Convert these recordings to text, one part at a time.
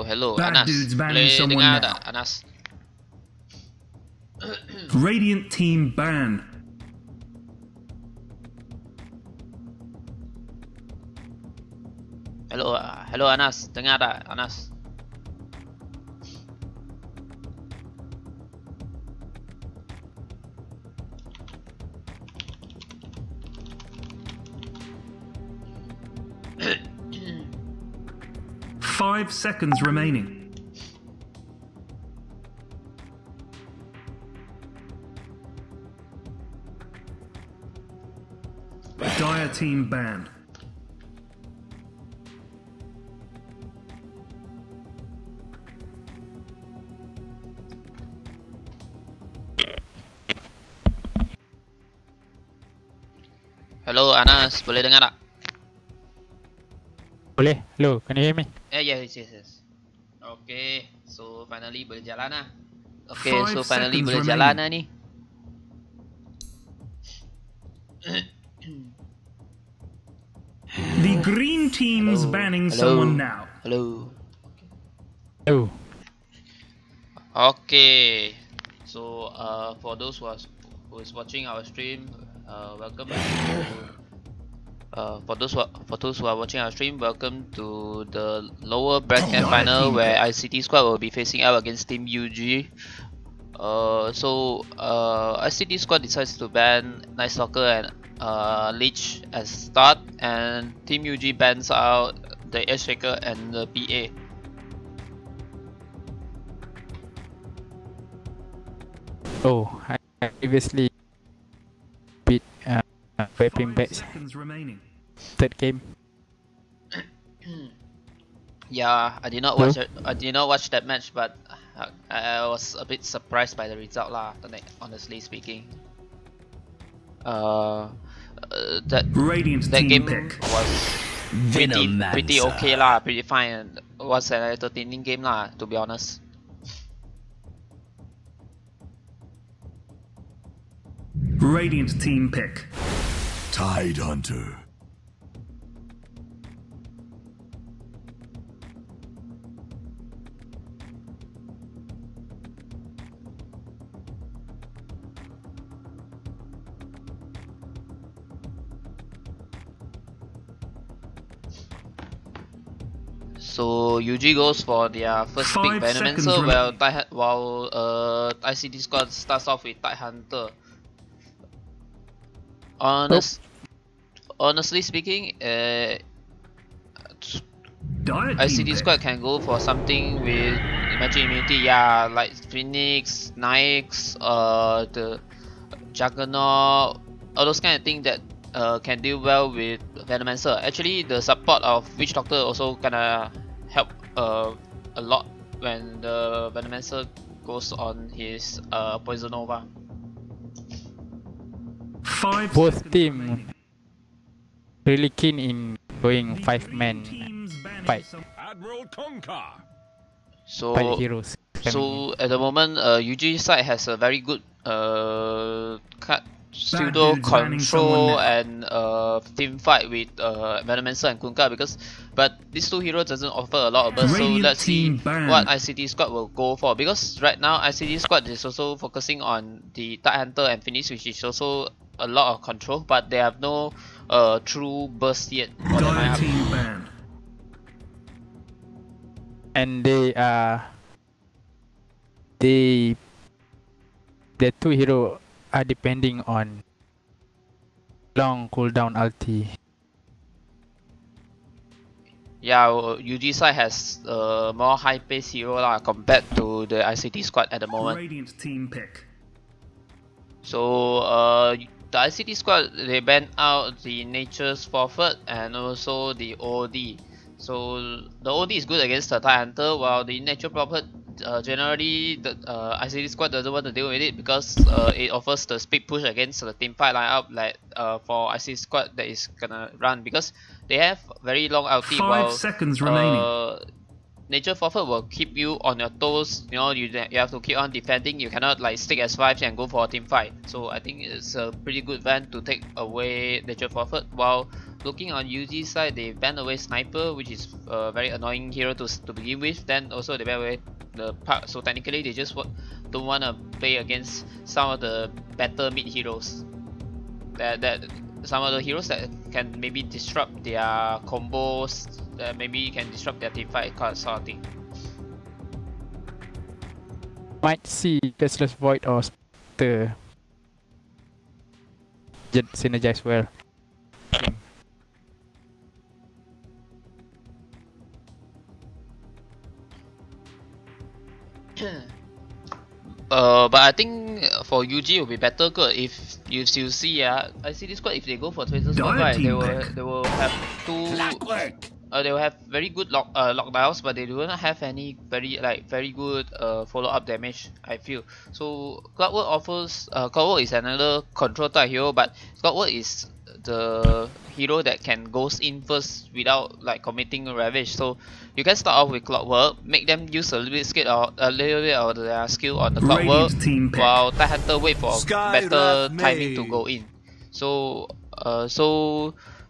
Hello, Bad Anas. dudes banning Boleh someone dengar now. tak, Anas? Radiant team ban. Hello Anas, dengar tak Anas? Five seconds remaining. Dire team banned. Hello Anas, boleh dengar tak? Boleh. Hello, can you hear me? Yes. Okay, so finally boleh jalan lah. Okay, 5 so finally seconds boleh remaining. jalan lah ni. The green team's banning someone now. Hello. Oh. Okay, so for those who is watching our stream, welcome. For those who are watching our stream, welcome to the lower bracket final where ICT squad will be facing out against Team UG. ICT squad decides to ban Night Stalker and Leech as start, and Team UG bans out the Edge Shaker and the PA. Oh, I previously beat Vaping 5 Bats seconds remaining. third game. Yeah, I did not watch that match, but I was a bit surprised by the result lah. Honestly speaking, that Radiant team game pick. was pretty okay lah, pretty fine. It was an entertaining game lah, to be honest. Radiant team pick. Tide Hunter. So UG goes for their first pick 5 seconds Venomancer, while ICT squad starts off with Tide Hunter. Honestly speaking, Dire team ICT pick. squad can go for something with magic immunity, yeah, like Phoenix, Nyx, the Juggernaut, all those kind of things that can deal well with Venomancer. Actually, the support of Witch Doctor also kinda help a lot when the Venomancer goes on his Poison Nova. 5 Both seconds team remaining. really keen in going 5-man Teams banning fight. Admiral Conquer. So fight heroes. So at the moment, UG side has a very good pseudo dude's banning control someone and team fight with Venomancer and Kunkka, but these two heroes doesn't offer a lot of burst. So Radiant let's see team banned. what ICT squad will go for, because right now ICT squad is also focusing on the Tide Hunter and Phoenix, which is also a lot of control, but they have no true burst yet on the Dire lineup. team banned. And the two hero are depending on long cooldown ulti. Yeah, UG side has more high pace hero lah compared to the ICT squad at the moment. Radiant team pick. So the ICT squad, they banned out the Nature's Forfeit and also the OD. So the OD is good against the Tide Hunter, while the Nature Forfeit generally the ICT squad doesn't want to deal with it because it offers the speed push against the team fight lineup, like for ICT squad that is gonna run, because they have very long ulti. 5 while seconds remaining. Nature Forfeit will keep you on your toes. You know, you have to keep on defending. You cannot like stick S5 and go for a team fight. So I think it's a pretty good ban to take away Nature Forfeit. While looking on UG side, they banned away Sniper, which is a very annoying hero to begin with. Then also they banned away the Park. So technically they just don't want to play against some of the better mid heroes that some of the heroes that can maybe disrupt their combos, maybe can disrupt their teamfight sort of thing. Might see Restless Void or Spectre synergize well. But I think for UG it will be better good if you see I see this squad if they go for Tracer squad, right, they will have two they will have very good lockdowns, but they do not have any very good follow up damage, I feel. So Clockwork is another control type hero, but Clockwork is the hero that can ghost in first without like committing ravage. So you can start off with Clockwork, make them use a little bit of their skill on the Clockwork, while Tidehunter wait for better timing to go in. So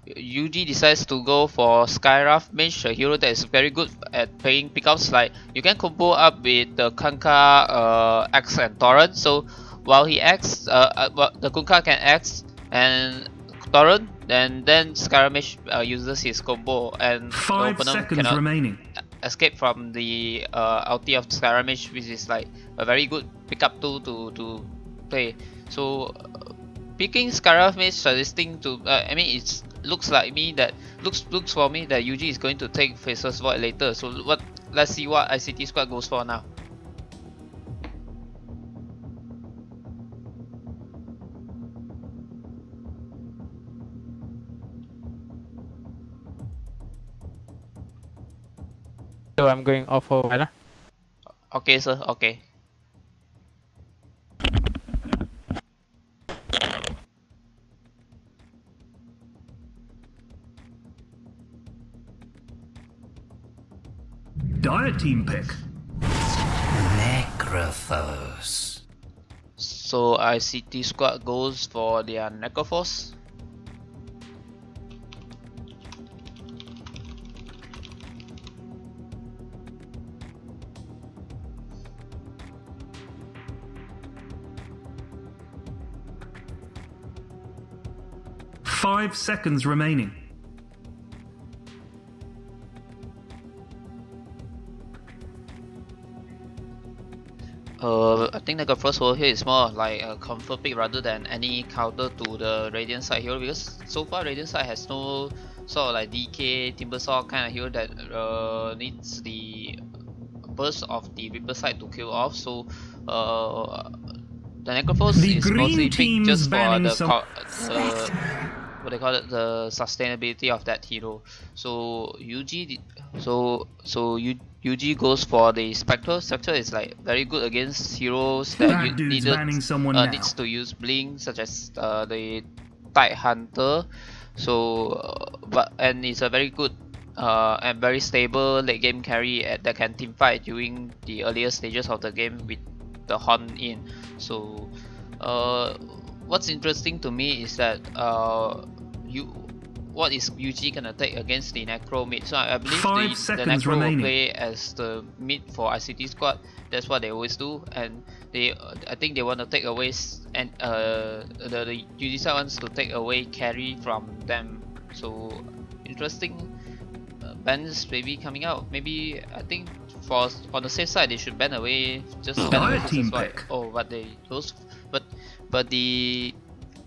UG decides to go for Skywrath Mage, a hero that is very good at playing pickups. Like you can combo up with the Kunkka, Axe and Torrent. So while he acts, the Kunkka can axe and Torrent, and then Skywrath Mage uses his combo, and 5 seconds remaining. Escape from the ulti of Skywrath Mage, which is like a very good pickup tool to play. So picking Skywrath Mage, suggesting to I mean it looks for me that UG is going to take Faceless Void later. So let's see what ICT squad goes for now. So I'm going off for a while. Okay, sir. Okay. Dire team pick. Necrophos. So ICT squad goes for their Necrophos. Five seconds remaining. I think the first role here is more like a comfort pick rather than any counter to the Radiant side hero, because so far Radiant side has no sort of like DK Timbersaw kind of hero that needs the burst of the Reaper side to kill off. So the Necrophos is mostly picked just for the what they call it, the sustainability of that hero. So UG goes for the Spectre. Spectre is like very good against heroes that needs to use blink, such as the Tidehunter. So and it's a very good and very stable late game carry that can teamfight during the earlier stages of the game with the Horn in. So what's interesting to me is that what is UG gonna take against the Necro mid? So I believe the Necro will play as the mid for ICT squad. That's what they always do, and I think they want to take away the UG side wants to take away carry from them. So interesting bans maybe coming out. Maybe I think on the safe side they should ban away just team pick. Oh, but the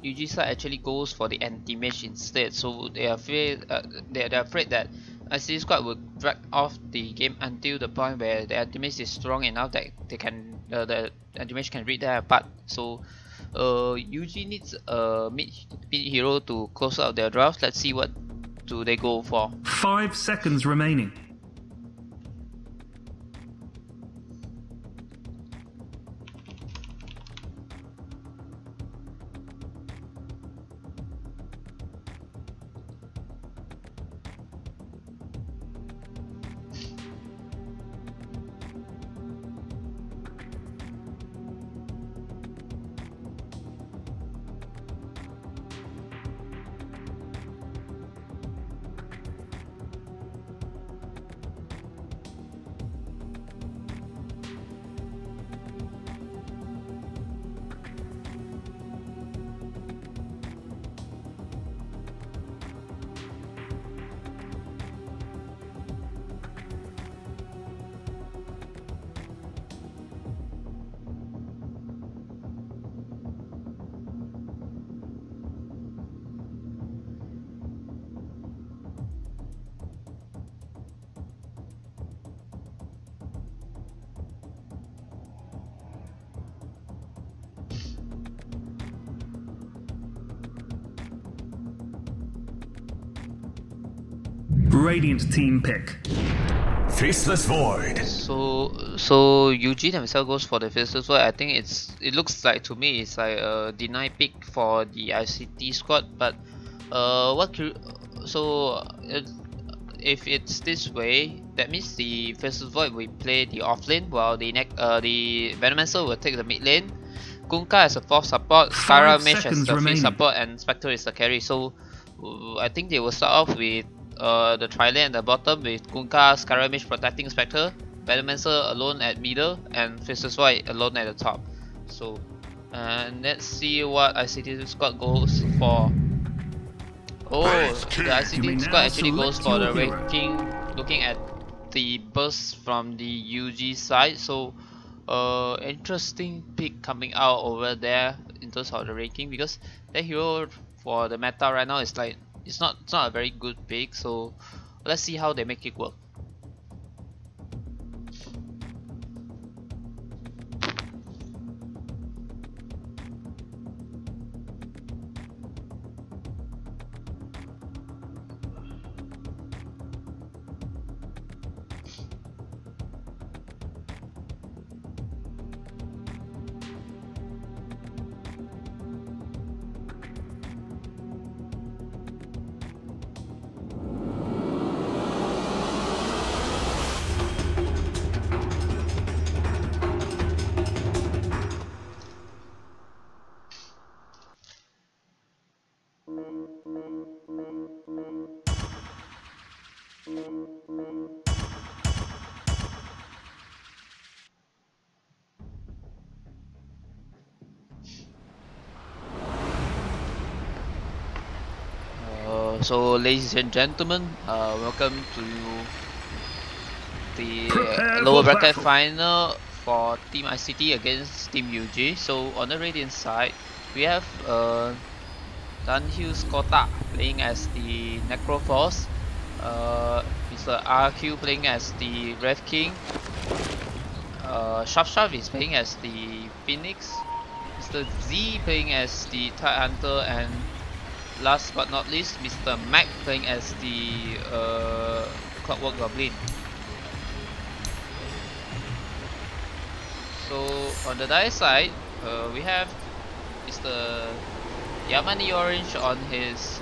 UG side actually goes for the anti-mage instead, so they are afraid that ICT squad will drag off the game until the point where the anti-mage is strong enough that they can the anti-mage can read their apart. So UG needs a mid hero to close out their draft. Let's see what do they go for. 5 seconds remaining. Radiant team pick. Faceless Void. So Eugene himself goes for the Faceless Void. I think it looks like to me it's like a deny pick for the ICT squad. But if it's this way, that means the Faceless Void will play the off lane while the Venomancer will take the mid lane. Kunkka as a fourth support, Skara Mage as the fifth support, and Spectre is the carry. So I think they will start off with the tri-lane at the bottom with Kunkka, Skara Mage protecting Spectre, Venomancer alone at middle, and Faceless Void alone at the top. So and let's see what ICT squad goes for. Oh, the ICT squad actually goes for the ranking, looking at the burst from the UG side. So interesting pick coming out over there in terms of the ranking, because that hero for the meta right now is like it's not a very good pick. So let's see how they make it work. So ladies and gentlemen, welcome to the lower bracket final for Team ICT against Team UG. So on the Radiant side, we have Dunhill's Kota playing as the Necroforce, Mr. RQ playing as the Rev King, Sharp is playing as the Phoenix, Mr. Z playing as the Tide Hunter, and last but not least, Mr. Mac playing as the Clockwork Goblin. So on the Dire side, we have Mr. Yamani Orange on his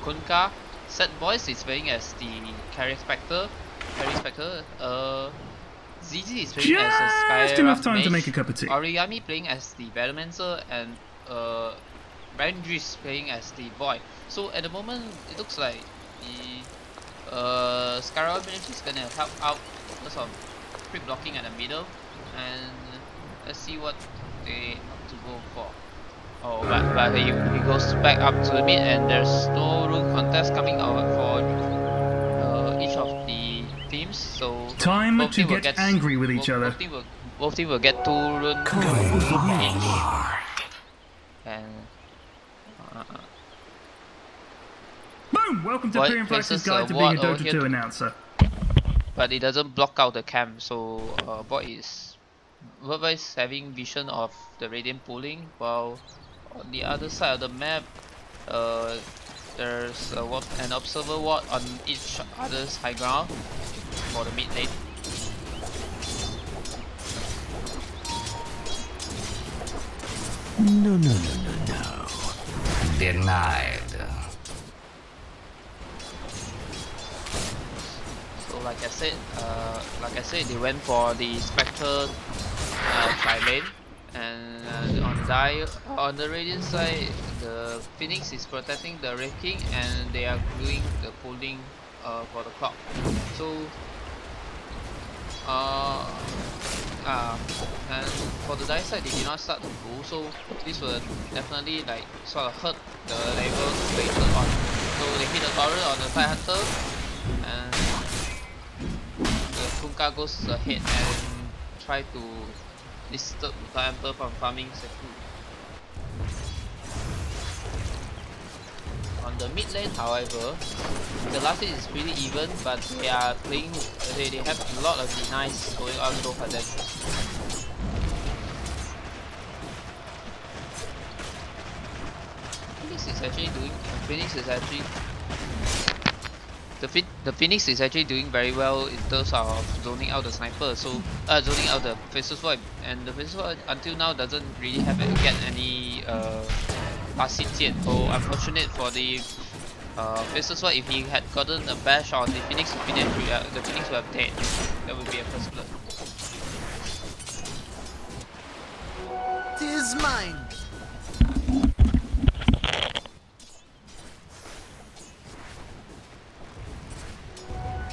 Kunkka. Set Boys is playing as the Carry Spectre. ZZ is playing as a Just enough time Mage. to make a cup of tea. Origami playing as the Venomancer, and Randris playing as the Void. So at the moment, it looks like the Skara Mage is gonna help out because of creep blocking at the middle, and let's see what they have to go for. Oh, but he goes back up to the mid, and there's no rune contest coming out for each of the teams. So Time to get angry with each other. Both teams will get 2 rune each. And Boom! Welcome to Void Pyrian Flex's places Guide a to being a ward over Dota here 2 announcer. but it doesn't block out the camp, so Void is having vision of the Radiant pulling, while on the other side of the map there's an observer ward on each other's high ground for the mid lane. No. Denied. So like I said, they went for the Spectre tri-lane, and on the Radiant side, the Phoenix is protecting the Red King, and they are doing the pulling for the clock. So and for the Dire side, they did not start to pull, so this will definitely like sort of hurt the level later on. So they hit the torrent on the Tide Hunter, and the Kunkka goes ahead and try to disturb the Tide Hunter from farming Seku. On the mid lane, however, the last hit is pretty even, but they are playing. They have a lot of denies going on so for them. Phoenix is actually doing. The Phoenix is actually doing very well in terms of zoning out the sniper. So zoning out the Faceless Void, and the Faceless Void until now doesn't really get any last hits yet. So unfortunate for the Faceless Void. If he had gotten a bash on the Phoenix, the Phoenix would have dead. That would be a first blood. 'Tis mine.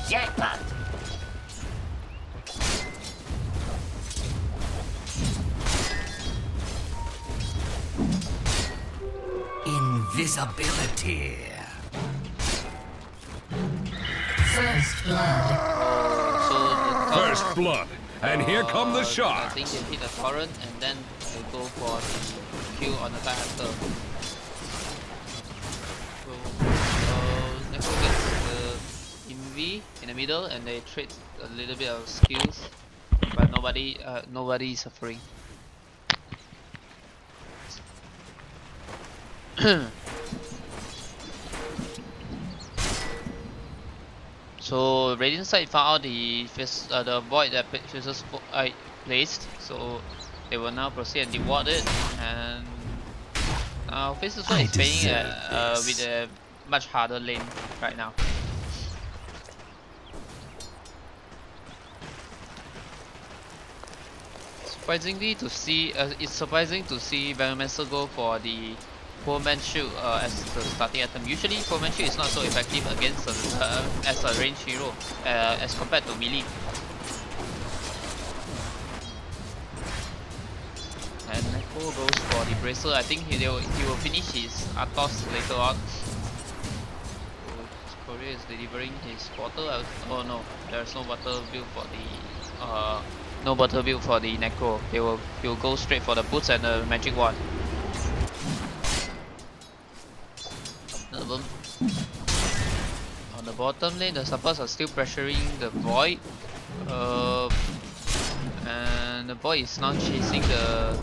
Jackpot. Invisibility. First blood. First blood. And here come the I sharks. think they hit a torrent and then they go for the kill on the Tie Hunter. So Neko gets the Invi in the middle and they trade a little bit of skills, but nobody is suffering. So Radiant side found out the void that Faceless I placed, so they will now proceed and deward it, and now Faceless Void is playing with a much harder lane right now. It's surprising to see Venomancer go for the Foreman Shield as the starting item. Usually Foreman Shield is not so effective against as a ranged hero as compared to melee. And Neko goes for the Bracer. I think he will finish his Athos later on. So Korea is delivering his water. Oh no, there's no water build for the Necro. He will go straight for the boots and the magic wand. On the bottom lane, the supports are still pressuring the Void, and the Void is now chasing the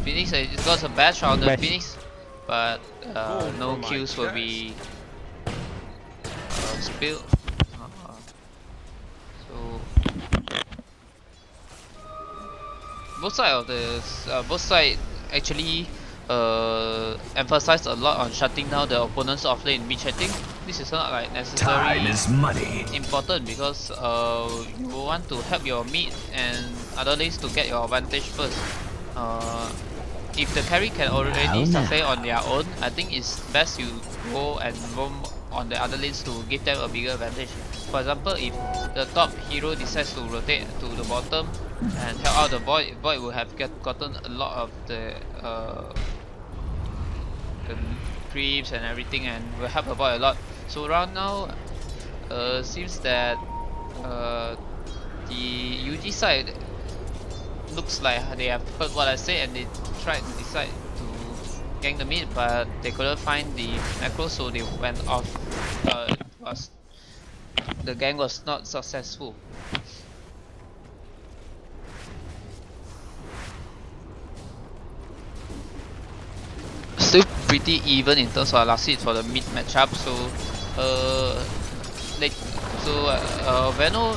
Phoenix. It got a bash on the Phoenix, but no kills will be spilled. So both sides actually emphasize a lot on shutting down the opponent's offlane, which I think this is not like necessarily important, because you want to help your mid and other lanes to get your advantage first. If the carry can already sustain on their own, I think it's best you go and roam on the other lanes to give them a bigger advantage. For example, if the top hero decides to rotate to the bottom and help out the Void will have gotten a lot of the creeps and everything, and will help the Void a lot. So right now, seems that the UG side looks like they have heard what I say and they tried to decide to gank the mid, but they couldn't find the Necro, so they went off. The gang was not successful. Still pretty even in terms of last hit for the mid matchup. So Veno,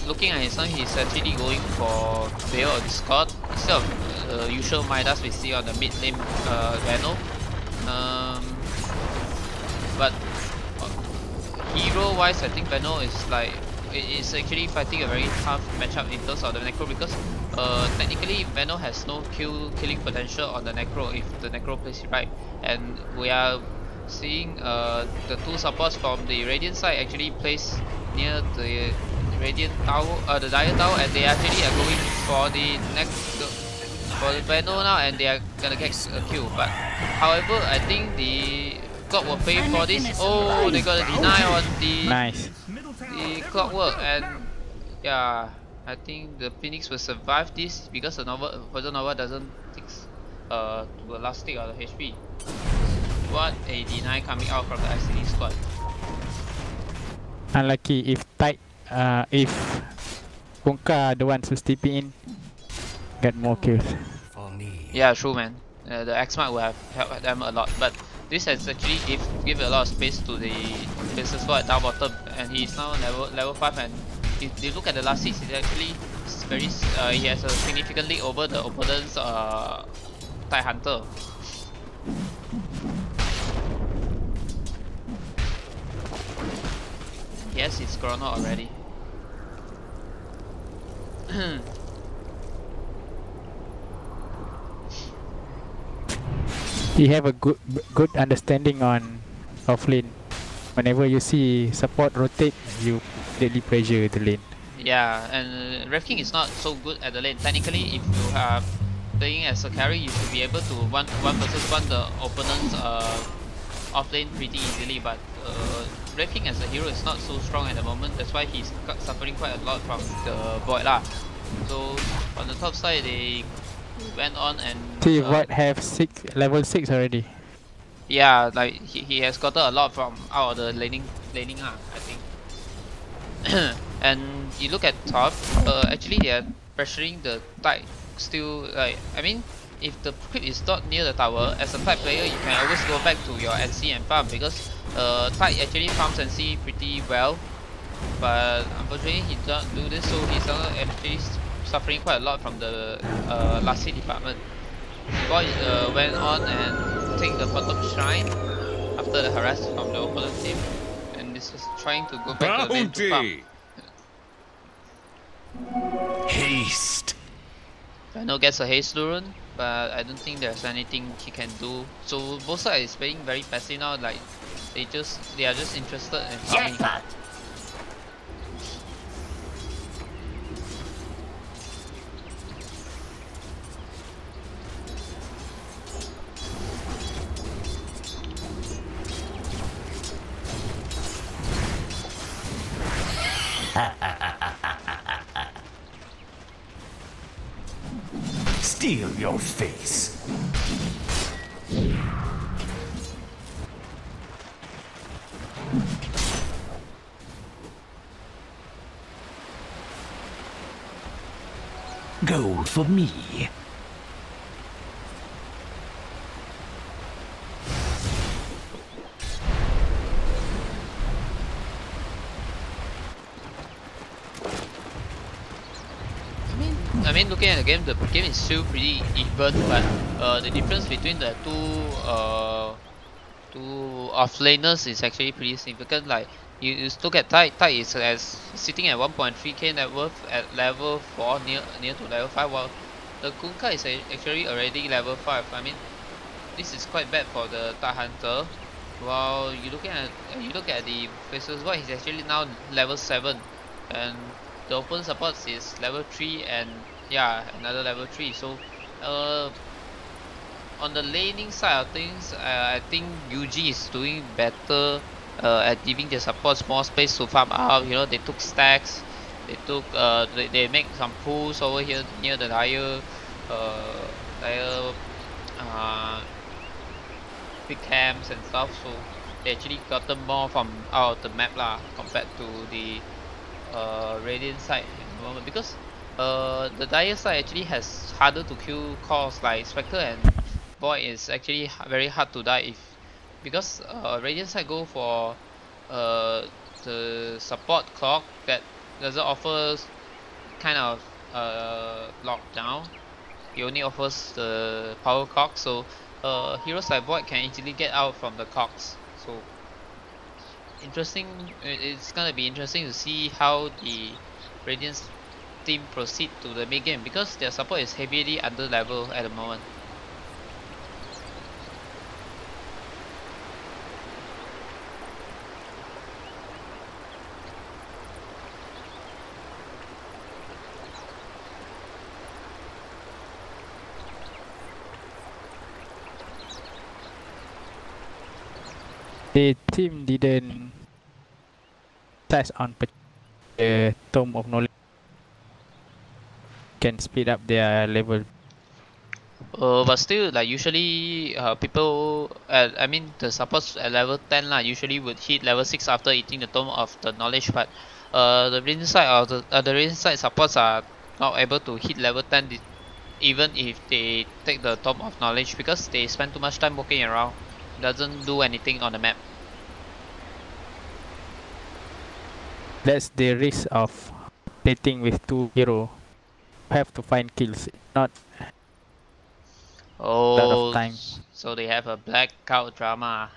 looking at his time, he's actually going for Veil or Discord instead of usual Midas we see on the mid lane Veno. But hero wise, I think Veno is actually fighting a very tough matchup in terms of the Necro, because technically Veno has no killing potential on the Necro if the Necro plays it right, and we are seeing the two supports from the Radiant side actually placed near the Radiant Tower, the Dire Tower, and they actually are going for the Veno now, and they are gonna get a kill. But however, I think the Clock will pay for this. Oh, they got a deny on the Clockwork, and yeah, I think the Phoenix will survive this because the Poison Nova doesn't take to the last stick of the HP. What a deny coming out from the ICD squad. Unlucky if Ponka the ones who's TP in get more kills. Yeah, true man. The X-Mark will have helped them a lot, but this has actually give a lot of space to the Faceless Void at down bottom, and he's now level 5. And if you look at the last hits, he's actually very he has a significantly over the opponent's TIE Hunter. He has his Chrono already. He have a good understanding on offlane. Whenever you see support rotate, you deadly pressure the lane. Yeah, and Rev King is not so good at the lane. Technically, if you are playing as a carry, you should be able to one versus one the opponent's offlane pretty easily. But Rev King as a hero is not so strong at the moment. That's why he's suffering quite a lot from the Void lah. So on the top side, they went on and see Void have level 6 already. Yeah, like he has gotten a lot from out of the laning I think. And you look at top, actually they are pressuring the Tide still. Like, I mean, if the creep is not near the tower, as a Tide player you can always go back to your NC and farm, because Tide actually farms NC pretty well. But unfortunately he doesn't do this, so he's actually suffering quite a lot from the last hit department. Boy went on and take the bottom shrine after the harass from the opponent team, and this is trying to go back to the main to farm. Haste. Fano gets a haste rune, but I don't think there's anything he can do. So both sides is playing very passive now, like they are just interested in farming. Steal your face. Go for me. I mean, looking at the game is still pretty even, but the difference between the two offlaners is actually pretty significant. Like you look at Tide is sitting at 1.3k net worth at level 4, near to level 5, while the Kunkka is actually already level 5. I mean, this is quite bad for the TIE Hunter. While you look at the Faceless Void, he's actually now level 7, and the open supports is level 3, and yeah, another level 3. So on the laning side of things, I think UG is doing better at giving their supports more space to farm out. You know, they took stacks, they make some pools over here near the dire big camps and stuff, so they actually gotten more from out of the map lah, compared to the Radiant side at the moment, because the Dire side actually has harder to kill cores. Like Spectre and Void is actually very hard to die because Radiant side go for the support clock that doesn't offer kind of lockdown. It only offers the power clock, so heroes like Void can easily get out from the clocks. So interesting. It's gonna be interesting to see how the Radiant team proceed to the mid game, because their support is heavily under level at the moment. The team didn't touch on the Tome of Knowledge. Can speed up their level. But still, like usually, people, I mean, the supports at level 10 lah, usually would hit level 6 after eating the Tome of the Knowledge. But the Radiant side of the Radiant side supports are not able to hit level 10, even if they take the Tome of Knowledge, because they spend too much time walking around. Doesn't do anything on the map. That's the risk of plating with 2 hero. Have to find kills, not a lot of time. So they have a blackout drama.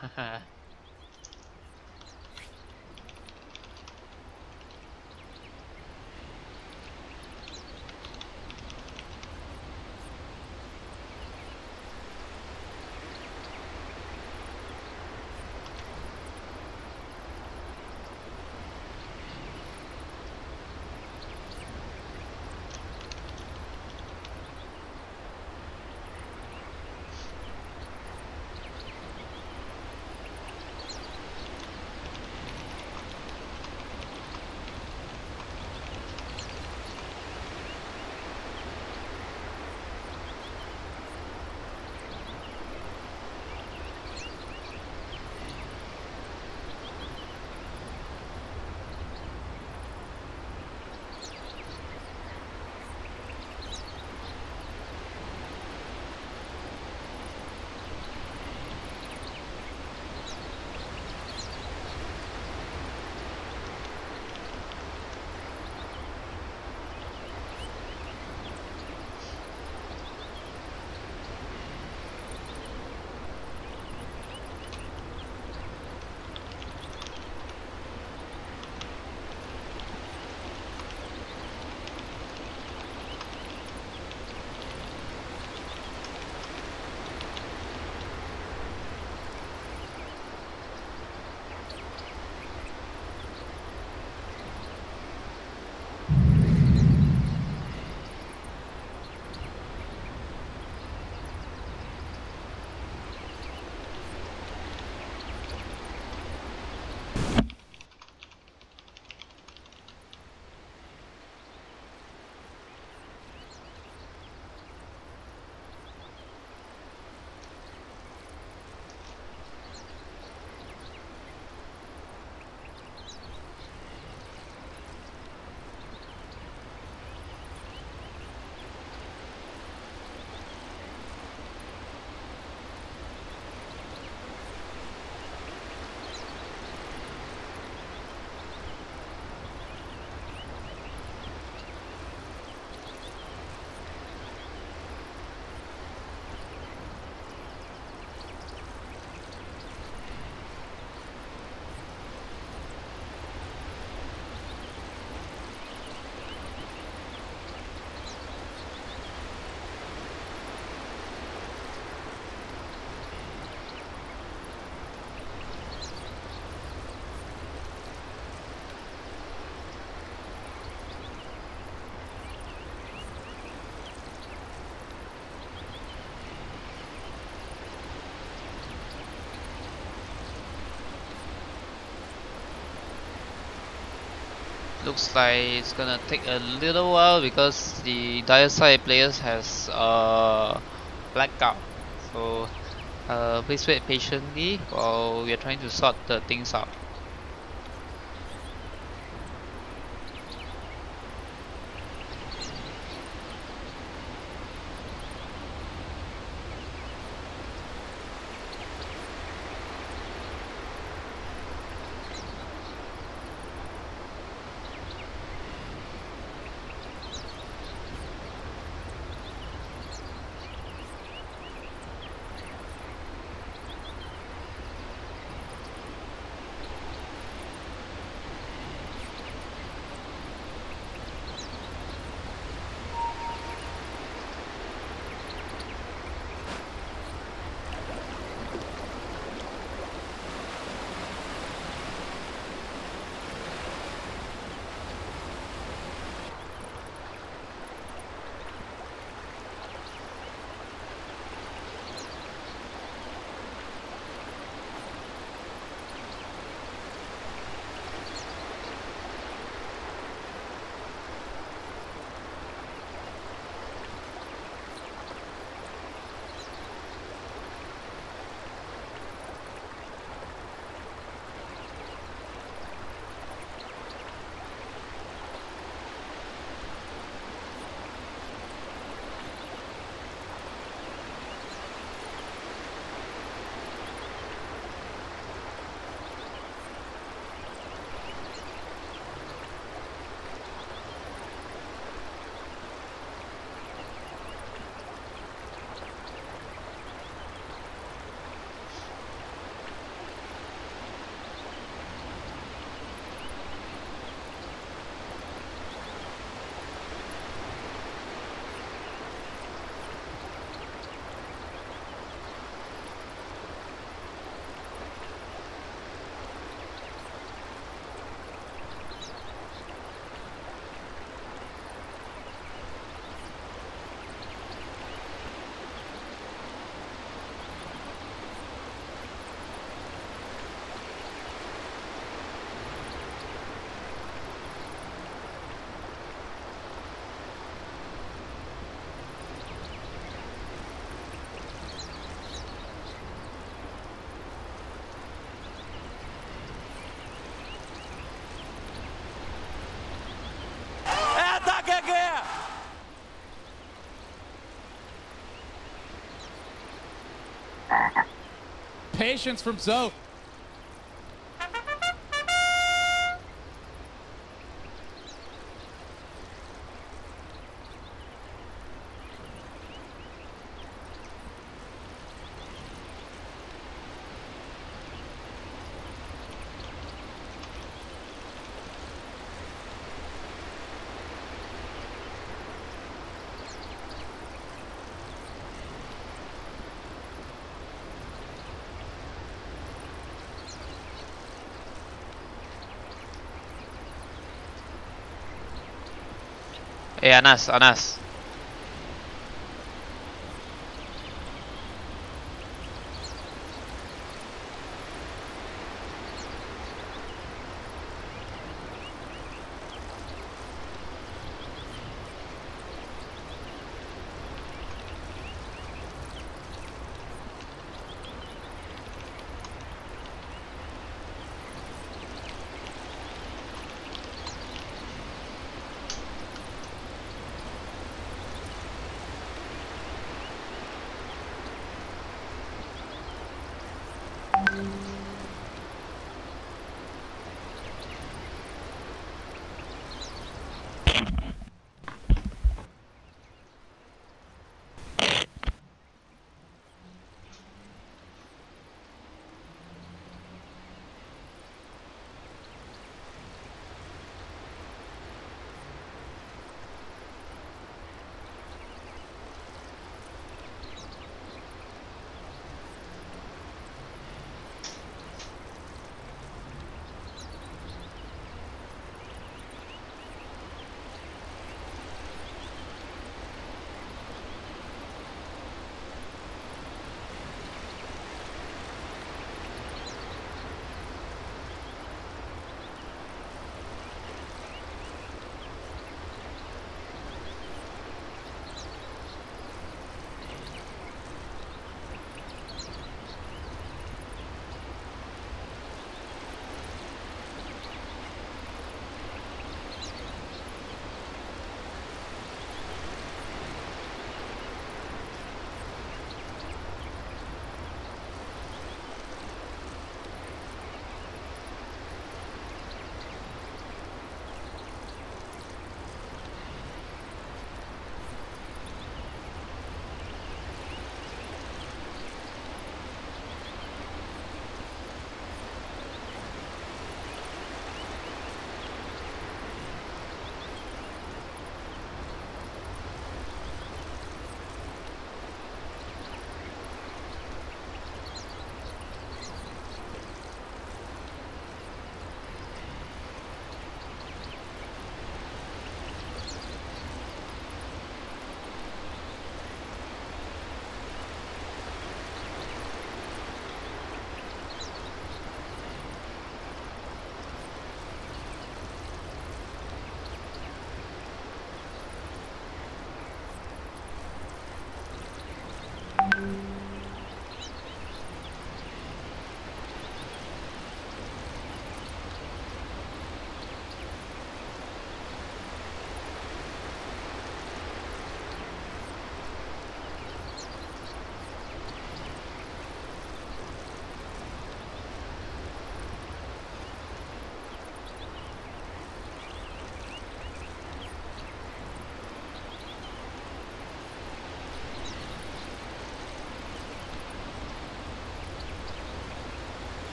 Looks like it's gonna take a little while because the dire side players has blackout. So please wait patiently while we are trying to sort the things out. patience from Zoe. Anas, Anas.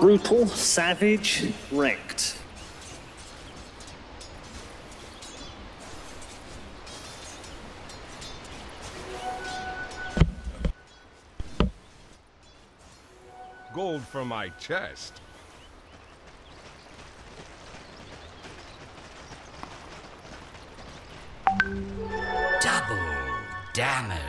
Brutal, savage, wrecked. Gold for my chest. Double damage.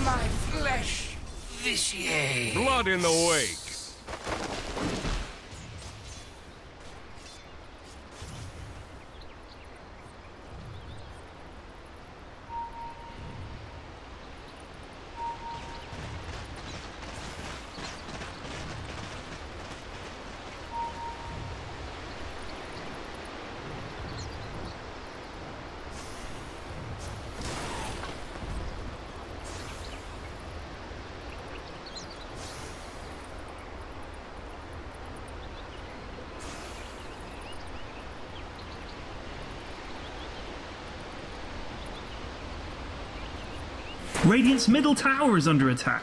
My flesh vitiate. Blood in the wake. Radiant's middle tower is under attack.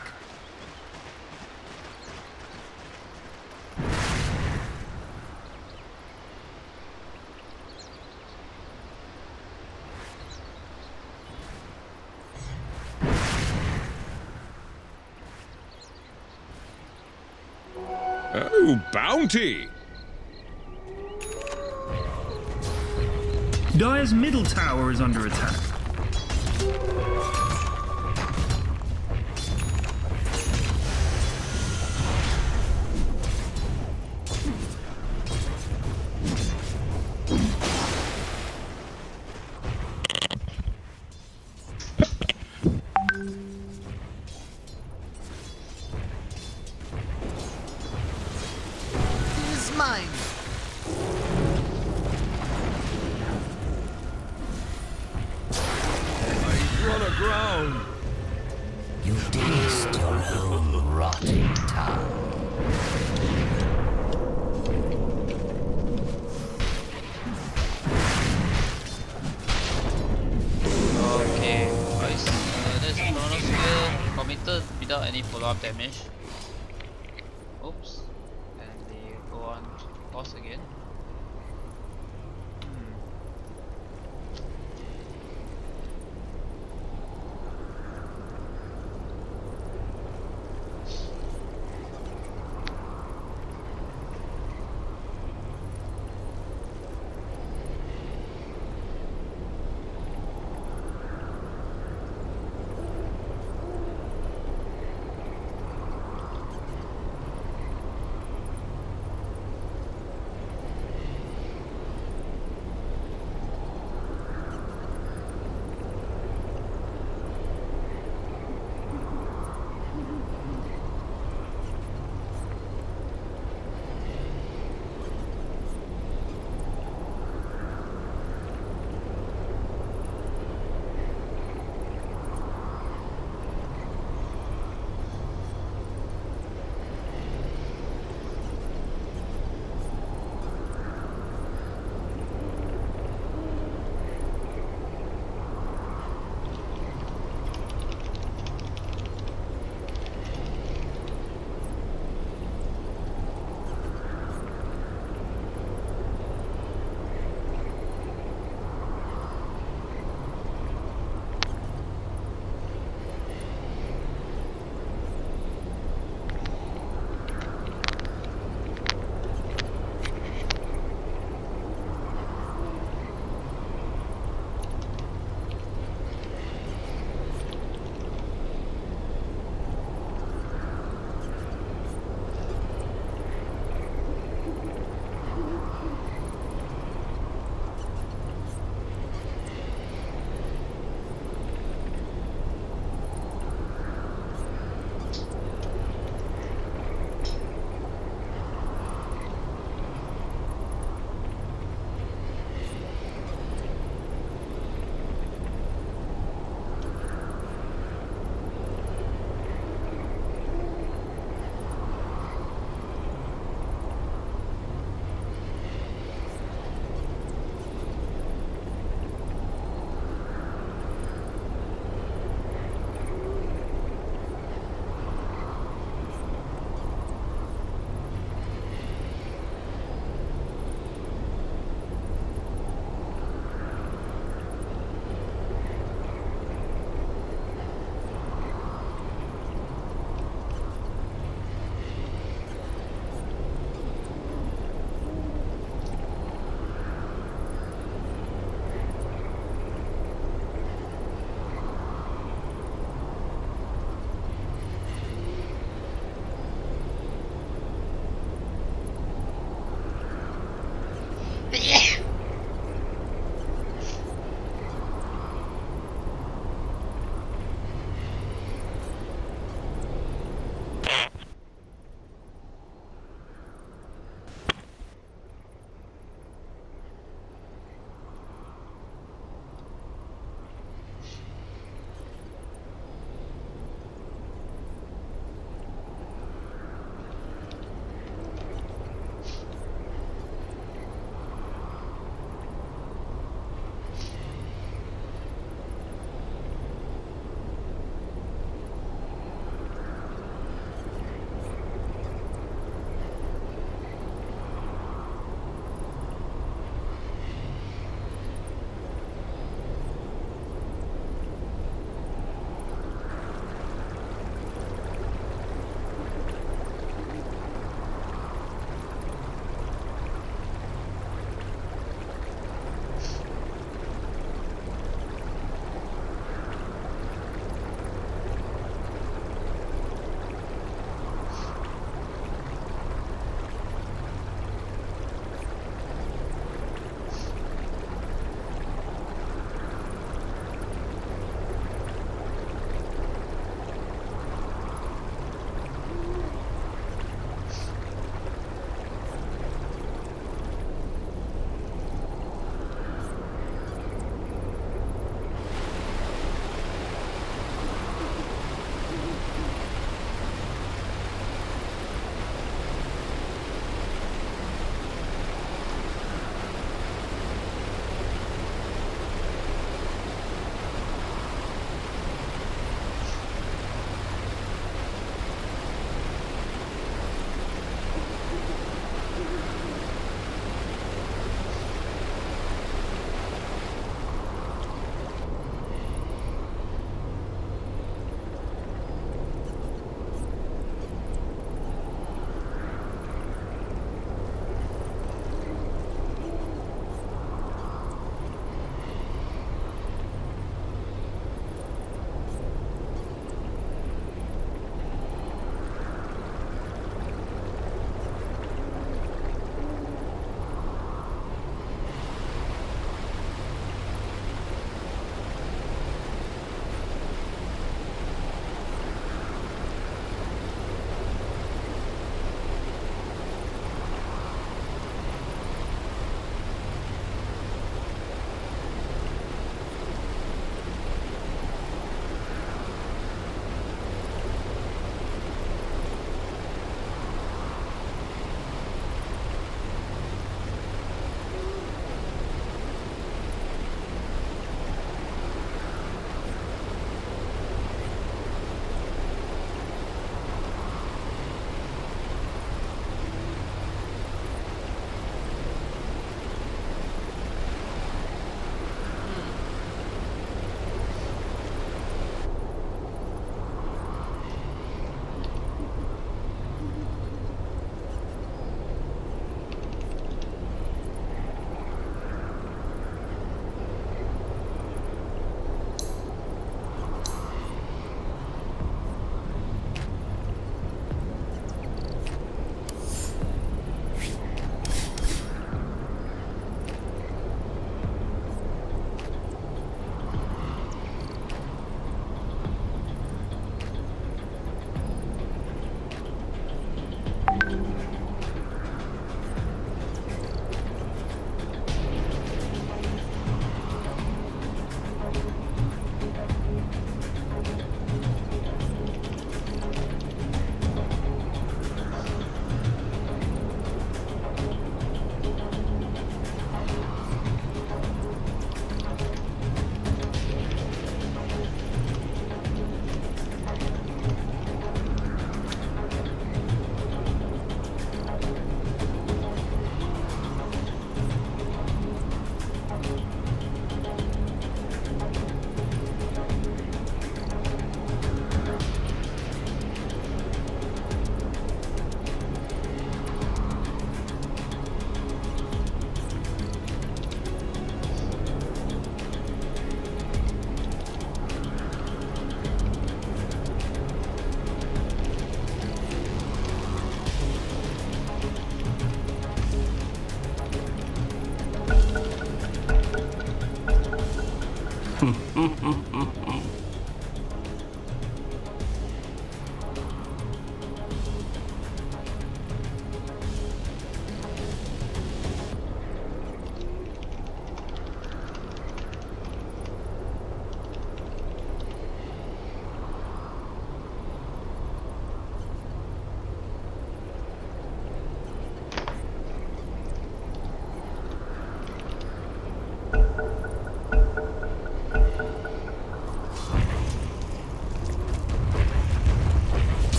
Oh, bounty! Dire's middle tower is under attack. Mine. I run aground. You taste your own rotting tongue. Okay, guys. There's a chrono skill committed without any follow-up damage. Oops. And they go on to pause again.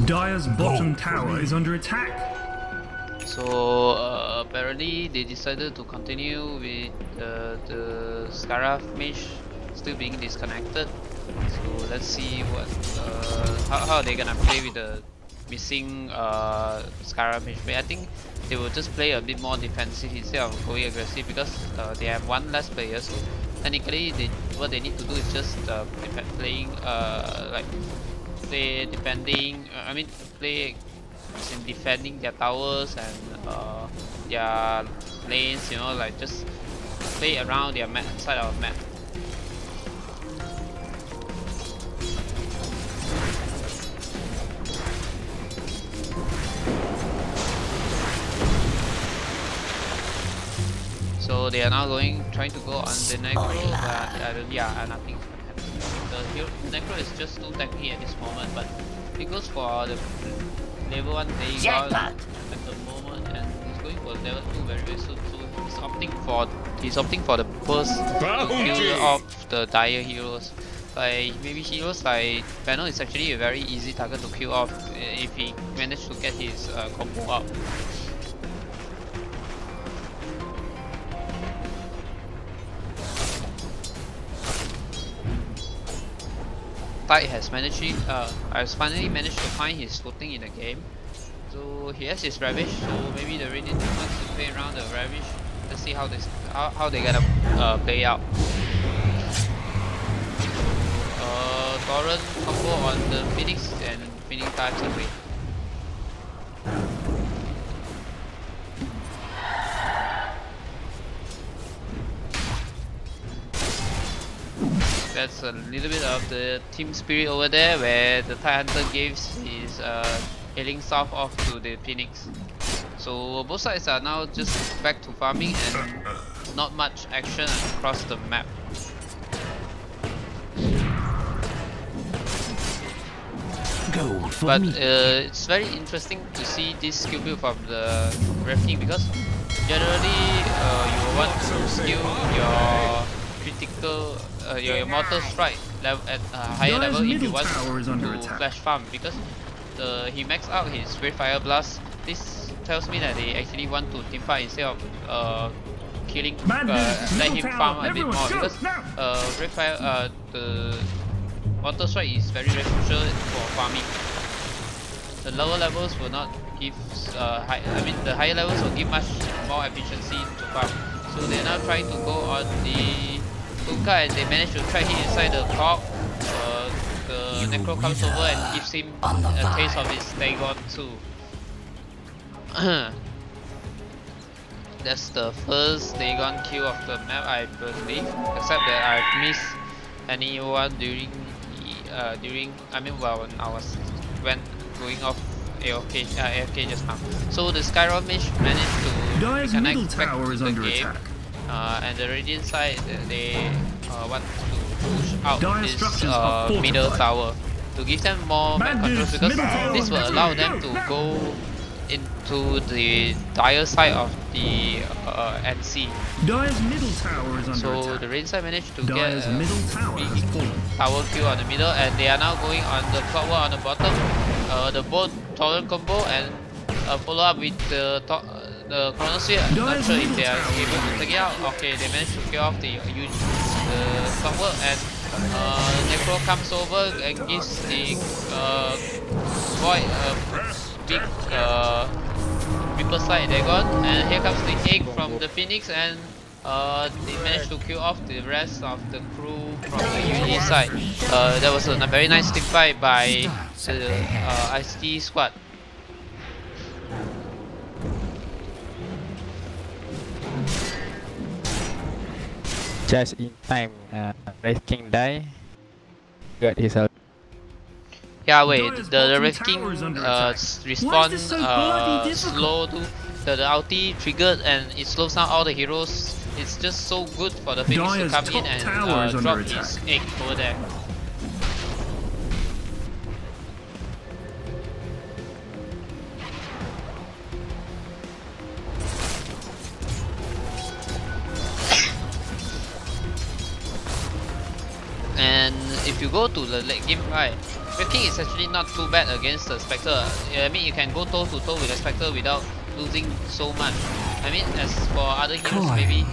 Dire's bottom tower is under attack. So apparently they decided to continue with the Scarab Mage still being disconnected. So let's see what how they're gonna play with the missing Scarab Mage. But I think they will just play a bit more defensive instead of going aggressive because they have one less player. So technically, what they need to do is just playing like play defending. I mean play in defending their towers and their lanes. You know, like just play around their side of the map. So they are now trying to go on the Necro, but yeah, nothing's gonna happen. The Necro is just too tanky at this moment, but he goes for the level 1 Dagon at the moment, and he's going for level 2 very soon. So he's opting for the burst to kill off the dire heroes. Like maybe heroes like Venom is actually a very easy target to kill off if he managed to get his combo up. Tide has finally managed to find his footing in the game. So he has his Ravage, so maybe the Radiant wants to play around the Ravage. Let's see how they're gonna play out. Torrent combo on the Phoenix and Phoenix dives away. That's a little bit of the team spirit over there, where the Tide Hunter gives his healing staff off to the Phoenix. So both sides are now just back to farming and not much action across the map. But it's very interesting to see this skill build from the Red King, because generally you want to skill your critical, your mortal strike level at a higher level if you want to flash farm, because he maxed out his Red Fire Blast. This tells me that they actually want to teamfight instead of killing, let him farm a bit more, because Red Fire, the mortal strike is very crucial for farming. The lower levels will not give the higher levels will give much more efficiency to farm. So they're now trying to go on the Kuka, and they manage to try hit inside the corp. The Necro comes over and gives him a taste of his Dagon too. That's the first Dagon kill of the map, I believe, except that I've missed anyone during when I was going off AFK just now. So the Skyrim Mage managed to reconnect back to the game, and the Radiant side they want to push out this middle tower to give them more map controls, because this will allow them to go into the dire side of the NC. So the Radiant side managed to get a big tower kill on the middle, and they are now going on the clockwork on the bottom. The both Torrent combo and follow up with the Chronosphere. I'm not sure if they are able to take it out. Okay, they managed to kill off the clockwork, and Necro comes over and gives the Void a big Reaper Slide Dagon, and here comes the egg from the Phoenix, and they managed to kill off the rest of the crew from the UG side. That was a very nice team fight by the ICT squad. Just in time, Red King die. Got his ult. Yeah, wait, Dire's the bottom Red tower King is under attack. respawn this so bloody difficult? slow to the ulti triggered and it slows down all the heroes. It's just so good for the Phoenix to Dire's come in top and tower is drop under his attack. egg over there. And if you go to the late game, right, Red King is actually not too bad against the Spectre. I mean, you can go toe to toe with the Spectre without losing so much. I mean, as for other heroes, maybe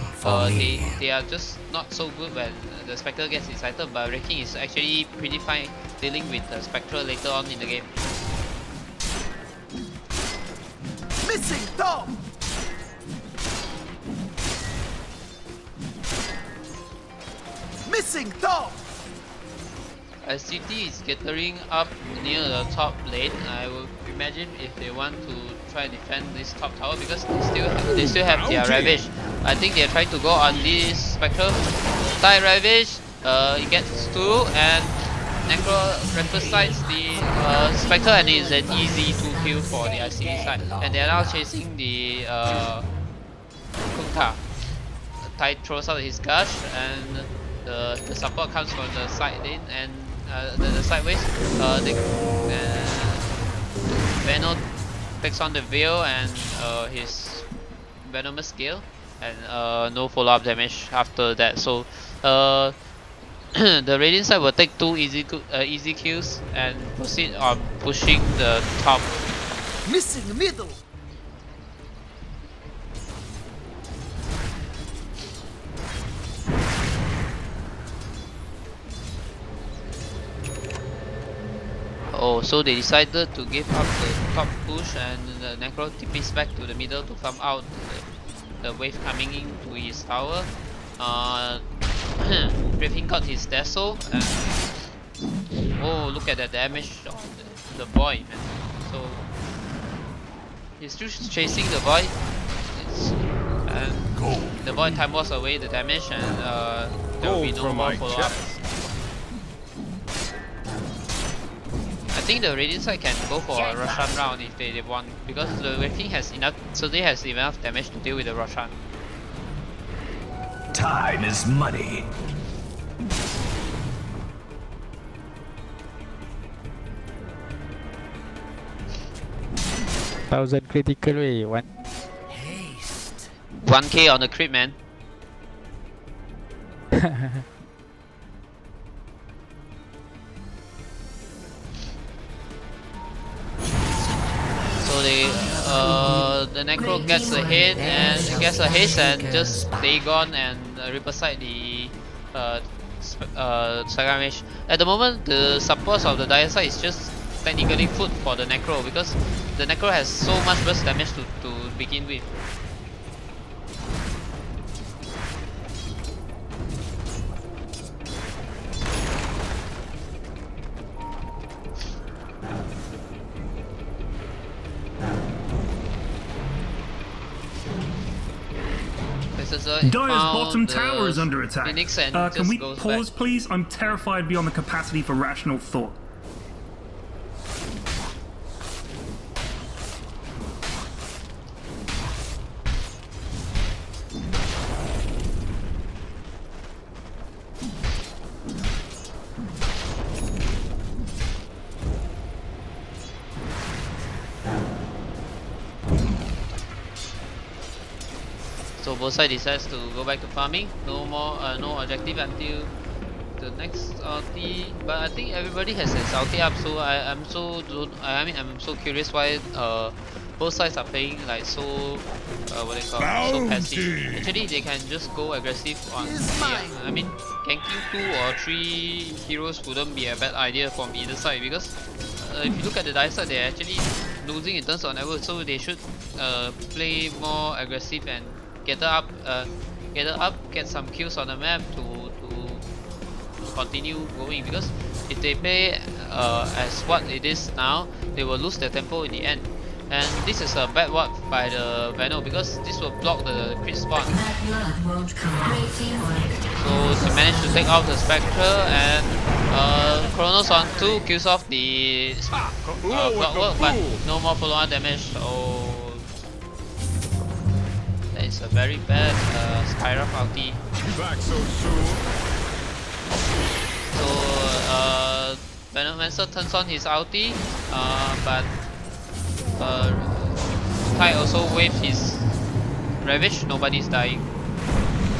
they are just not so good when the Spectre gets his item, but Red King is actually pretty fine dealing with the Spectre later on in the game. Missing top. Missing top. As CT is gathering up near the top lane, I would imagine if they want to try and defend this top tower because they still have their Ravage. I think they're trying to go on this Spectre. Die Ravage, it gets through and Necro retrosites the Spectre and it's an easy 2 kill for the ICD side. And they're now chasing the Kunta. Tai throws out his gush and the support comes from the side lane and the sideways. Veno takes on the Veil and his Venomous Gale and no follow-up damage after that. So the Radiant side will take 2 easy kills and proceed on pushing the top. Missing middle. Oh, so they decided to give up the top push and the Necro TPs back to the middle to farm out the wave coming into his tower. Griffin got his Dazzle and oh, look at the damage on the boy, man. So he's still chasing the boy. And the boy time was away the damage and there will be no more follow-up. I think the Radiant side can go for a Roshan round if they want because the Red King has enough, so they has enough damage to deal with the Roshan. Time is money. Thousand critical way, one. Haste. 1k on the crit, man. So the Necro gets a hit and gets a haste and just stay gone and Riverside the Saga Mage. At the moment, the supports of the Dire side is just technically food for the Necro because the Necro has so much burst damage to begin with. Dire's bottom tower is under attack. Phoenix and Can we goes pause, back. please? I'm terrified beyond the capacity for rational thought. So both sides decides to go back to farming. No more, no objective until the next ulti. But I think everybody has his ulti up. So I'm so curious why both sides are playing like so what they call it, so passive. Actually, they can just go aggressive on. I mean, ganking 2 or 3 heroes wouldn't be a bad idea from either side because if you look at the Dire side, they're actually losing in terms of network. So they should play more aggressive and gather up, get some kills on the map to continue going. Because if they play as what it is now, they will lose their tempo in the end. And this is a bad work by the Veno because this will block the crit spawn. So he managed to take out the Spectre, and Chronos on 2 kills off the block work, but no more follow-on damage. So that is a very bad Skyrock ulti. Back so soon. So Venomancer turns on his ulti, but Tide also waved his Ravage, nobody's dying.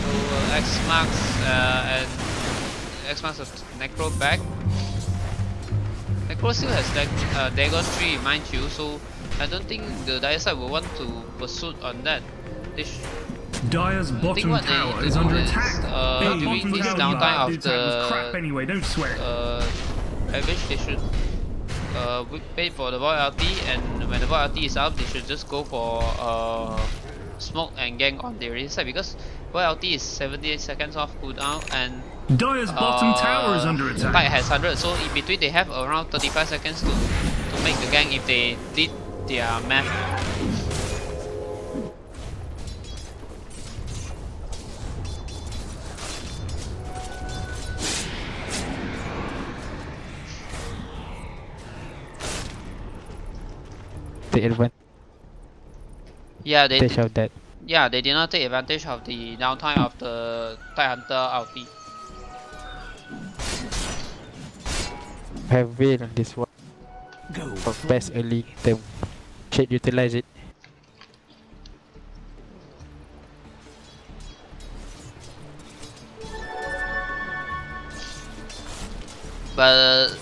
So X marks and X marks a Necro back. Necro still has Dagon 3, mind you, so I don't think the Dire side will want to pursue on that. Dire's bottom tower is under attack. During this downtime of the crap anyway, don't sweat. Ravage, they should wait for the Void ulti, and when the Void ulti is up, they should just go for smoke and gang on the rear side, because Void ulti is 78 seconds off cooldown, and Dire's bottom tower is under attack. Tide has 100, so in between they have around 35 seconds to make the gang if they did their math. The advantage Yeah, they of that. Yeah, they did not take advantage of the downtime of the Tidehunter ulti. Have Veil on this one. For best early, they should utilize it. But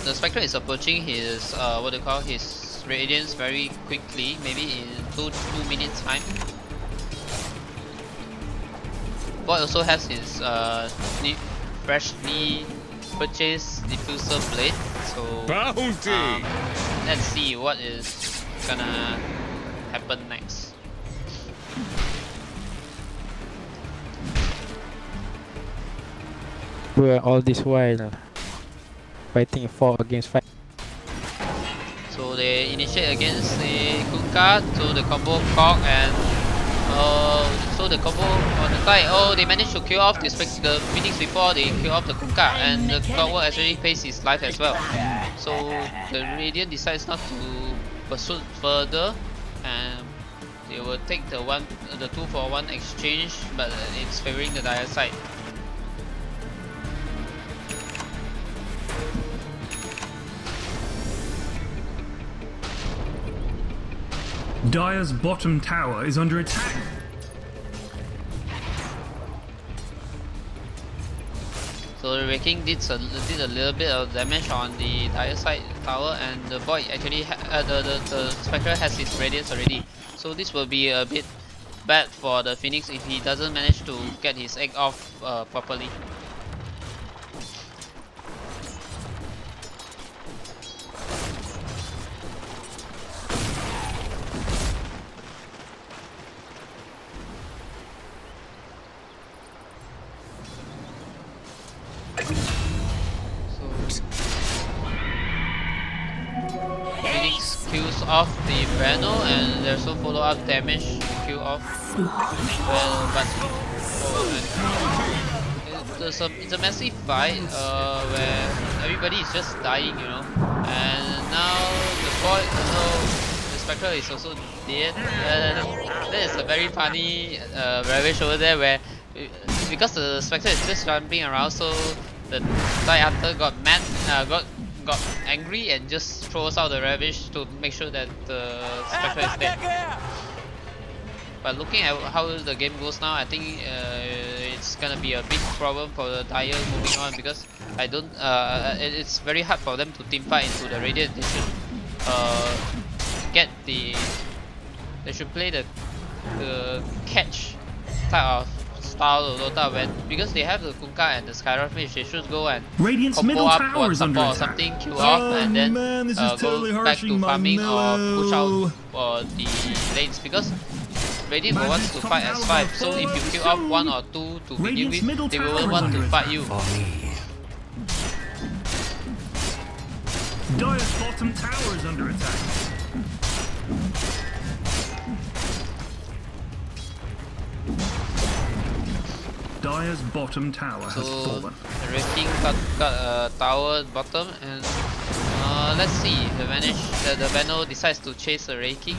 the Spectre is approaching his what they call his Radiance very quickly, maybe in 2 minutes time. Boy also has his freshly purchased Diffuser Blade, so let's see what is gonna happen next. We're all this while fighting 4 against 5. So they initiate against the Kunkka, so the combo cock, and so the combo on the side. Oh, they managed to kill off the Phoenix before they kill off the Kunkka, and the Clockwork actually pays his life as well. So the Radiant decides not to pursue further, and they will take the 2-for-1 exchange, but it's favoring the Dire side. Dire's bottom tower is under attack. So the Raking did a little bit of damage on the Dire side tower, and the Void actually the Spectre has his Radiance already. So this will be a bit bad for the Phoenix if he doesn't manage to get his egg off properly. Phoenix kills off the Veno, and there's no follow-up damage to kill off. Well, but it's a massive fight where everybody is just dying, you know. And now the Void, the Spectre is also dead. That is a very funny Ravage over there, where because the Spectre is just jumping around, so the Tidehunter got mad, got angry and just throws out the Ravage to make sure that the Spectre is dead. But looking at how the game goes now, I think it's gonna be a big problem for the Dire moving on, because I don't. It's very hard for them to team fight into the Radiant. They should get the. They should play the catch type of style of Dota, when because they have the Kunkka and the Skyrock Mage, they should go and Radiant's combo middle up tower or is under support or attack. something, kill off, and then go back to farming or push out for the lanes, because Radiant will want to fight as 5, so if you kill off 1 or 2 to begin with, they will want to fight you. Dire's bottom tower is under attack. Dire's bottom tower has fallen. The Wrecking got a tower bottom, and let's see. The Veno decides to chase the Wrecking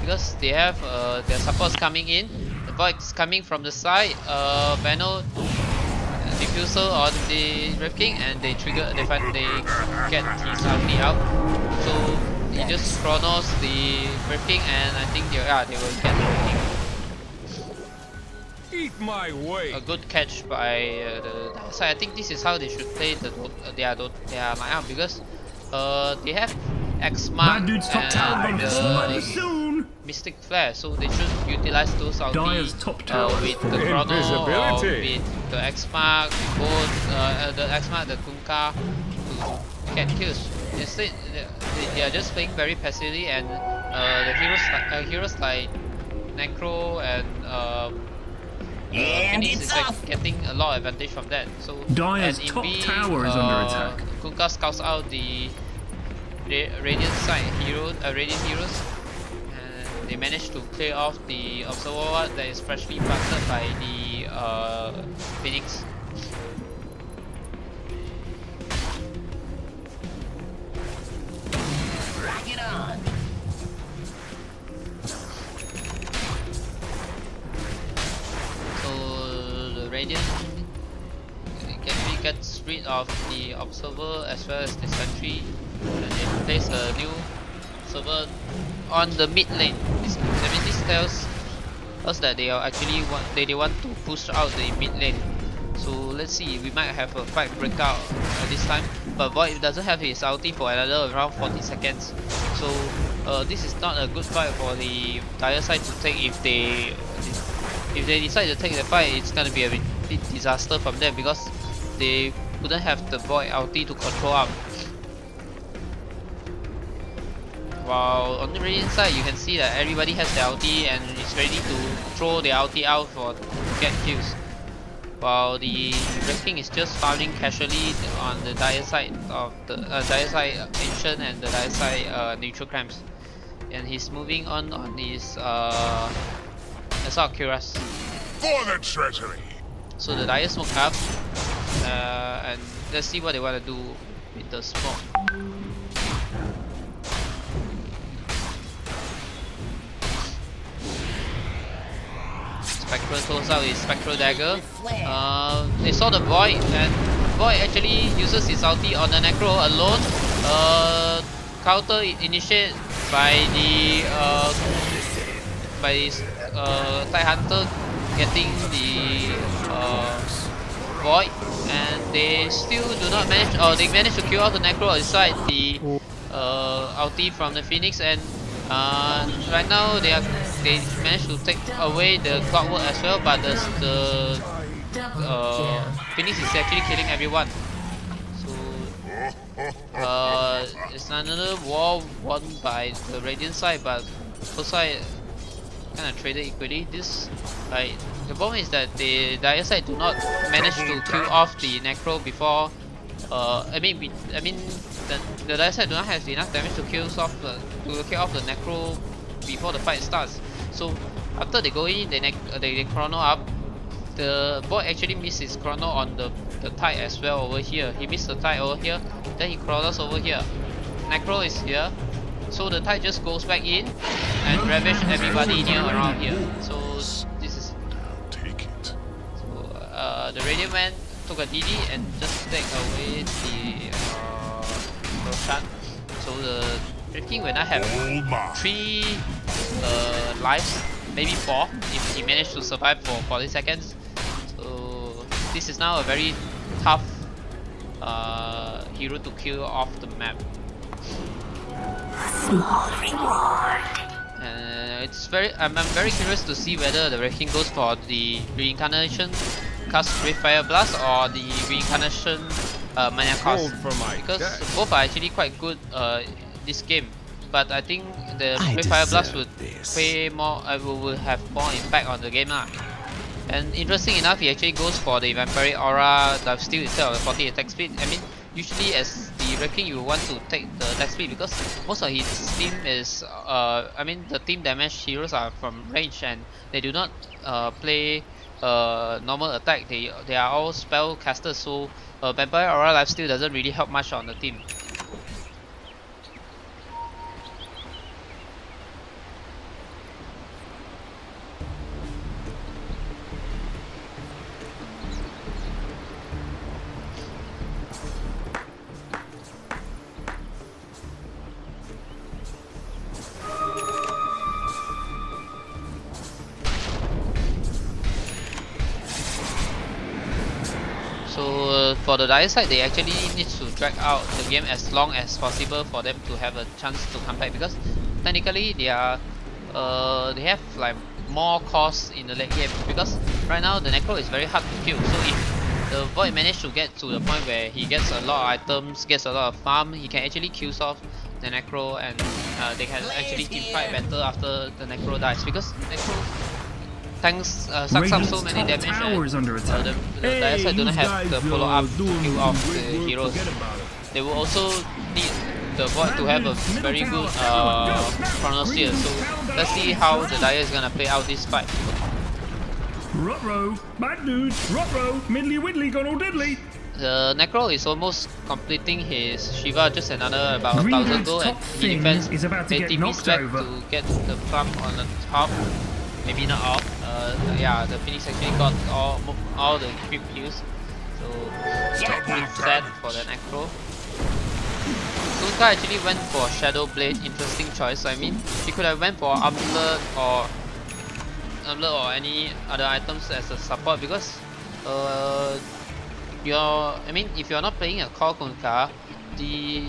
because they have their supports coming in. The Void is coming from the side. Veno diffusal on the Wrecking, and they trigger. They get his ulti out. So he just chronos the Wrecking, and I think they will get the Wrecking. Eat my way. A good catch by the Dire side. I think this is how they should play their lineup because they have X-Mark and soon. Mystic Flare, so they should utilize those ulti with the Chrono or with the X-Mark, both the X-Mark, the Kunkka to get kills. Instead, they are just playing very passively, and the heroes like Necro and Phoenix is like getting a lot of advantage from that. So Dire's top tower is under attack. Kunkka scouts out the Radiant side Radiant heroes, and they managed to clear off the Observer that is freshly planted by the Phoenix. Rock it on. Radiant gets rid of the Observer as well as the Sentry, and they place a new Observer on the mid lane. This tells us that they are actually want to push out the mid lane. So let's see, we might have a fight breakout this time, but Void doesn't have his ulti for another around 40 seconds. So this is not a good fight for the Dire side to take. If they decide to take the fight, it's gonna be a big disaster from them because they wouldn't have the Void ulti to control up. While on the Radiant side, you can see that everybody has their ulti and is ready to throw their ulti out to get kills. While the Wrecking is just farming casually on the Dire side of the Dire side Ancient and the Dire side Neutral Cramps, and he's moving on his Assault Cuirass. For the treasury. So the Dire smoke up, and let's see what they want to do with the smoke. Spectral throws out his Spectral Dagger. They saw the Void, and Void actually uses his ulti on the Necro alone. Counter initiate by the Tide Hunter getting the Void, and they still do not manage, or they manage to kill off the Necro aside the ulti from the Phoenix, and right now they managed to take away the Clockwork as well, but the Phoenix is actually killing everyone. So it's another war won by the Radiant side, but both sides kind of traded equally. The problem is that the Dire side do not manage to kill off the Necro before. The Dire side do not have enough damage to kill off the Necro before the fight starts. So after they go in, they chrono up. The Void actually missed his chrono on the Tide as well over here. He missed the Tide over here, then he chronos over here. Necro is here, so the Tide just goes back in and ravage everybody near around here. So this is. Take it. So the Radiant Man took a DD and just take away the Roshan. So the Wrecking will not have 3 lives, maybe 4 if he managed to survive for 40 seconds. So this is now a very tough hero to kill off the map. I'm very curious to see whether the Wrecking goes for the Reincarnation cast Fire Blast or the Reincarnation Mana cost, because both are actually quite good this game. But I think the Fire Blast would pay more, will have more impact on the game lah. And interesting enough, he actually goes for the Vampiric Aura Dive Steal instead of the 40 attack speed. I mean, usually as the Wrecking, you want to take the attack speed because most of his team is I mean the team damage heroes are from range and they do not play normal attack. They are all spell casters, so Vampire Aura lifesteal doesn't really help much on the team. So for the Dire side, they actually need to drag out the game as long as possible for them to have a chance to come back, because technically they are they have like more costs in the late game, because right now the Necro is very hard to kill. So if the Void managed to get to the point where he gets a lot of items, gets a lot of farm, he can actually kill off the Necro, and they can actually team fight better after the Necro dies, because Necro tanks sucks up so many damage, and the Dire side don't have the follow up to kill off the heroes. They will also need the Void to have a very good Chronosphere. So let's see how the Dire is gonna play out this fight. Ruh-roh, bad dudes, ruh-roh, middly widdly gone all diddly. The Necro is almost completing his Shiva, just another about 1,000 Greenwood's gold, and top he thing defends is about to get TP's knocked back over. to get the farm on the top. Maybe not all. Yeah, the Phoenix actually got all the creep kills. So sad for the Necro. Kunkka actually went for Shadow Blade, interesting choice. I mean, he could have went for Amulet or any other items as a support, because if you're not playing a core Kunkka, the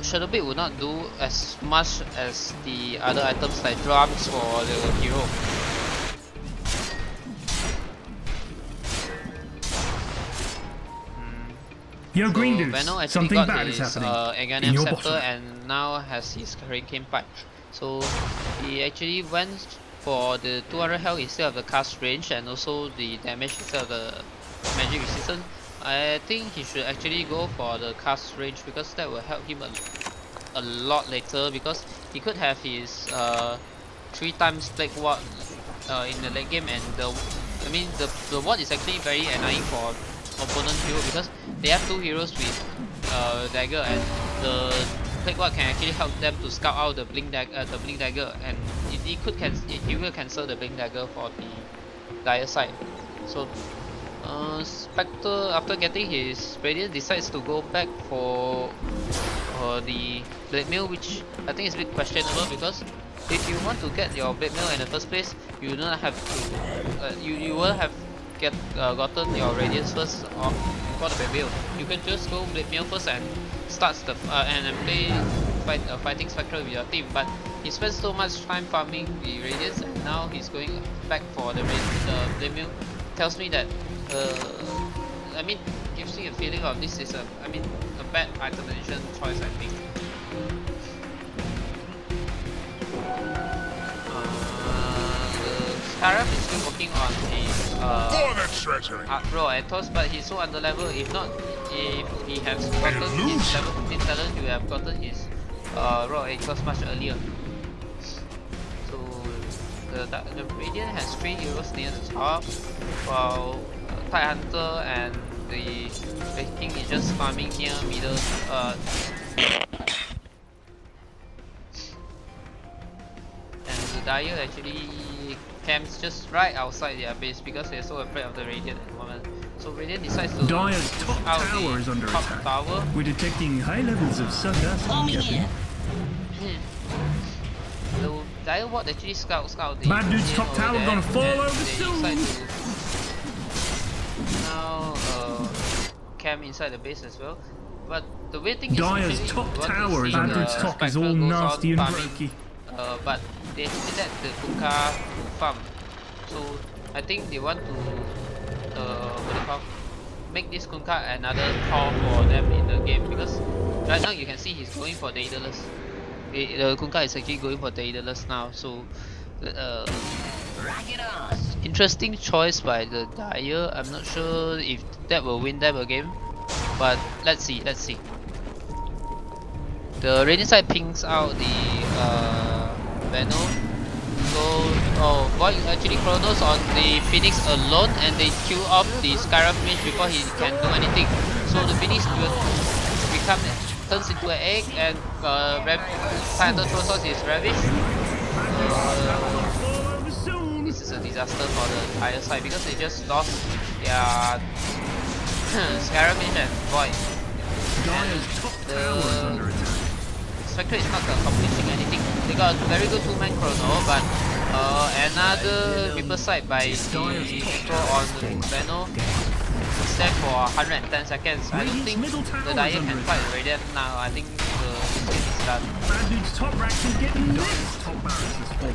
Shadow Blade would not do as much as the other items like drums for the hero. Yo, So green dudes, Venom actually something got bad is his happening. In Aghanim your Scepter bottom. and now has his Hurricane Pipe. So he actually went for the 200 health instead of the cast range, and also the damage instead of the magic resistance. I think he should actually go for the cast range, because that will help him a lot later, because he could have his 3 times Plague Ward in the late game, and the ward is actually very annoying for opponent hero, because they have 2 heroes with dagger, and the Plague Ward can actually help them to scout out the blink dagger, and it will cancel the blink dagger for the Dire side. So Spectre, after getting his Radiant, decides to go back for the Blade Mail, which I think is a bit questionable, because if you want to get your Blade Mail in the first place, you do not have to you will have gotten your Radiance first before the Blade Mail. You can just go Blade Mail first and start the and play fighting Spectre with your team, but he spends so much time farming the Radiance, and now he's going back for the Blade Mail. Tells me that gives me a feeling of this is a bad itemization choice, I think. Scarab is still working on his Raw Athos, but he's so under level. If he has gotten his level 15 talent, he would have gotten his Raw Athos much earlier. So the Radiant has 3 heroes near the top, while Tidehunter and the Red King is just farming near middle. And the Dire actually camps just right outside their base, because they're so afraid of the Radiant at the moment. So Radiant decides to Dire's push top out tower the is under top attack. tower. We're detecting high levels of sarcasm, Captain. The Dire Ward actually scouts out the Bad dude's top over tower there, gonna fall and over they soon. decide to now camp inside the base as well. But the weird thing Dire's is top you want to tower is see under the its top is Spectre all goes on nasty and farming, breaky. but they actually let the Kunkka to farm. So I think they want to make this Kunkka another core for them in the game, because right now you can see he's going for Daedalus. The Kunkka is actually going for Daedalus now, so interesting choice by the Dire. I'm not sure if that will win them a game, but let's see. The Radiant side pings out the Venom. So, oh, Void actually Chronos on the Phoenix alone, and they kill off the Skyrim Mage before he can do anything. So the Phoenix will turns into an egg, and Titan throws out his Ravish. This is a disaster for the entire side because they just lost their Skyrim Mage and Void. And the Spectre is not accomplishing anything. They got a very good 2-man chrono, but another Reaper sight by the Necro on Veno is there for 110 seconds. I don't think the Dire can fight the Radiant now. I think the game is done. Bad Dude's top Rax is getting Dire's top barracks is full.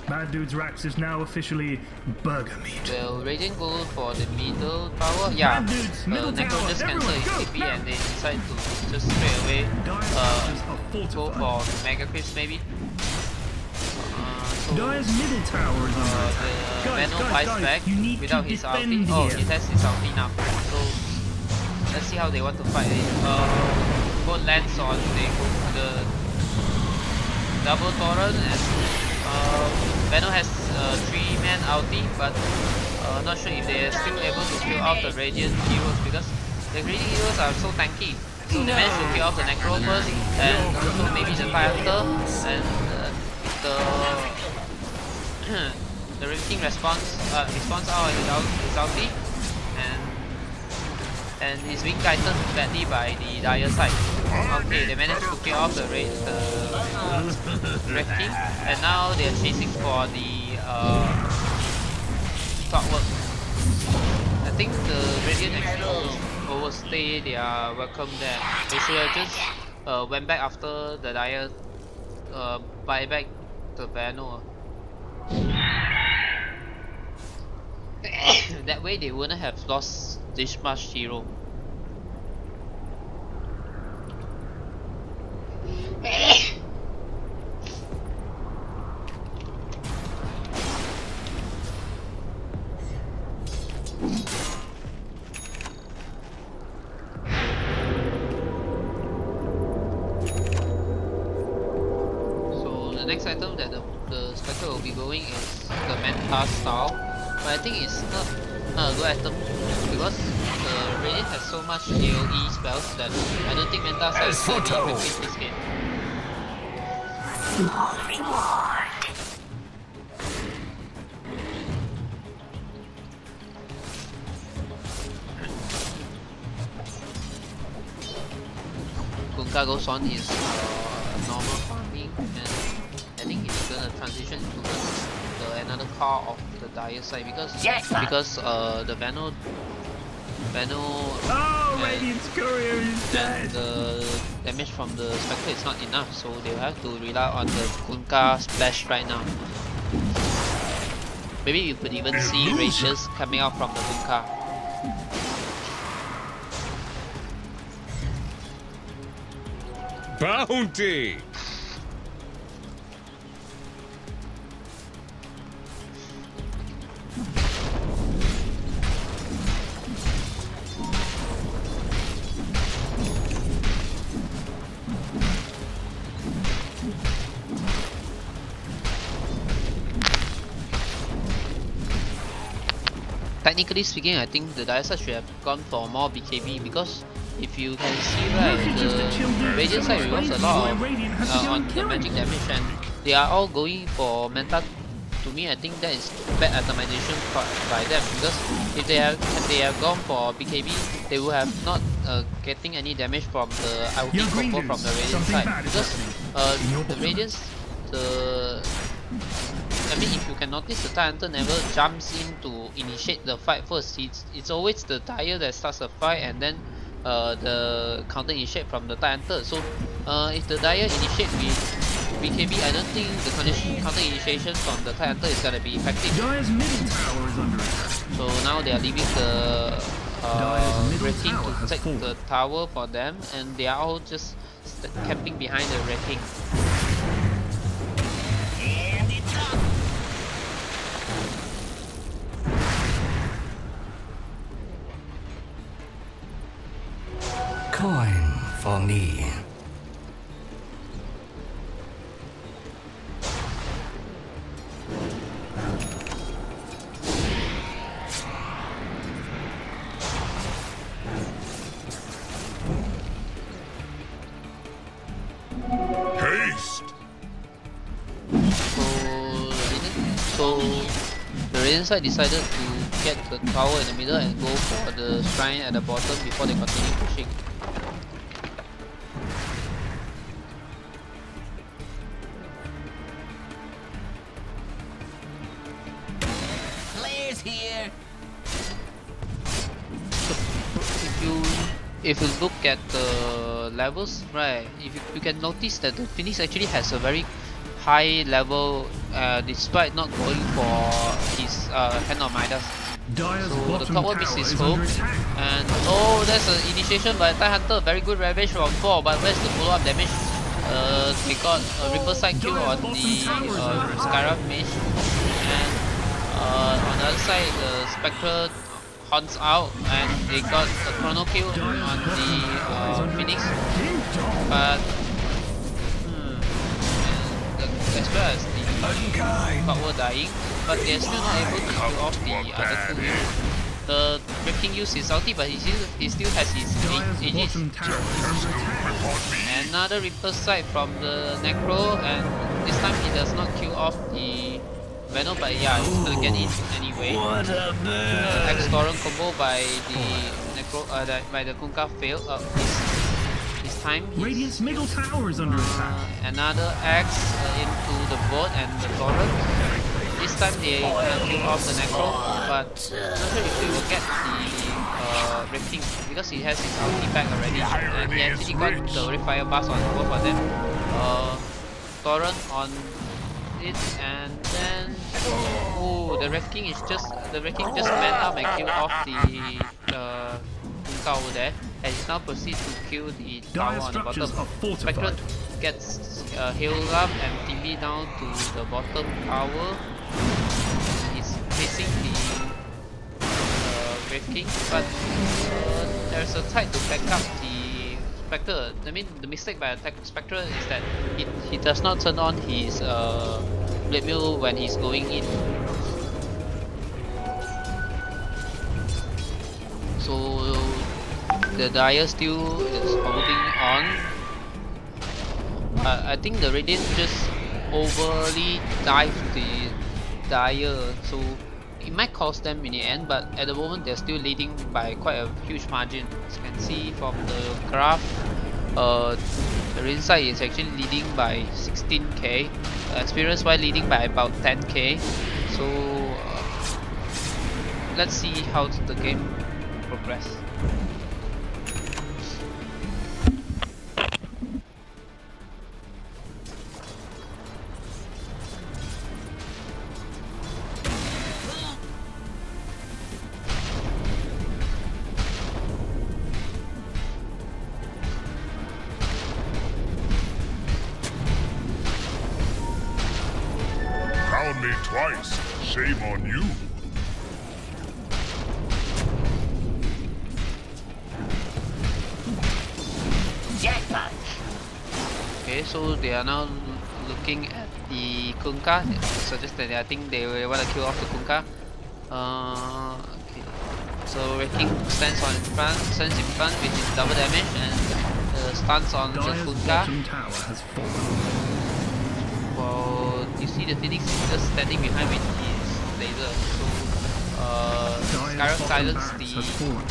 Bad Dude's Rax is now officially burger meat. Will Radiant go for the middle tower? Yeah, Necro just cancel his TP and they decide to just straight away go for Mega Crisp maybe. Dire's middle tower is under attack. Venom fights back without his ulti. Oh, he has his ulti now. So let's see how they want to fight it. Both lands on, they go for the double torrent, and Venom has 3-man ulti, but not sure if they are still able to kill off the Radiant heroes because the Radiant heroes are so tanky. So they managed to kill off the Necro first, and also maybe the Fire Hunter, and the King responds out his ulti, and he's being kited badly by the Dire side. Okay, they managed to kill off the Red King, and now they're chasing for the Clockwork. I think the Radiant actually overstay their welcome there. They should have just went back after the Dire buy back the Vano. That way they wouldn't have lost this much hero. So the next item that the Spectre will be going is the Manta style, but I think it's not a good item because the Radiant has so much AoE spells that I don't think Manta style is going to repeat this game. Kunkka goes on his normal farming, and I think he's gonna transition to another car of the Dire side because the Vano Radiant's courier is dead. The damage from the Spectre is not enough, so they'll have to rely on the Kunkka splash right now. Maybe you could even see rages coming out from the Kunkka. Bounty! Technically speaking, I think the Dire side should have gone for more BKB because if you can see right, the Radiant side rewards a lot of, on the magic damage, and they are all going for Manta. To me, I think that is bad atomization by them because if they have gone for BKB, they would have not getting any damage from the ulti combo from the Radiant side because the Radiance, I mean, if you can notice, the Titan Hunter never jumps in to initiate the fight first. It's always the Dire that starts the fight, and then the counter initiate from the Titan Hunter. So if the Dire initiate with BKB, I don't think the counter initiation from the Titan Hunter is gonna be effective. Dire's middle tower is under attack. So now they are leaving the Red King to take the tower for them, and they are all just camping behind the Red King. Coin for me. Radiant side decided to get the tower in the middle and go for the shrine at the bottom before they continue pushing. Players here. If you look at the levels, right, if you can notice that the Phoenix actually has a very high level despite not going for his Hand of Midas. So the top one misses his hook, and oh, there's an initiation by TIE Hunter, very good ravage from 4, but where's the follow up damage? They got a Ripple side kill on the Skyrim mage, and on the other side the Spectre hunts out and they got a chrono kill on the Phoenix, but as well as the power dying, but they're still not able to kill off the other two heroes. The Red used his ulti, but he still has his Aegis. Another Reaper sight from the Necro, and this time he does not kill off the Venom, but yeah, he's gonna get in anyway. The X-Torrent combo by the Necro, by the Kunkka failed this time. Radiant's middle tower is under attack. Another X into the boat and the Torrent. This time they kill off the Necro, but not sure if they will get the Red King because he has his ulti back already, and he actually got the Fire Blast on both of them. Torrent on it, and then oh, the Red King just manned up and killed off the Kunkka over there, and he now proceeds to kill the tower on the bottom. Spectre gets healed up and TV down to the bottom tower. He's facing the Red King, but there's a tide to back up the Spectre. I mean, the mistake by Spectre is that he does not turn on his Blade Mill when he's going in. So the Dire still is holding on. I think the Radiant just overly dived the Dire, so it might cost them in the end, but at the moment they're still leading by quite a huge margin. As you can see from the graph, the Radiant side is actually leading by 16k, experience wise leading by about 10k. So let's see how the game progress. Crown me twice. Shame on you. Jackpot. Okay, so they are now looking at the Kunkka. They suggest that I think they want to kill off the Kunkka. Okay. So Red King stands in front with his double damage and stuns on the Kunkka. Well, you see the Phoenix is just standing behind with his laser. So Skyrim silenced the Phoenix,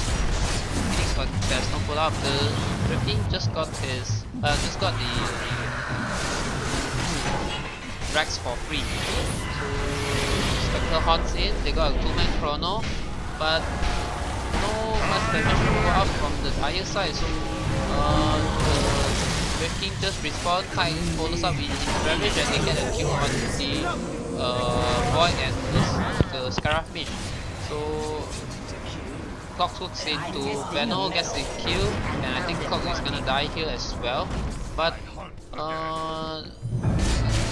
but there's no follow up. The Red King just got the Rex for free. So Spectre haunts in. They got a 2-man chrono, but no much damage follow up from the Dire side. So the Red King just respawns, follows up with his ravage, and they get a kill on the Void and the Scarab Mage. So Clock hooks into Venno, gets the kill, and I think Clock is gonna die here as well. But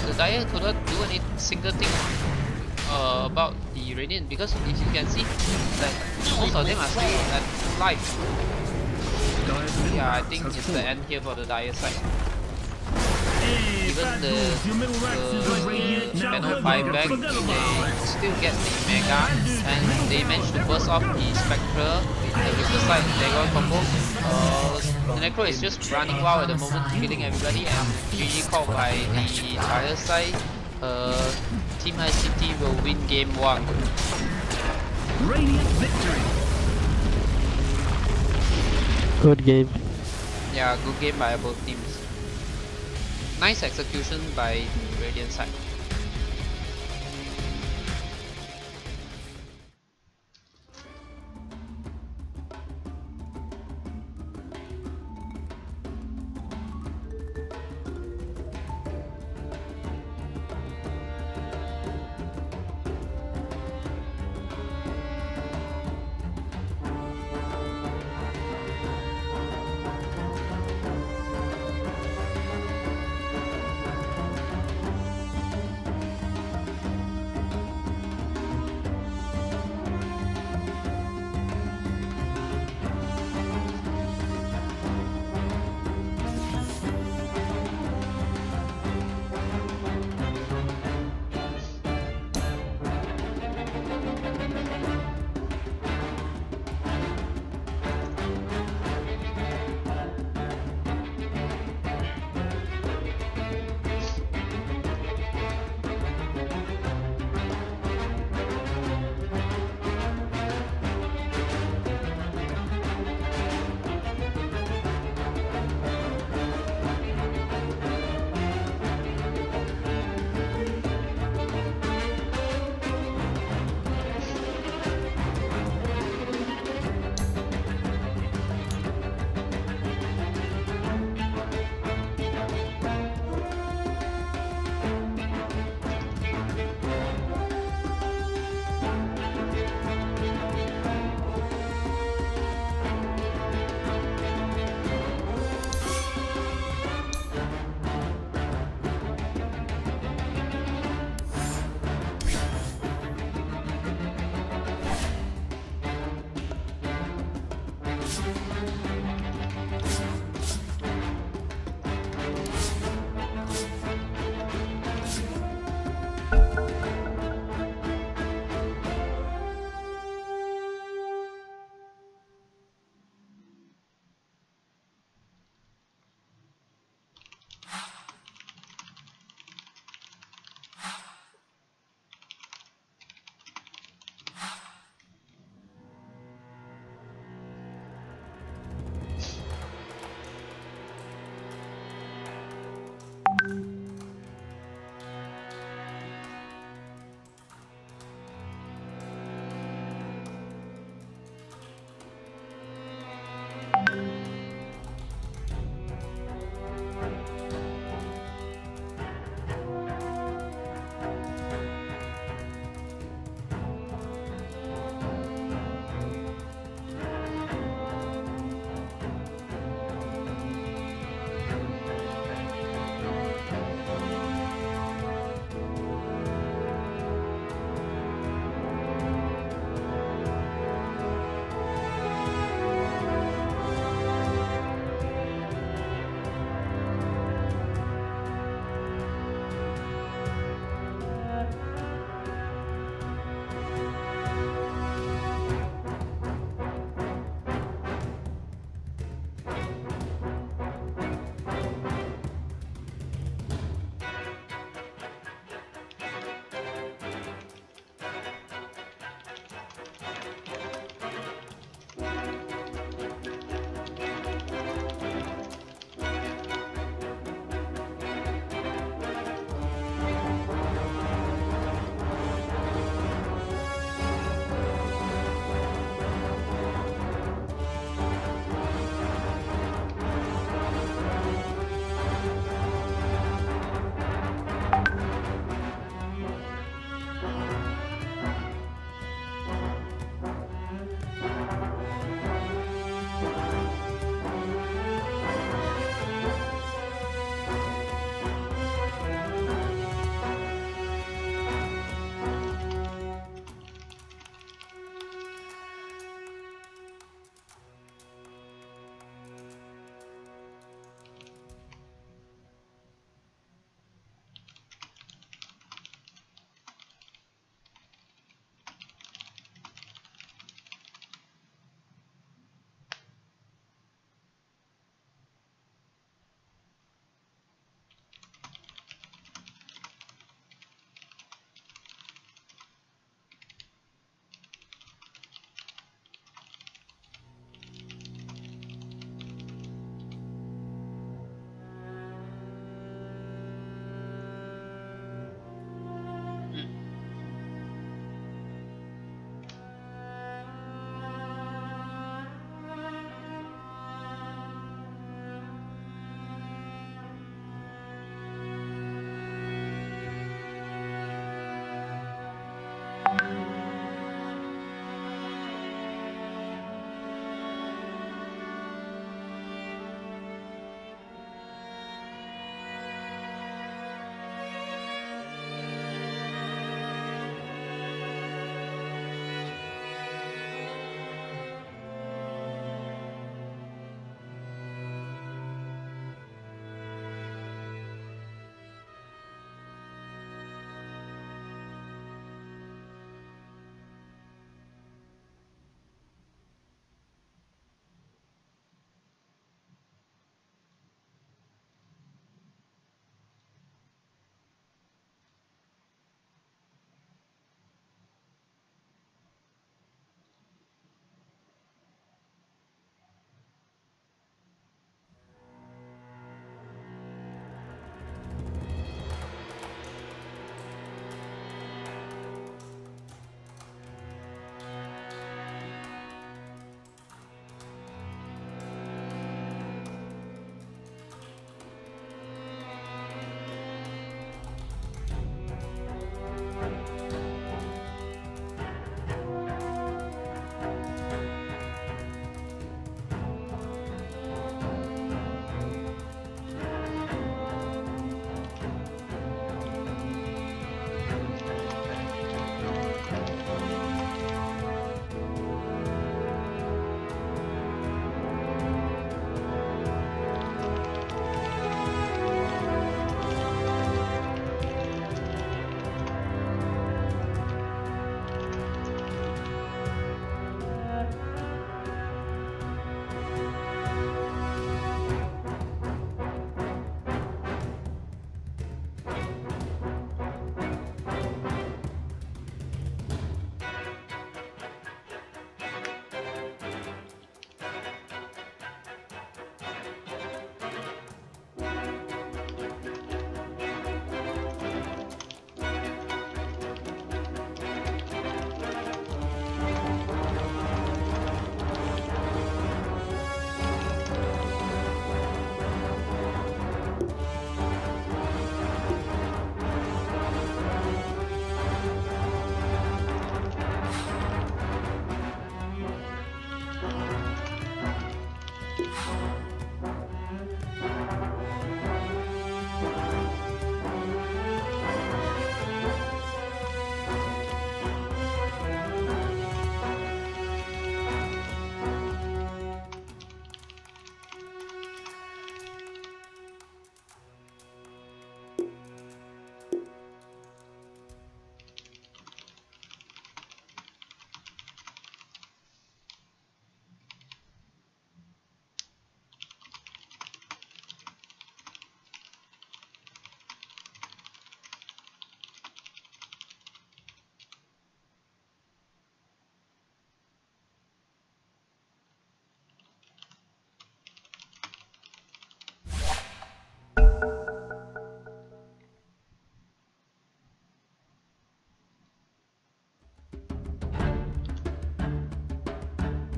the Dire could not do any single thing about the Radiant, because if you can see that most of them are still alive. Yeah, I think it's the end here for the Dire side. Even the Venno fight back, they still get the Mega, and they managed to burst off the Spectre with the Ripper side Dagger combo. The Necro is just running wild at the moment, killing everybody, and GG called by the Dire side. Team ICT will win game 1. Radiant victory. Good game. Yeah, good game by both teams. Nice execution by the Radiant side.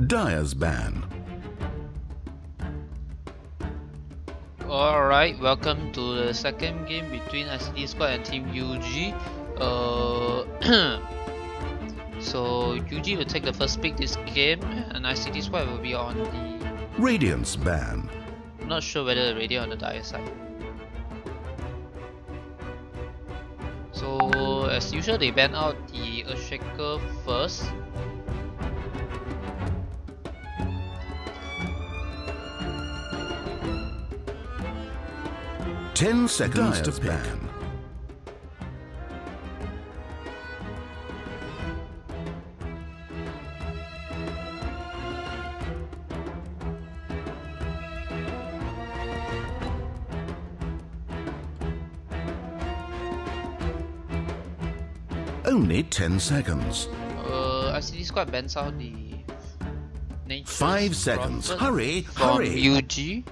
Dire's ban. Alright, welcome to the second game between ICT Squad and Team UG. So UG will take the first pick this game, and ICT Squad will be on the... Radiant's ban. I'm not sure whether the Radiant on the Dire side. So as usual, they ban out the Earthshaker first. Ten seconds to pick. Only 10 seconds. ICT Squad bans out the Nature's 5 seconds. Prophet Hurry, from hurry. UG.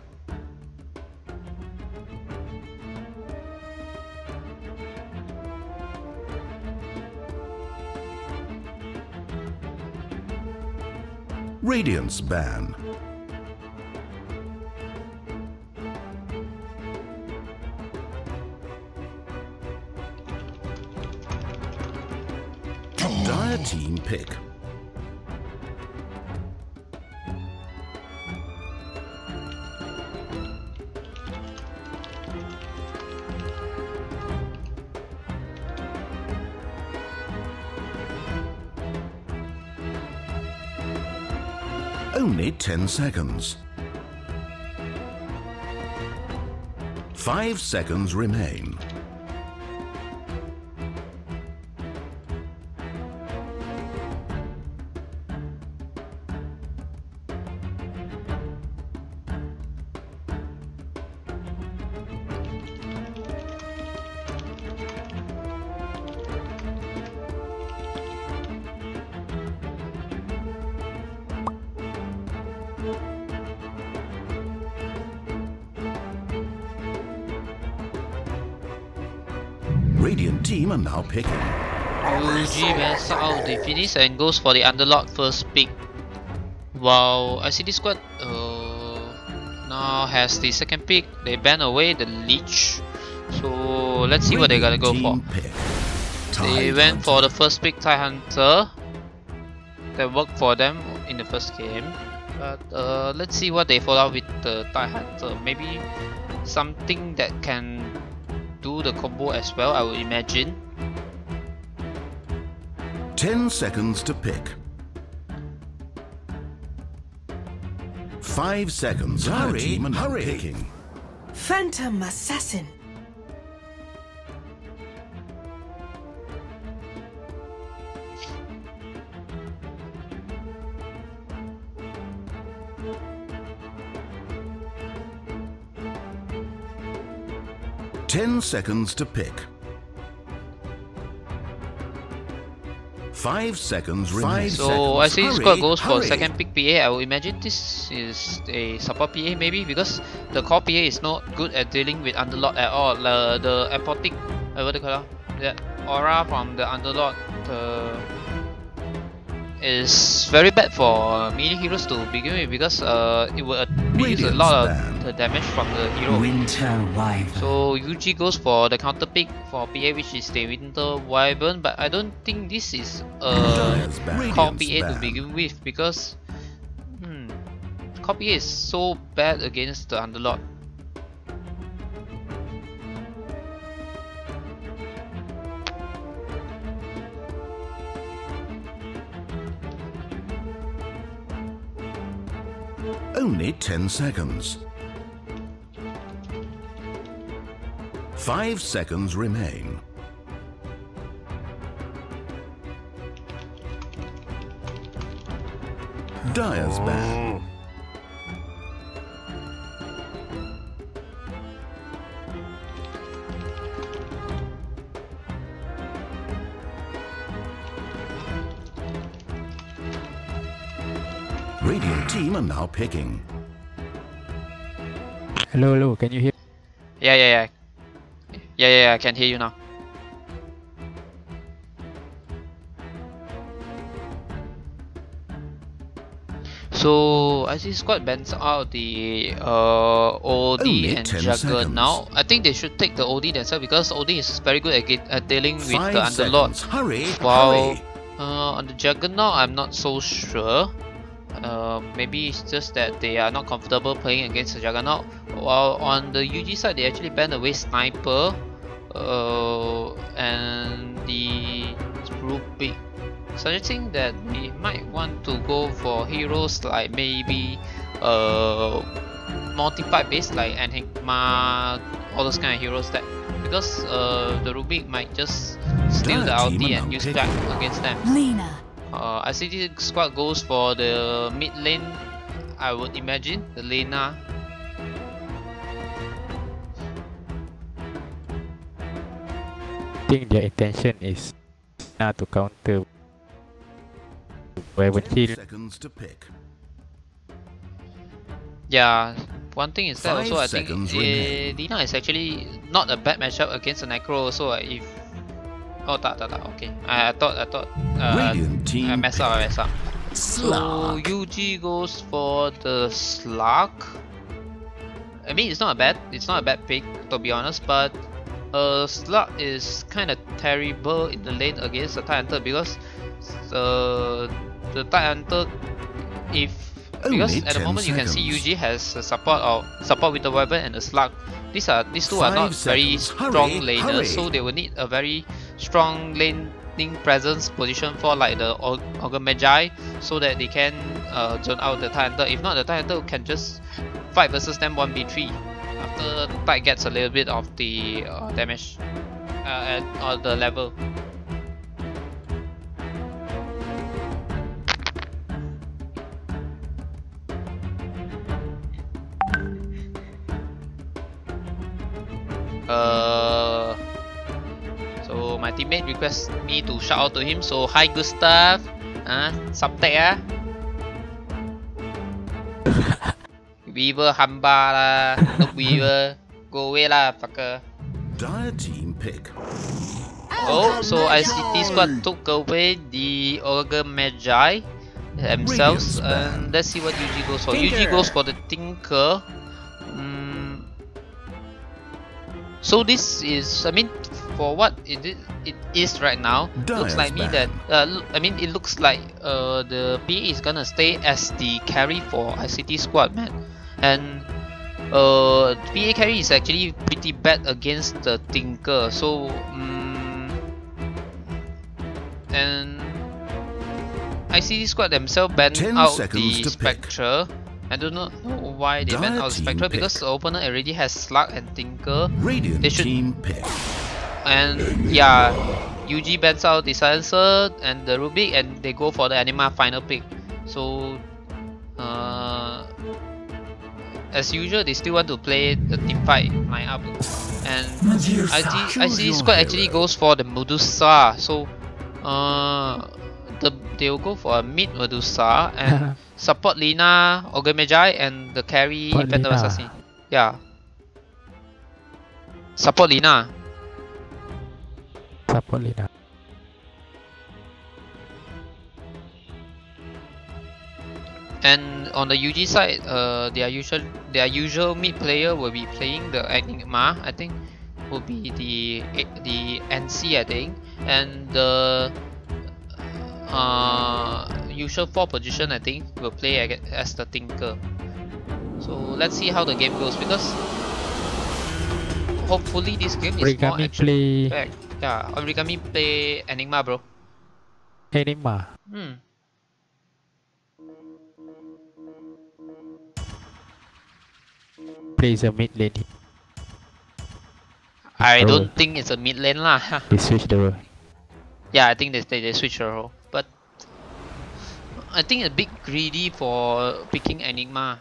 Radiant's ban. Dire team pick. Only 10 seconds. 5 seconds remain. Radiant team are now picking. UG bans out the finish and goes for the Underlord first pick, while ICT Squad now has the second pick. They ban away the Leech, so let's see what they're gonna go for. They went for the first pick, TIE Hunter. That worked for them in the first game, but let's see what they follow up with the TIE Hunter. Maybe something that can do the combo as well, I would imagine. 10 seconds to pick. 5 seconds. Hurry, hurry. Picking. Phantom Assassin. Ten seconds to pick. 5 seconds remain. So ICT Squad goes for second pick PA. I would imagine this is a support PA maybe, because the core PA is not good at dealing with Underlord at all. The apotic, what do you call it? The aura from the Underlord is very bad for melee heroes to begin with, because it will reduce a lot of the damage from the hero. Winter Wyvern. So UG goes for the counter pick for PA, which is the Winter Wyvern, but I don't think this is a core PA to begin with, because core PA is so bad against the Underlord. Only 10 seconds. 5 seconds remain. Dire's ban. Radiant team are now picking. Hello, can you hear? Yeah, I can hear you now. So IC Squad bans out the OD and Juggernaut. I think they should take the OD themselves because OD is very good at dealing with the Underlord. Hurry, While hurry. on the Juggernaut, I'm not so sure. Maybe it's just that they are not comfortable playing against the Juggernaut. While on the UG side, they actually banned away Sniper and the Rubik, suggesting that we might want to go for heroes like maybe multi-fight based like Enigma, all those kind of heroes, that because the Rubik might just steal the ulti and use Jack against them. Lena. ICT Squad goes for the mid lane, I would imagine, the Lena. I think their intention is now to counter wherever 10 kill. seconds to pick. Yeah, one thing is that 5 also I think seconds remain. Lena is actually not a bad matchup against the Necro. So if okay, I thought Radiant team I messed up. So Slug. UG goes for the Slug. I mean, it's not a bad pick, to be honest, but Slug is kind of terrible in the lane against the Titanter because the Titanter, because at the moment you can see UG has a support with the weapon and the Slug. These two are not 5 very seconds. strong Hurry, laners, hurry. so they will need a very strong laning presence position for like the Ogre Magi, so that they can zone out the Titanter. If not, the Titanter can just fight versus them 1v3 after Tide gets a little bit of the damage or the level. So my teammate requests me to shout out to him. So hi Gustav, subtag Weaver hamba lah, Noob Weaver, go away lah, fucker. Dire team pick. Oh, so ICT Squad took away the Ogre Magi themselves, and let's see what UG goes for. UG goes for the Tinker. So this is, I mean, for what it is right now, looks like me that I mean, it looks like the PA is gonna stay as the carry for ICT Squad, man. And PA carry is actually pretty bad against the Tinker. So and ICT Squad themselves banned out the Spectre. I don't know why they banned out the Spectre, because the opponent already has Slug and Tinker. Radiant team pick. And yeah, UG bans out the Silencer and the Rubik, and they go for the Anima final pick. So as usual, they still want to play the teamfight lineup, and IC Squad actually goes for the Medusa. So they'll go for a mid Medusa and support Lina, Ogre Magi, and the carry Phantom Assassin. Yeah, support Lina. Support Lina. And on the UG side, their usual mid player will be playing the Enigma. I think will be the NC, I think, and the usual 4 position, I think, will play as the Tinker. So let's see how the game goes, because hopefully this game is more action packed. Yeah, Origami play Enigma, bro. Enigma. Plays a mid lane. I don't think it's a mid lane lah. They switch the role. Yeah, I think they switch the role, but I think a bit greedy for picking Enigma.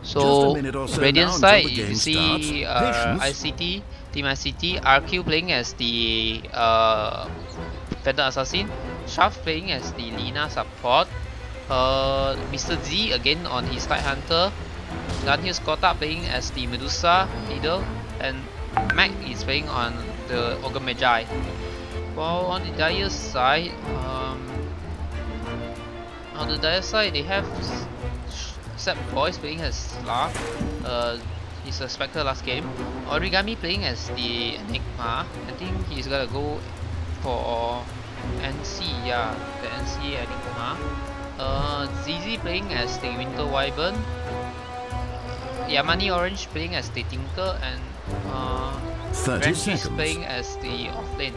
So Radiant side, you see ICT, Team ICT, RQ playing as the Phantom Assassin, Shaft playing as the Lina support, Mr. Z again on his Tidehunter, Gunhill Scotta playing as the Medusa leader, and Mac is playing on the Ogre Magi. While on the Dire side, on the dire side, they have Sep Boys playing as Slar. He's a Spectre last game. Origami playing as the Enigma. I think he's gonna go for NC, yeah, the NC Enigma. ZZ playing as the Winter Wyvern. Yamani Orange playing as the Tinker, and 30 Randy's seconds. playing as the offlane.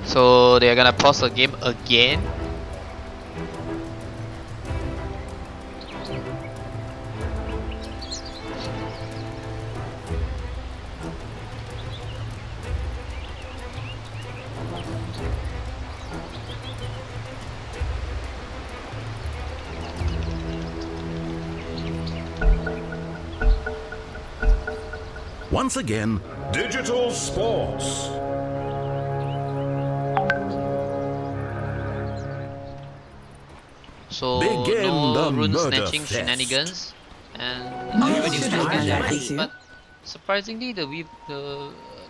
So they're gonna pause the game again. Once again, Digital Sports. So Begin no the rune murder snatching fest. shenanigans, and everybody's should looking have at that it. easier. But surprisingly, the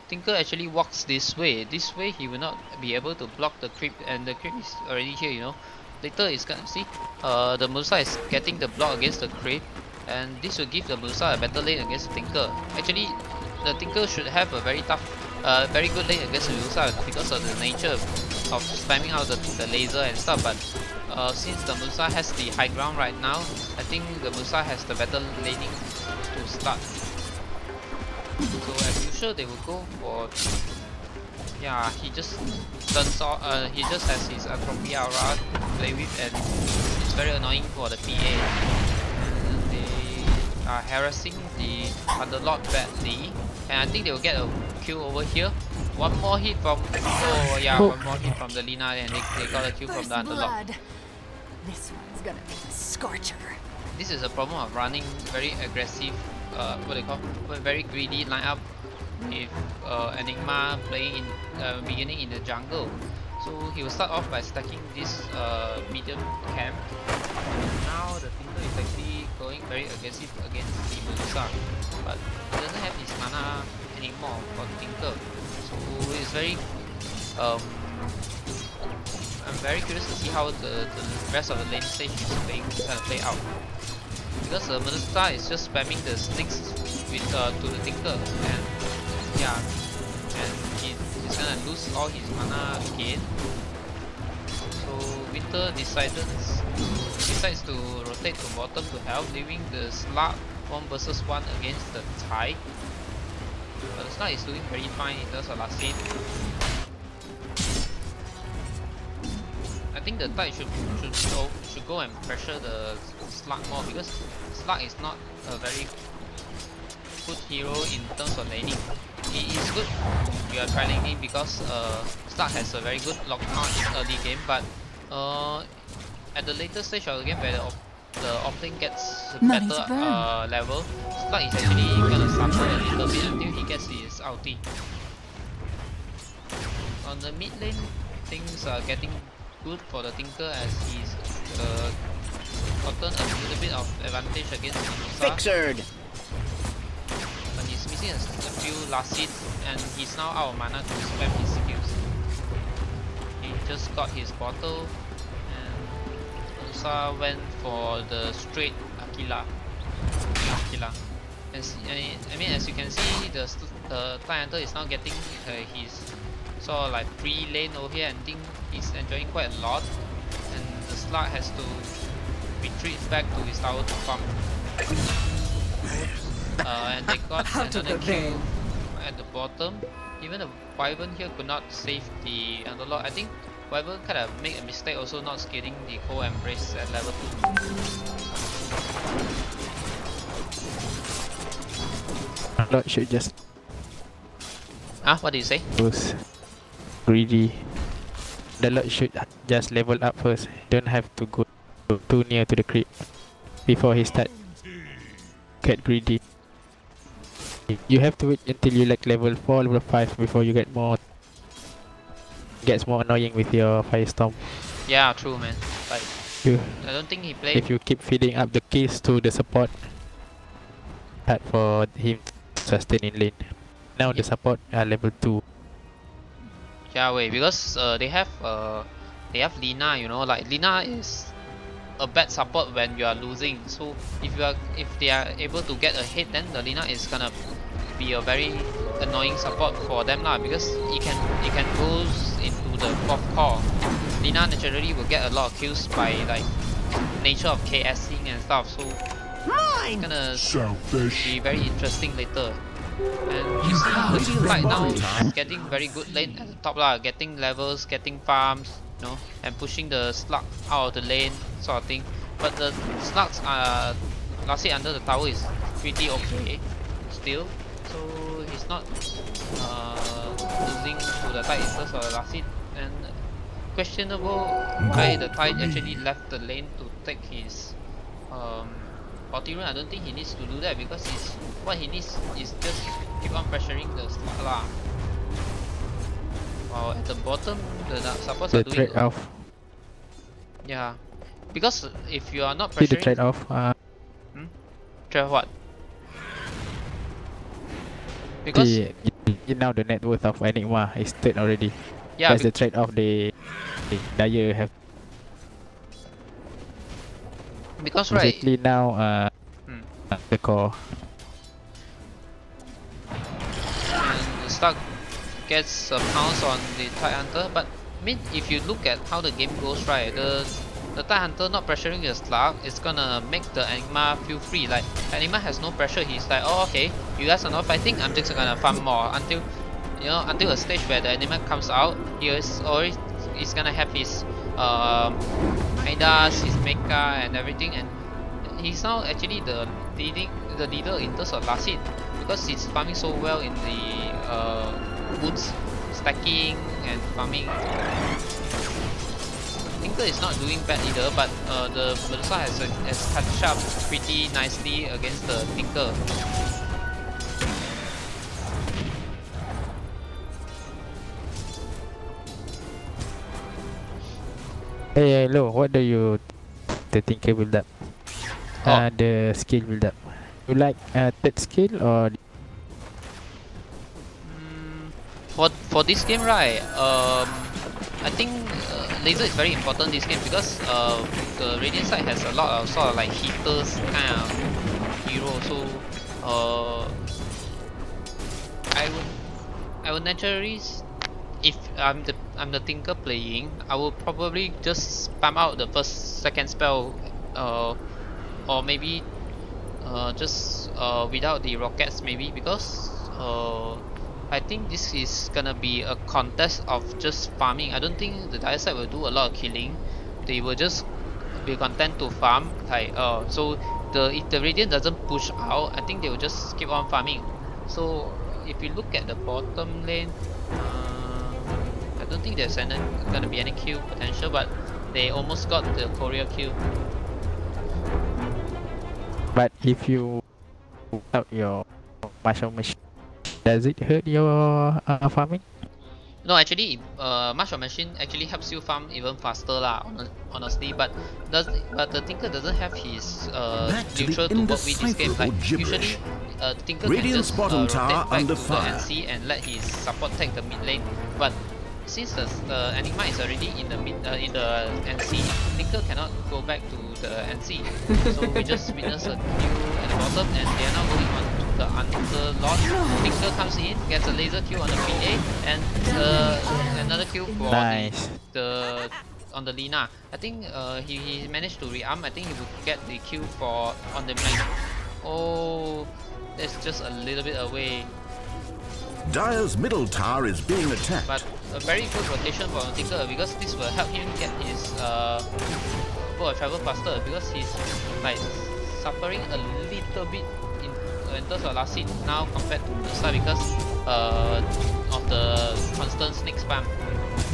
Tinker actually walks this way. This way he will not be able to block the creep, and the creep is already here. You know, later is gonna see. The Musa is getting the block against the creep, and this will give the Musa a better lane against the Tinker. Actually, the Tinker should have a very tough, very good lane against the Musa because of the nature of spamming out the laser and stuff. But since the Musa has the high ground right now, I think the Musa has the better laning to start. So as usual, they will go for, yeah, he just turns off, he just has his Atrophy Aura to play with, and it's very annoying for the PA. And they are harassing the Underlord badly, and I think they will get a kill over here. One more hit from, oh yeah, one more hit from the Lina, and they got a kill from the Underlord. This one's gonna be a scorcher. This is a problem of running very aggressive, what they call, very greedy lineup with Enigma playing in beginning in the jungle. So he will start off by stacking this medium camp. Now the Tinker is actually going very aggressive against the Medusa, but he doesn't have his mana anymore for the Tinker. So it's very I'm very curious to see how the rest of the lane stage is gonna play out. Because the Medusa is just spamming the sticks with to the Tinker, and yeah, and he's gonna lose all his mana again. So Winter decides to rotate to bottom to help, leaving the Slug 1 versus 1 against the Tide. But the Slug is doing very fine in terms of last hit. I think the Tide should go and pressure the Slug more, because Slug is not a very good hero in terms of laning. He is good if you are trailing him because Slug has a very good lockdown in early game, but at the later stage of the game where the offlane gets better level, Slug is actually gonna suffer a little bit until he gets his ulti. On the mid lane, things are getting good for the Tinker as he's gotten a little bit of advantage against Medusa. Fixered. But he's missing a few last hits, and he's now out of mana to spam his skills. He just got his bottle, and Medusa went for the straight Aquila. And I mean, as you can see, the Tide Hunter is now getting his sort of like free lane over here, and think he's enjoying quite a lot. And the Slug has to retreat back to his tower to farm. And they got another kill at the bottom. Even the Wyvern here could not save the Underlord. I think Wyvern kind of made a mistake also not scaling the Cold Embrace at level 2. Lord should just Huh? What did you say? goes greedy. The Lord should just level up first. Don't have to go too near to the creep before he start get greedy. You have to wait until you like level 4, level 5 before you gets more annoying with your Firestorm. Yeah, true, man. Like, You, I don't think he played. if you keep feeding up the keys to the support, hard for him to sustain in lane. Now the support are level 2. Yeah, wait, because they have Lina, you know, like Lina is a bad support when you are losing. So if they are able to get ahead, then the Lina is gonna be a very annoying support for them lah, because it can go into the 4th core. Lina naturally will get a lot of kills by like nature of KSC and stuff. So it's gonna be very interesting later. And you see the team right now is getting very good lane at the top lah, getting levels, getting farms, you know, and pushing the slug out of the lane sort of thing. But the slugs are lastly under the tower is pretty okay still, so he's not losing to the tide interest or lastly. And questionable why the tide actually left the lane to take his Ultimate. I don't think he needs to do that, because what he needs is just keep on pressuring the slot lah. While at the bottom, the supports are doing. Trade-off. Yeah, because if you are not See the pressuring. trade-off. Trade what? Because now the net worth of Enigma is 3rd already. yeah, That's the trade-off they Dire have. because right. Basically now the core. And the Stark gets a pounce on the Tide Hunter, but I mean, if you look at how the game goes, right, the Tide Hunter not pressuring the Slug is gonna make the Enigma feel free. Like, Enigma has no pressure. He's like, oh okay, you guys are not fighting, I'm just gonna farm more until, you know, until a stage where the Enigma comes out. He's gonna have his Midas, his mecha and everything, and he's now actually the leader in terms of last hit, because he's farming so well in the woods, stacking and farming. Tinker is not doing bad either, but the Medusa has catch up pretty nicely against the Tinker. Hey, hello, what do you the Tinker build up? The skill build up. You like 3rd skill or? For this game, right? I think laser is very important this game, because the Radiant side has a lot of sort of like heaters kind of hero. So I would naturally, if I'm the Tinker playing, I will probably just spam out the 1st, 2nd spell, or maybe just without the rockets maybe, because I think this is gonna be a contest of just farming. I don't think the Dire side will do a lot of killing. They will just be content to farm. Like so if the Radiant doesn't push out, I think they will just keep on farming. So if you look at the bottom lane, I don't think there's gonna be any kill potential, but they almost got the courier kill. But if you out your martial machine, does it hurt your farming? No, actually, Martial Machine actually helps you farm even faster lah, honestly. But the Tinker doesn't have his neutral to work with this game. Like usually, Tinker can just rotate back to the NC and let his support take the mid lane. But since the Enigma is already in the NC, Tinker cannot go back to the NC. So we just witness a kill at the bottom, and they are now going on to the Underlord. Tinker comes in, gets a laser kill on the PA, and another kill for on the Lina. I think he managed to rearm. I think he would get the kill on the flank. Oh, that's just a little bit away. Dire's middle tower is being attacked. But a very good rotation for Tinker, because this will help him get his go of travel faster, because he's like suffering a little bit in terms of last hit now compared to the start, because of the constant snake spam.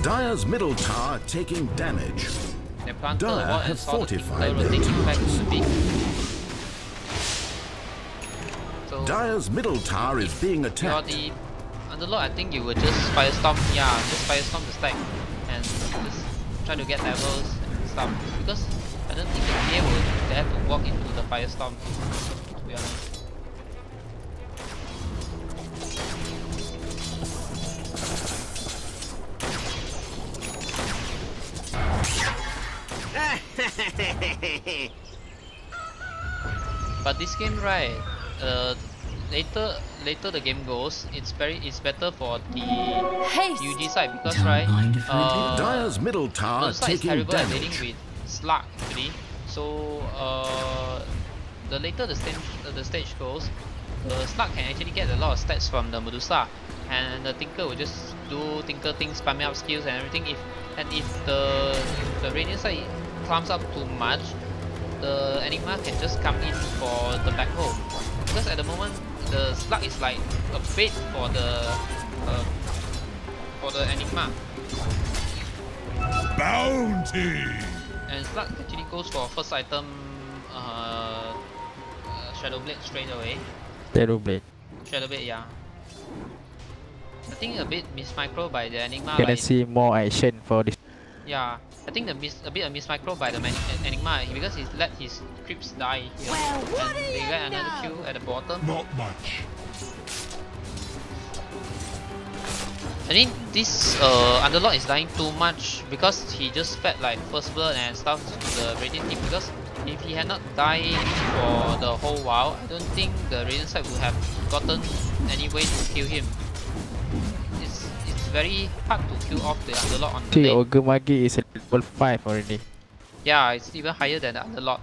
Dire's middle tower taking damage. They planted the Dire wall and have saw the Tinker fortified their rotating back to the peak. So Dire's middle tower is being attacked. Underlord, I think you would just firestorm, just firestorm the stack and just try to get levels and stuff, because I don't think the PA will dare to walk into the firestorm, to be honest. But this game, right, later the game goes, it's better for the UG side, because right, Dire's middle tower the side is taking terrible at dealing damage. with slug actually. So the later the stage goes, the slug can actually get a lot of stats from the Medusa, and the Tinker will just do Tinker things, spamming up skills and everything. If the Radiant side climbs up too much, the Enigma can just come in for the back home, because at the moment the slug is like a bait for the Enigma. Bounty! And slug actually goes for first item, Shadow Blade straight away. Shadow Blade. Shadow Blade, yeah. I think a bit miss micro by the Enigma. Gonna Like, see more action for this. yeah, I think a bit of miss micro by the Enigma, because he let his creeps die here, and they get another kill at the bottom. Not much. I think this Underlord is dying too much because he just fed like first blood and stuff to the Radiant team, because if he had not died for the whole while, I don't think the Radiant side would have gotten any way to kill him. It's very hard to kill off the Underlord on the See, lane. Ogre Magi is level 5 already. Yeah, it's even higher than the Underlord.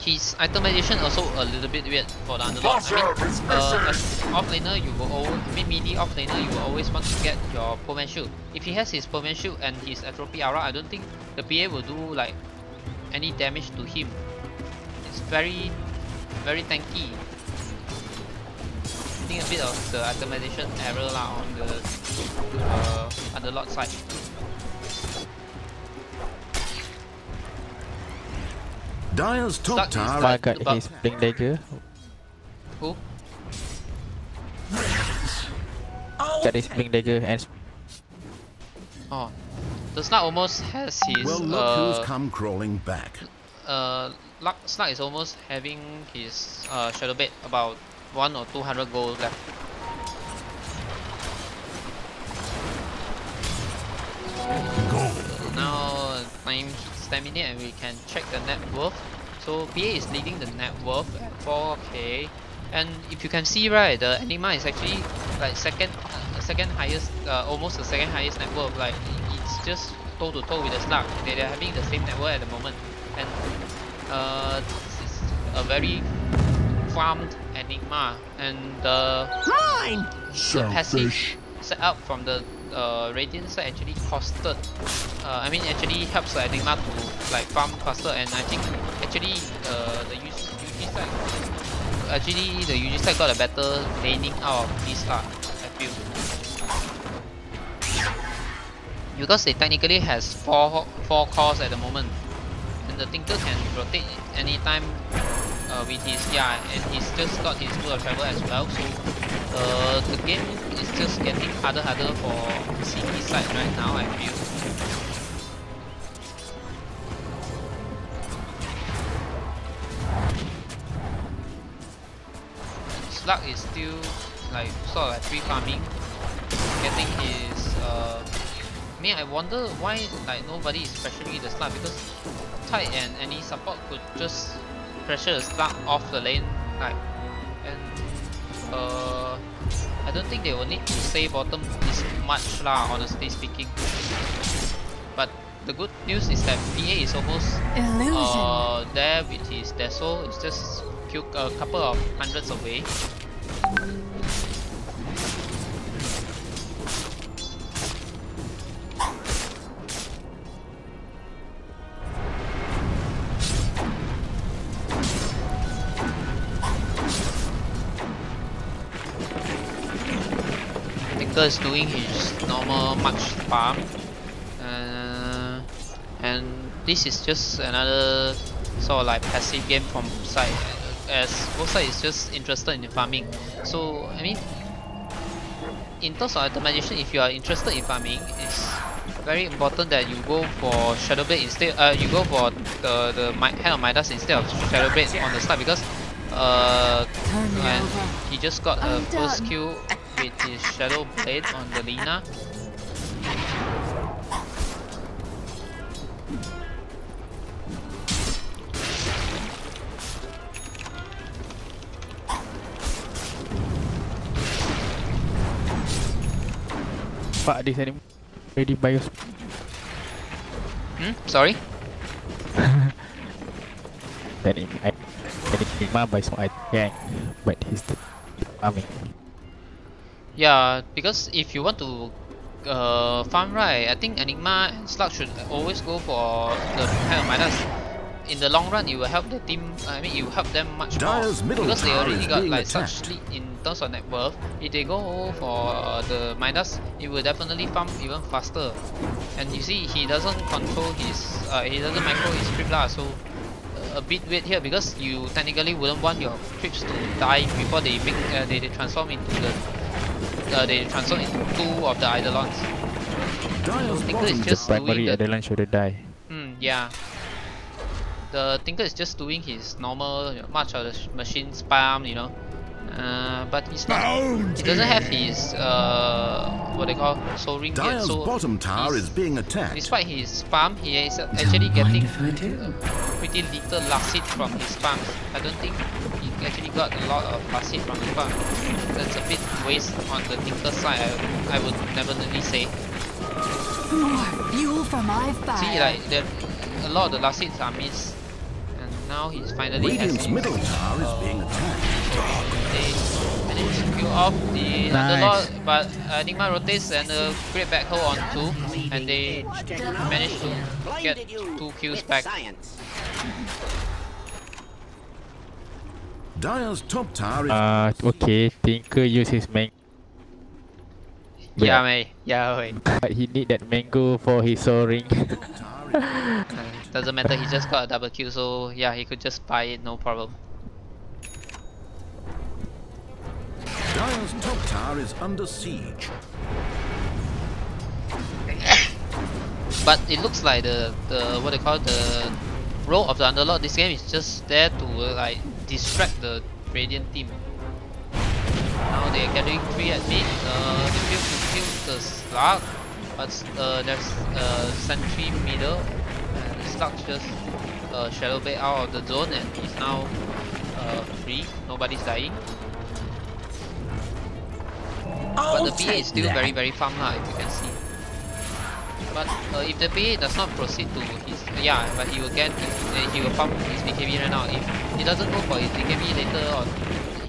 His itemization also a little bit weird for the Underlord. I mean, as off laner, you will melee off laner, you will always want to get your Poleman Shield. If he has his Poleman Shield and his Atrophy Aura, I don't think the PA will do like any damage to him. It's very tanky. I think a bit of the itemization error lah on the Underlord side. Dire's top tower. I got his Blink Dagger. Who? Got his Blink Dagger and Oh, the Slug almost has his Well, look who's come crawling back. Slug is almost having his Shadow Bait, about 100 or 200 gold left. Now time stamina and we can check the net worth. So PA is leading the net worth at 4k, and if you can see right, the Enigma is actually like second highest, almost the second highest net worth. Like it's just toe to toe with the Slug. They're having the same net worth at the moment, and this is a very farmed Enigma, and the passive set up from the Radiant side actually costed. I mean, actually helps the Enigma to like farm faster, and I think actually the UG side, got a better laning out of this I feel, because they technically has four cores at the moment, and the Tinker can rotate anytime with his, and he's just got his Tool of Travel as well. So the game is just getting harder for CT side right now, I feel. Slug is still like sort of like free farming, getting his I mean, I wonder why like nobody is pressuring the Slug, because Tide and any support could just pressure the Slug off the lane, like, and I don't think they will need to stay bottom this much lah, honestly speaking. But the good news is that PA is almost there with his Deso. It's just a couple of hundreds away. Tinker is doing his normal March farm, and this is just another sort of like passive game from both sides, as both sides is just interested in farming. So I mean, in terms of itemization, if you are interested in farming, it's very important that you go for Shadow Blade instead. You go for the Hand of Midas instead of Shadow Blade on the start, because when he just got a first kill with his Shadow Blade on the Lina. Fuck this enemy. Ready by your... Sorry? Enigma by some item, but he's still farming. Yeah, because if you want to farm right, I think Enigma and Slug should always go for the Hand of Midas. In the long run, it will help the team. I mean, it will help them much more because they already got like such lead in terms of net worth. If they go for the Midas, it will definitely farm even faster. And you see, he doesn't control his, he doesn't micro his creep lah. So a bit weird here because you technically wouldn't want your creeps to die before they make they transform into the they transform into two of the Eidolons. So Tinker is just the primary doing the Eidolon should die. yeah. The Tinker is just doing his normal much of the machine spam, you know, but he's not. He doesn't have his what they call soul ring yet. So bottom tower is being attacked. Despite his spam, he is actually getting pretty little last hit from his spams. I don't think he actually got a lot of last hit from the spam. That's a bit waste on the Tinker side. I would definitely say. More fuel for my fire. See, like a lot of the last hits are missed. Now he's finally Radiant's middle tower is being attacked. They managed to kill off the Underlord, but Enigma rotates and a great back hole on 2, and they managed to get 2 kills back. Dire's top tower is okay, Tinker used his mango. Yeah, mate. Yeah, wait. But he need that mango for his soul ring. Doesn't matter, he just got a double kill, so yeah, he could just buy it, no problem. Dire's top tower is under siege. But it looks like the what they call the role of the Underlord this game is just there to like distract the Radiant team. Now they're gathering 3 at mid. They fail to kill the Slug, but there's sentry middle. Slug just Shadow Blade out of the zone and he's now free, nobody's dying. But the PA is still very farm lah, if you can see. But if the PA does not proceed to his, but he will get he will farm his BKB right now. If he doesn't go for his BKB later on,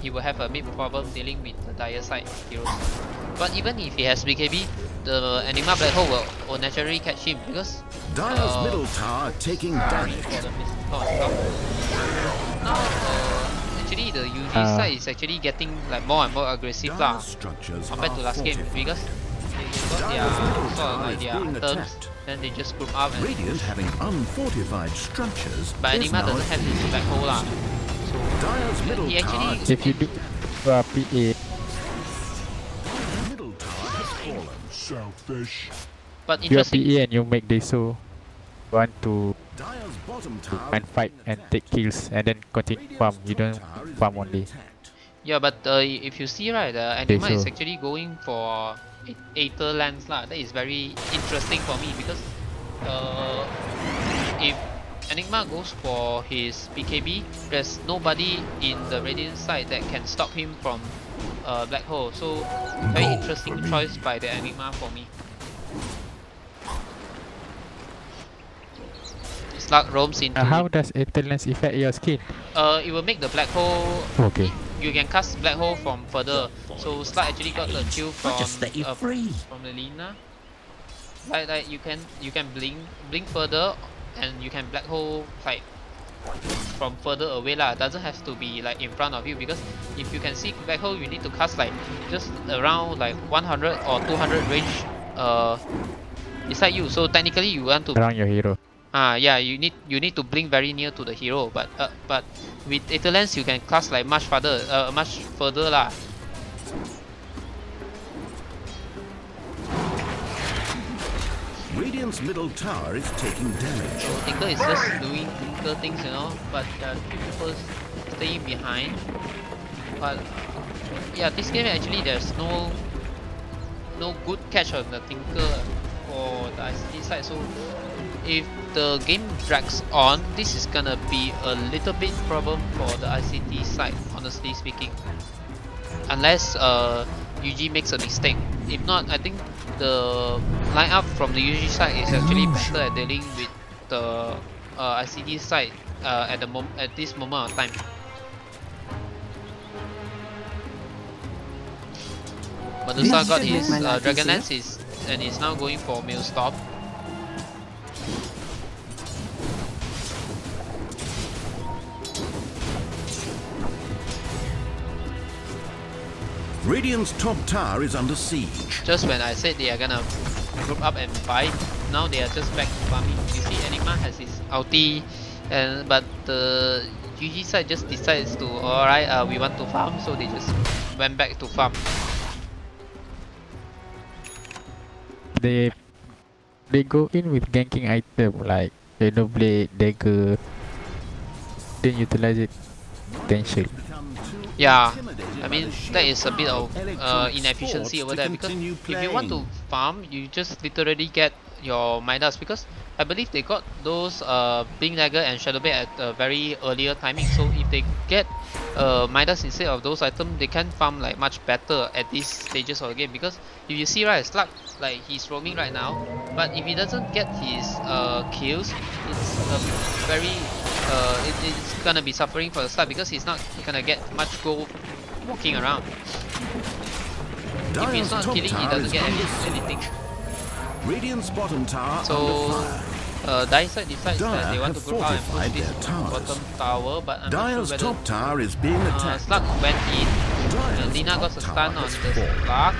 he will have a big problem dealing with the dire side heroes. But even if he has BKB, the Enigma Black Hole will naturally catch him because Dire's middle tower taking damage. Actually the UG side is actually getting like more and more aggressive lah compared to last game because they got their sort of like their items, then they just group up and Radiant having unfortified structures. But Enigma doesn't have his Black Hole lah. So Dire's middle he actually if you do PA, middle tower has fallen. Selfish. but you're interesting. PA and you make this so want to Dire's bottom tower and fight and take kills and then continue farm. You don't farm only. Yeah, but if you see right, Enigma is actually going for Aether lands lah. That is very interesting for me because if Enigma goes for his BKB, there's nobody in the Radiant side that can stop him from Black Hole. So very interesting choice by the Enigma for me. Slug roams into. How does Eternals affect your skin? It will make the Black Hole. Okay. You can cast Black Hole from further. So Slug actually got the kill from the Lina. Like you can blink further, and you can Black Hole like from further away lah. Doesn't have to be like in front of you because if you can see Black Hole, you need to cast like just around like 100 or 200 range beside you. So technically you want to around your hero. Yeah, you need to blink very near to the hero, but with Aether Lens you can cast like much further lah. Radiant's middle tower is taking damage. So Tinker is just doing Tinker things, you know, but there are 3 people staying behind. But yeah, this game actually there's no good catch on the Tinker for the ICT side. So if the game drags on, this is gonna be a little bit problem for the ICT side, honestly speaking. Unless UG makes a mistake. If not, I think the lineup from the UG side is actually better at dealing with the ICT side at this moment of time. Medusa got his Dragon Lance and is now going for Maelstrom. Radiant's top tower is under siege. Just when I said they are gonna group up and fight, now they are just back to farming. You see, Enigma has his ulti, but the GG side just decides to, alright, we want to farm, so they just went back to farm. They go in with ganking item like Shadow Blade, Dagger, then utilize it potentially. Yeah, I mean that is a bit of inefficiency over there, because if you want to farm, you just literally get your Midas, because I believe they got those Blink Dagger and Shadow Blade at a very earlier timing. So if they get Midas instead of those items, they can farm like much better at these stages of the game. Because if you see, right, Slug, like he's roaming right now, but if he doesn't get his kills, it's very it's gonna be suffering for the start, because he's not gonna get much gold walking around. If he's not killing, he doesn't get anything. Radiant's bottom tower. So Dire side decides that they want to group out and push this bottom tower, but I'm not Dire's sure top tower is being attacked. Slug went in, and Lina got a stun on the Slug.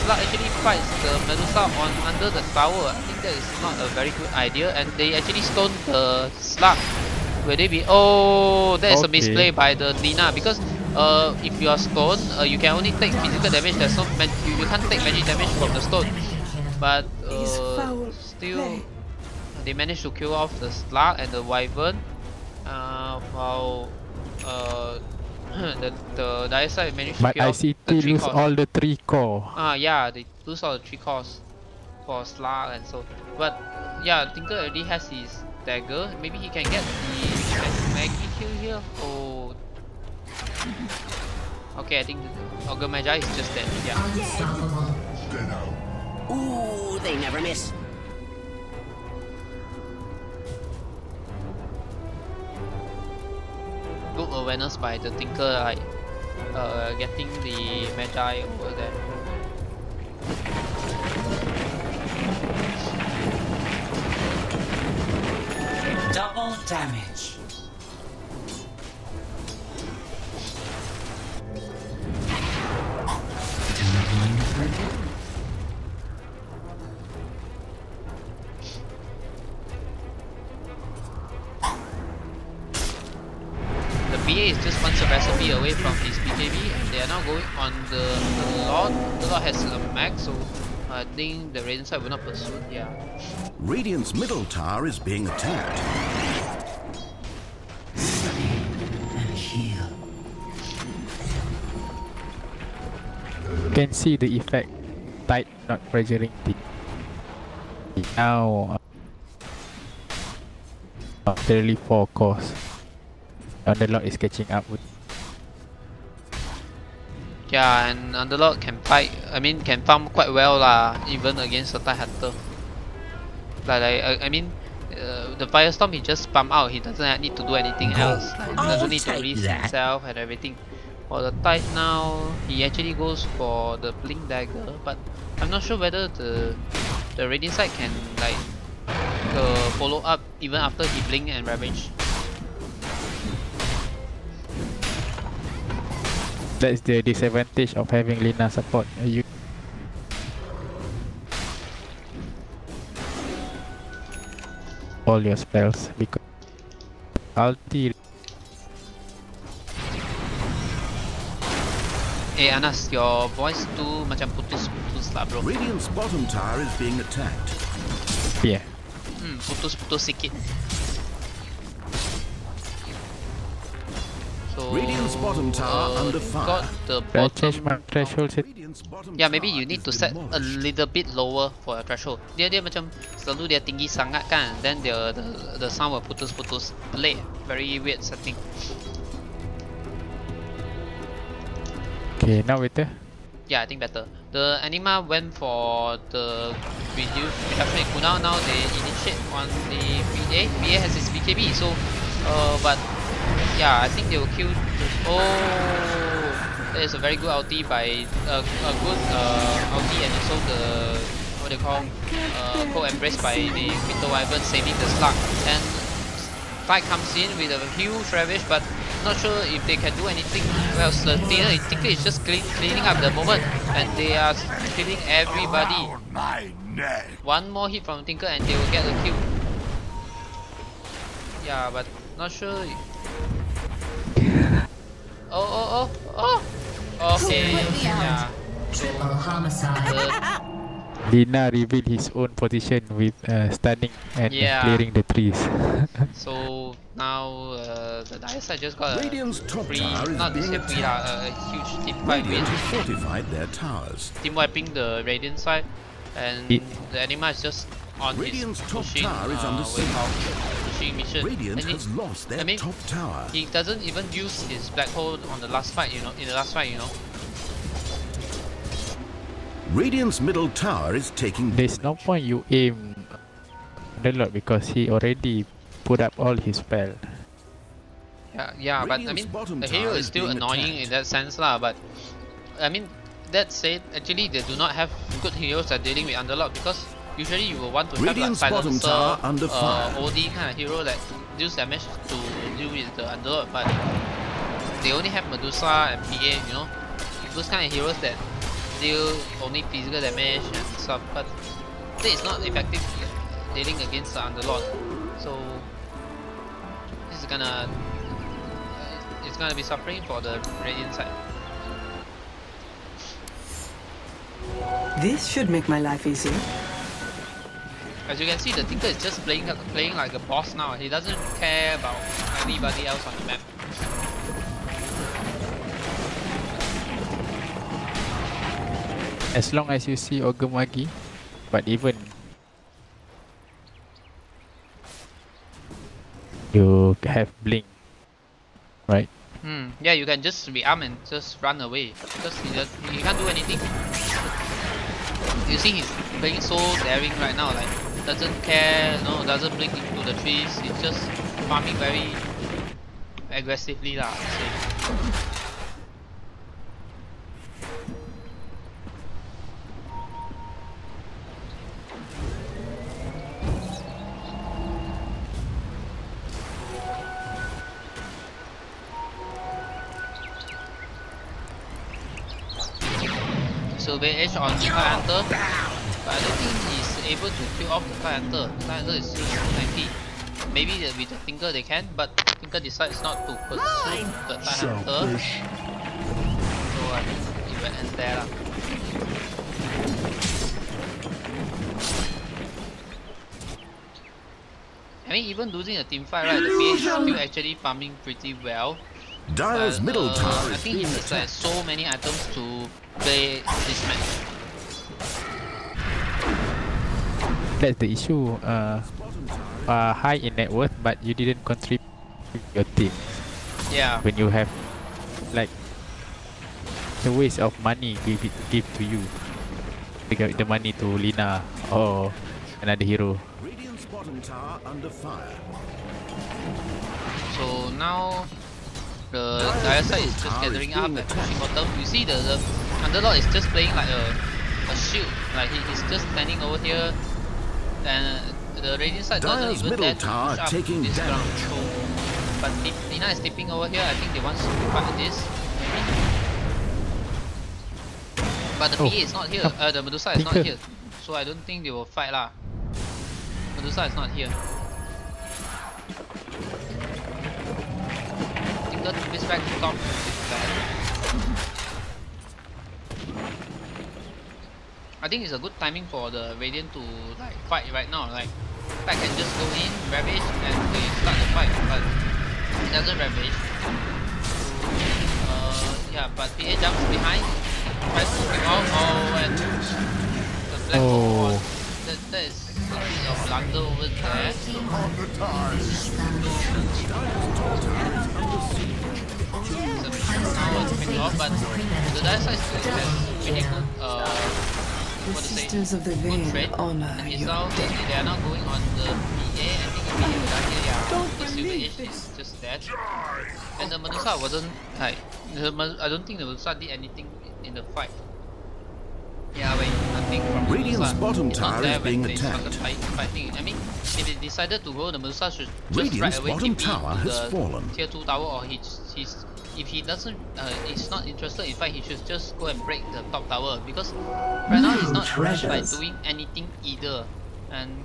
Slug actually fights the Medusa under the tower. I think that is not a very good idea, and they actually stone the Slug. Will they be? Oh, that is a misplay by the Lina, because if you are stoned, you can only take physical damage. There's no you can't take magic damage from the stone. But still, they managed to kill off the Slug and the Wyvern, while the Dire side managed to kill off the 3 ICT lose cores. all the 3 core. Yeah, they lose all the 3 cores for Slug and so. But yeah, Tinker already has his dagger. Maybe he can get the Maggie kill here. Oh. Okay, I think Ogre Magi is just dead. Yeah. Ooh, they never miss. Good awareness by the Tinker, like getting the Magi over there. Double damage. The BA is just one recipe away from his BKB, and they are now going on the Lord. The Lord has a max, so I think the Radiant side will not pursue. Yeah. Radiant's middle tower is being attacked. You can see the effect. Tide not pressuring the. Now literally 4 cores. Underlord is catching up with. Yeah, and Underlord can fight. I mean, can farm quite well lah, even against the Tide Hunter. I mean, the Firestorm he just spam out. He doesn't need to do anything else. He doesn't need to risk himself and everything. For the Tide now, he actually goes for the Blink Dagger, but I'm not sure whether the Radiant side can like follow up even after he Blink and Ravage. That's the disadvantage of having Lina support. You all your spells because ulti Hey Anas, your voice too macam putus-putus lah bro. Radiant's bottom tower is being attacked. Yeah. Putus-putus sikit. So Radiant's bottom tower under fire. got the I change my bottom. threshold set. Yeah, maybe you need to set a little bit lower for your threshold. Dia macam selalu dia tinggi sangat kan, then the sound will putus-putus. Pelik, very weird setting. Okay, now better. Yeah, I think better. The Anima went for the reduction in cooldown. Now they initiate on the BA. BA has his BKB, so but yeah, I think they will kill. Oh, that is a very good ulti by a good ulti, and also the what they call co-embrace by the Winter Wyvern saving the slug. And Fight comes in with a huge ravish, but not sure if they can do anything. Well, the Tinker is just cleaning up the moment, and they are killing everybody. One more hit from Tinker and they will get the kill. Yeah, but not sure. Oh. Okay, yeah. Triple homicide. Lina revealed his own position with stunning and clearing the trees. So now the dire side just got a Radiant's top free, tower is not being say free a huge team fight win. Radiant has fortified their towers. Team wiping the Radiant side, and the Anima is just on Radiant's his top pushing, tower is under pushing mission. Radiant And has lost their top tower. He doesn't even use his black hole on the last fight, in the last fight, Radiant's middle tower is taking There's no point you aim the Lord because he already put up all his spell. Yeah, but I mean, the hero is still annoying in that sense lah. But I mean, that said, actually they do not have good heroes that dealing with Underlord, because usually you will want to have like Silencer, OD kind of hero that deals damage to deal with the Underlord, but they only have Medusa and PA, those kind of heroes that deal only physical damage and stuff, but that is not effective dealing against the Underlord. So this is gonna it's gonna be suffering for the Radiant side. This should make my life easier. As you can see, the Tinker is just playing like a boss now. He doesn't care about anybody else on the map. As long as you see Ogamagi, but even you have blink, right? Yeah, you can just rearm and just run away because he can't do anything. You see, he's playing so daring right now. Like, doesn't care, doesn't blink into the trees. He's just farming very aggressively lah. So VH on Hunter, but I don't think he's able to kill off the Hunter. Hunter is still 90. Maybe with the Tinker they can, but Tinker decides not to pursue the Hunter. So I think it will end there lah. I mean, even losing a team fight, right? The PA is still actually farming pretty well. Dire's middle tower I is think he being needs like so many items to play this match. That's the issue. High in net worth, but you didn't contribute your team. Yeah. When you have like the waste of money give to you. They give the money to Lina or another hero. Radiant's bottom tower under fire. So now the dire side is just gathering up and pushing bottom. You see the Underlord is just playing like a shield. Like he's just standing over here, and the Radiant side doesn't even dare to push up this ground. So, but Lina is tipping over here. I think they want to fight this. But the PA is not here. The Medusa is not here. So I don't think they will fight lah. Medusa is not here. Tinker to miss back to top. I think it's a good timing for the Radiant to like fight right now. Like Pack can just go in, ravage, and they start the fight, but it doesn't ravage. Yeah, but PA jumps behind, tries to pick off. Oh, and the black hole. That is a bit of blunder over there. But the dire side still has really good Sisters of the Veil trade. honor And your now they are not going on the PA. I think if we have the Silver Age is just dead. And the Medusa wasn't like I don't think the Medusa did anything in the fight. Yeah, wait, nothing from Radiant's Medusa. bottom It's not tower there is when being they started attacked. fighting. I mean, if they decided to go, the Medusa should just Radiant's right away bottom TP tower to has the fallen. tier 2 tower, or he's if he doesn't is not interested in fight, he should just go and break the top tower, because right now he's not like doing anything either. And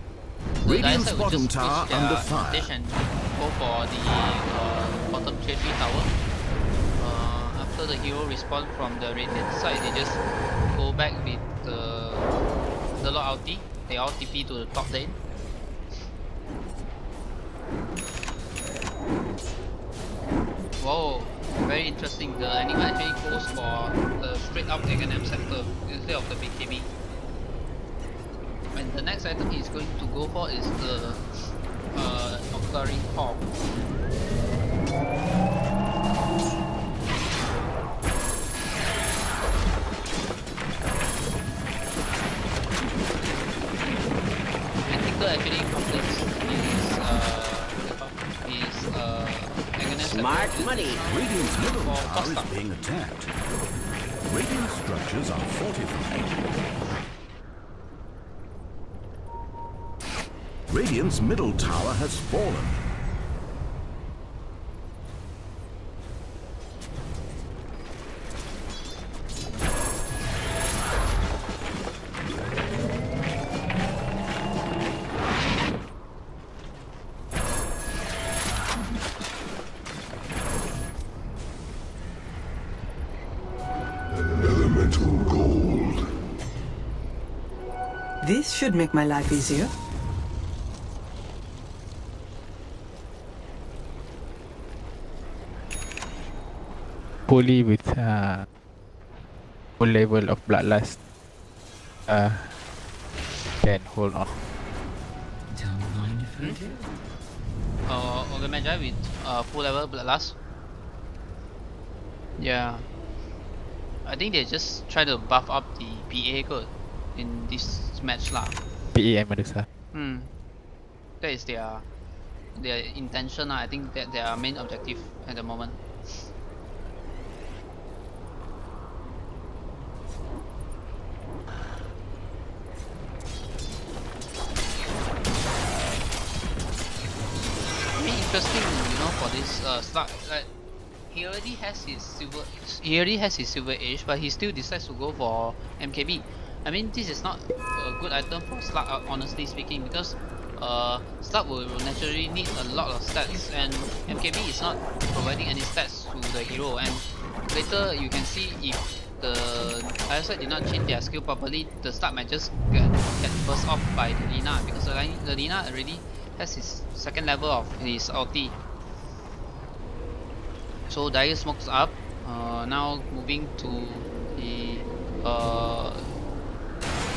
the Radiant's Dire bottom would just tower push their under fire. advantage and go for the bottom tier 3 tower. After the hero respawn from the Radiant side, they just go back with the Lord ulti. They all TP to the top lane. Whoa, very interesting. The enemy actually goes for the straight up Aghanim Scepter instead of the BKB. And the next item he's going to go for is the Occurring Hawk. And Tinker actually completes his Aghanim Smart Scepter. money. Radiant's middle For tower is Costa. being attacked. Radiant structures are fortified. Radiant's middle tower has fallen. This should make my life easier. Fully with full level of bloodlust, can hold on. Magi with full level bloodlust. Yeah, I think they just try to buff up the PA code in this match lah. PE and Medusa. That is their intention lah. I think that their main objective at the moment. Interesting, you know, for this Slug, like he already has his silver age, but he still decides to go for MKB. I mean, this is not a good item for Slug, honestly speaking, because Slug will naturally need a lot of stats, and MKB is not providing any stats to the hero. And later you can see if the other side did not change their skill properly, the Slug might just get burst off by the Lina, because the Lina already has his second level of his ulti. So Dire smokes up. Now moving to the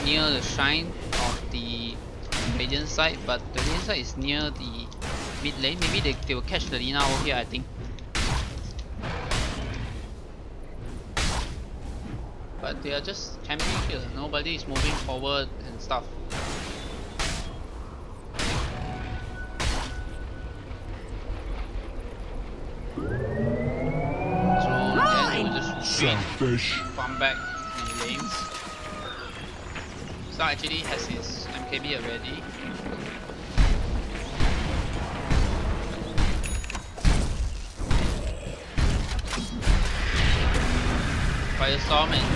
near the shrine of the Radiant side, but the Radiant side is near the mid lane. Maybe they will catch the Lina over here, I think. But they are just camping here. Nobody is moving forward and stuff. Selfish. Farm back the lanes. So actually has his MKB already. Firestorm and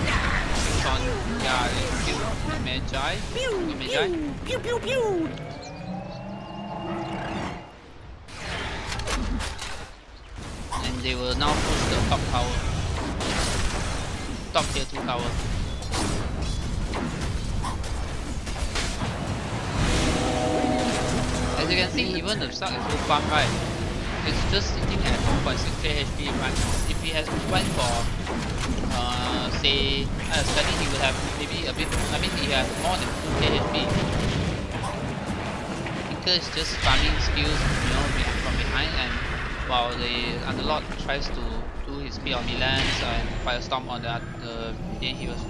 kills on, yeah, they kill Magi. Pew pew pew. And they will now push the top tower. Top tier 2 tower. As you can see, even the Stark is full farm, right? It's just sitting at 1.6k HP, right? If he has went for, say, Scully, he would have maybe a bit, I mean, he has more than 2k HP. Tinker is just farming skills, you know, from behind, and while the Underlord tries to do his speed on Milans and Firestorm on the Radiant heroes.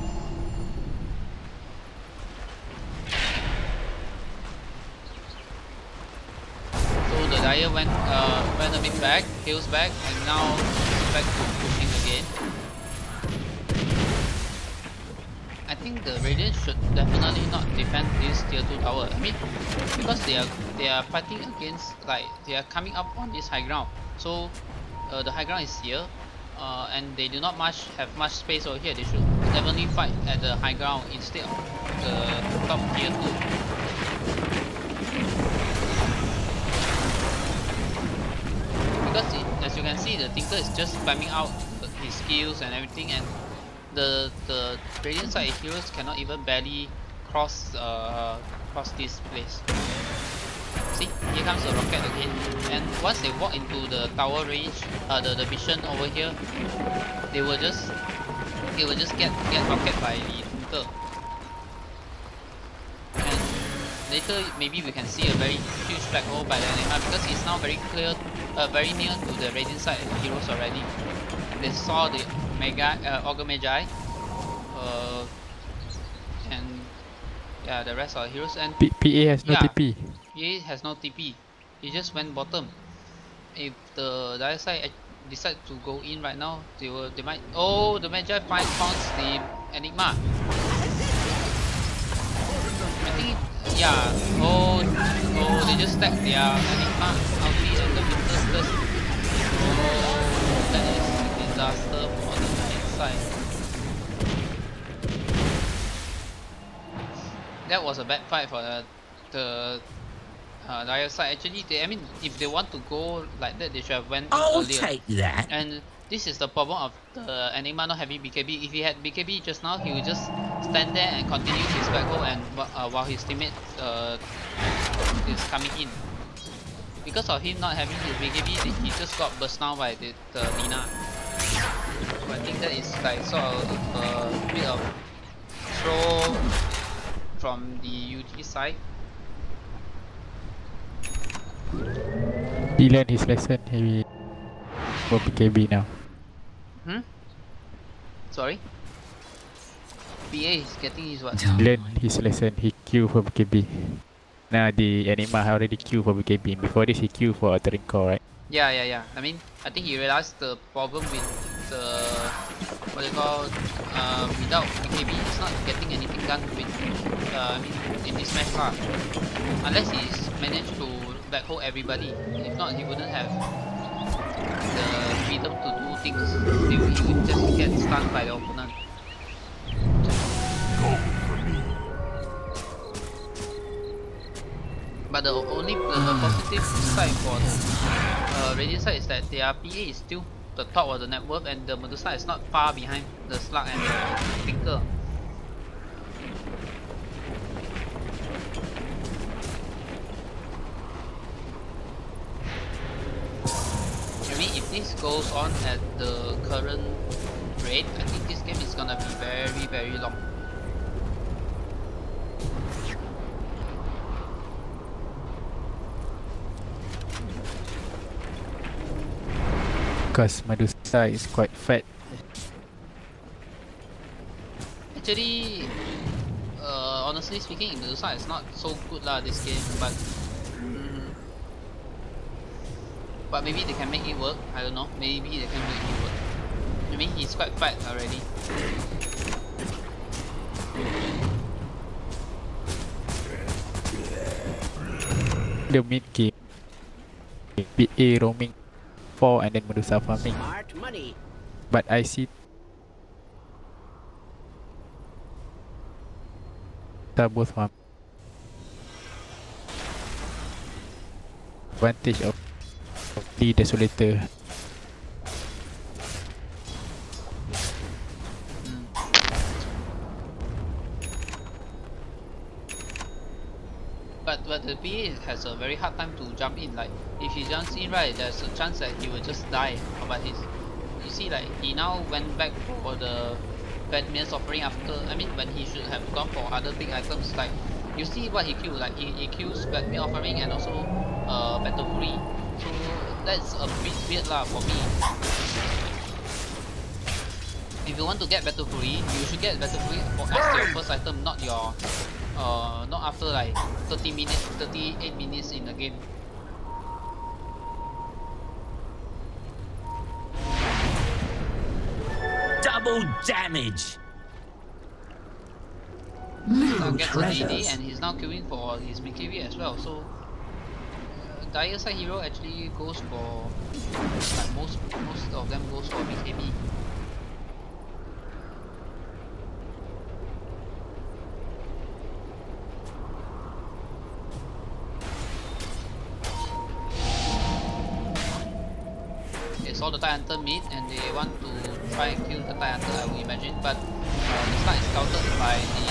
So the Dire went a bit back, heals back, and now it's back to pushing again. I think the Radiant should definitely not defend this tier 2 tower. I mean, because they are fighting against, like, they are coming up on this high ground. So the high ground is here, and they do not have much space over here. They should definitely fight at the high ground instead of the top tier 2. Because as you can see, the Tinker is just spamming out his skills and everything, and the Radiant side heroes cannot even barely cross this place. See, here comes the rocket again, and once they walk into the tower range, the vision over here, they will just get rocket by the Tinker. And later maybe we can see a very huge black hole by the Enigma, because it's now very clear, very near to the Radiant side heroes already. They saw the Ogre Magi, and yeah, the rest are heroes. And PA has no TP. PA has no TP. He just went bottom. If the Dire side decide to go in right now, they might. Oh, the Magi found the Enigma. I think, yeah. Oh, they just stacked their Enigma ulti and the Winter's Curse. Oh, that is a disaster for the Dire side. That was a bad fight for the Dire side. Actually, I mean, if they want to go like that, they should have went earlier. I'll take that. And this is the problem of the Enigma not having BKB. If he had BKB just now, he would just stand there and continue his back row, and while his teammate is coming in. Because of him not having his BKB, he just got burst down by the Lina. So I think that is like sort of a bit of throw from the UT side. He learned his lesson. He will BKB now. Sorry? PA is getting his what? Learned his lesson. He queue for BKB. Now the Enigma already queue for BKB. Before this he queue for Uttering Core, right? Yeah. I mean, I think he realized the problem with the what they call without BKB, he's not getting anything done with I mean in this match lah. Unless he's managed to backhold everybody. If not, he wouldn't have the freedom to do things. He would just get stunned by the opponent. But the only positive side for the Radiant side is that their PA is still the top of the net worth, and the Medusa is not far behind the Slug and the Tinker. I mean, if this goes on at the current rate, I think this game is gonna be very, very long. Because Medusa is quite fat. Actually, honestly speaking, Medusa is not so good lah this game, but maybe they can make it work. I don't know. Maybe they can make it work. I mean, he's quite fat already. The mid game, PA roaming 4 and then Medusa farming. Smart money. But I see both farm. Advantage of the Desolator. But the PA has a very hard time to jump in. Like if he jumps in, right, there's a chance that he will just die. But you see, like he now went back for the Batman's offering after. I mean, when he should have gone for other big items. Like you see what he killed. Like he kills Batman offering and also Battle Fury. So that's a bit weird lah for me. If you want to get Battle Fury, you should get Battle Fury as your first item, not your not after like 38 minutes in the game. Double damage. Now gets an AD and he's now queuing for his BKB as well. So dire side hero actually goes for like most of them goes for BKB. They saw the Titanter mid and they want to try and kill the Titanter, I would imagine, but the start is scouted by the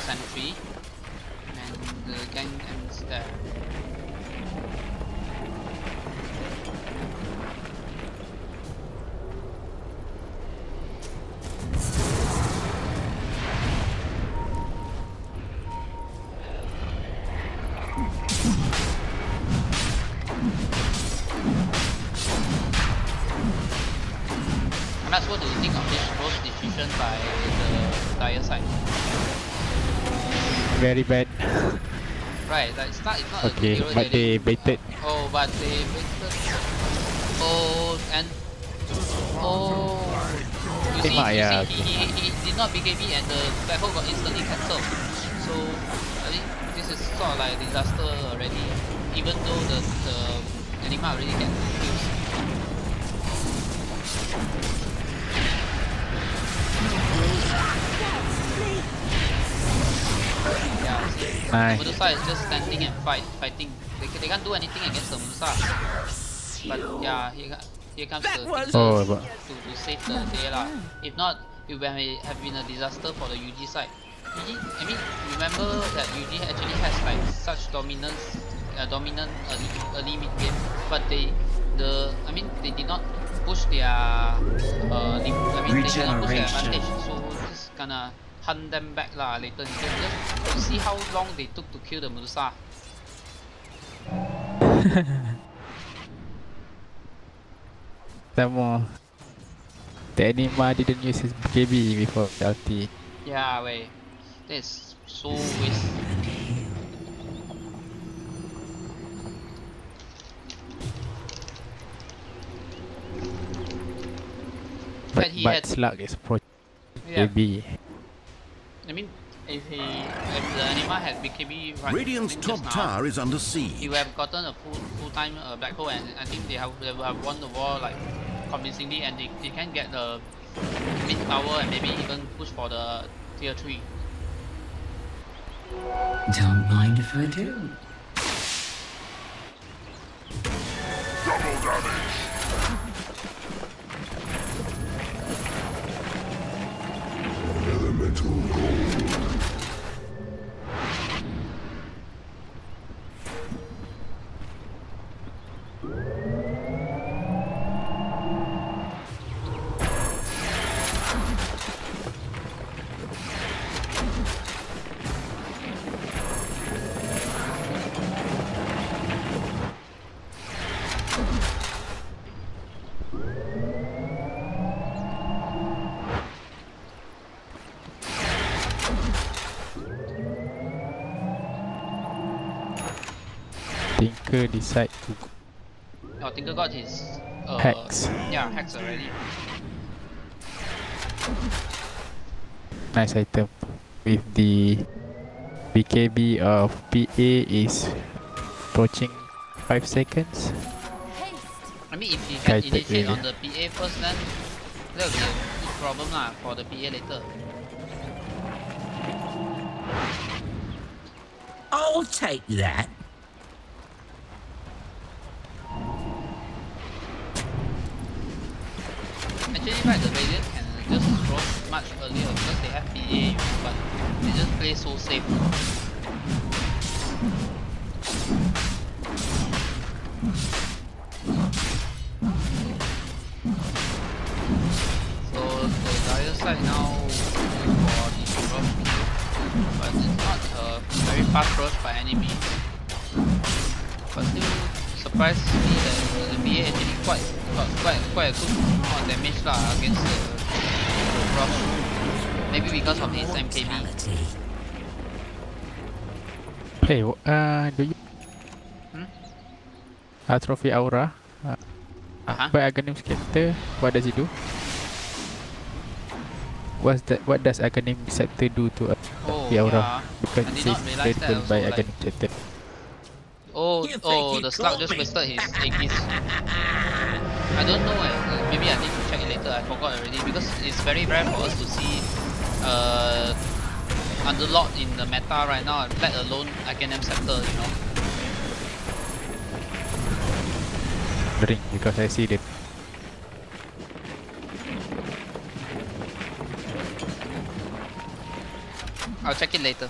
sentry and the gang ends there. And that's what do you think of this both decision by the dire side? Very bad. Right, like it's not Okay, a hero but they baited. Oh, but they baited. Oh, and oh, you see, Yeah, he did not BKB and the black hole got instantly cancelled. So I think this is sort of like a disaster already. Even though the Anima already get kills. Yeah, see, Nice. Medusa is just standing and fighting. They can't do anything against the Medusa. But yeah, here comes the thing to save the day lah. If not, it would have been a disaster for the UG side. I mean, remember that UG actually has like such dominant early mid game, but they did not push their they did not push their advantage. So just gonna hunt them back lah later. Just to see how long they took to kill the Medusa. Some more. The Anima didn't use his BKB before the ulti. Yeah, wait. This is so waste. But Slug is pro BKB. I mean, if the Anima had BKB right, Radiant's top tower is under siege. He would have gotten a full-time black hole, and I think they would have won the war like convincingly, and they can get the mid tower and maybe even push for the tier 3. Don't mind if I do. Double damage. Elemental gold. Tinker decide to Oh, Tinker got his Hex. Yeah, Hex already. Nice item. With the BKB of PA is approaching 5 seconds. I mean, if he can initiate on the PA first, then that will be a big problem lah for the PA later. I'll take that. Actually, right, the Radiant can just cross much earlier because they have PA, but they just play so safe. side now going for the rush kill, but it's not a very fast rush by any means. But still surprised me that the BA actually got quite a good amount of damage against the rush. Maybe because of his MKB. Hey, do you Trophy Aura? By Aghanim's character, what does he do? What does Aghanim Scepter do to Trophy Aura? Because it says playable by Aghanim Scepter. The slug just wasted his Aegis. I don't know, maybe I need to check it later, I forgot already, because it's very rare for us to see Underlord in the meta right now, let alone Aghanim Scepter, you know. Ring, because I see it. I'll check it later.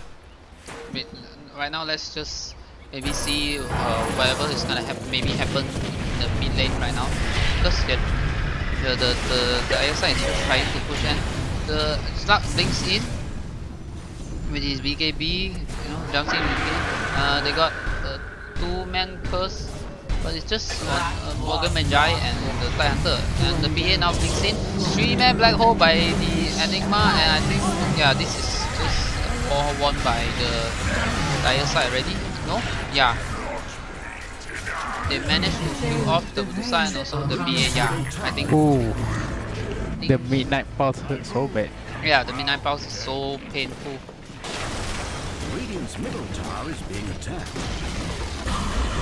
Right now, let's just maybe see whatever is gonna maybe happen in the mid lane right now, because the ISI is trying to push and the Slug links in with his BKB, you know, jumps in with it. They got the 2-man curse, but it's just Morgan Magi and the Tide Hunter, and the BA now blinks in. 3-man black hole by the Enigma, and I think this is just all won by the dire side already. No? Yeah. They managed to kill off the Medusa and also the BA, I think. Ooh. The Midnight Pulse hurt so bad. Yeah, the Midnight Pulse is so painful. Radiant's middle tower is being attacked.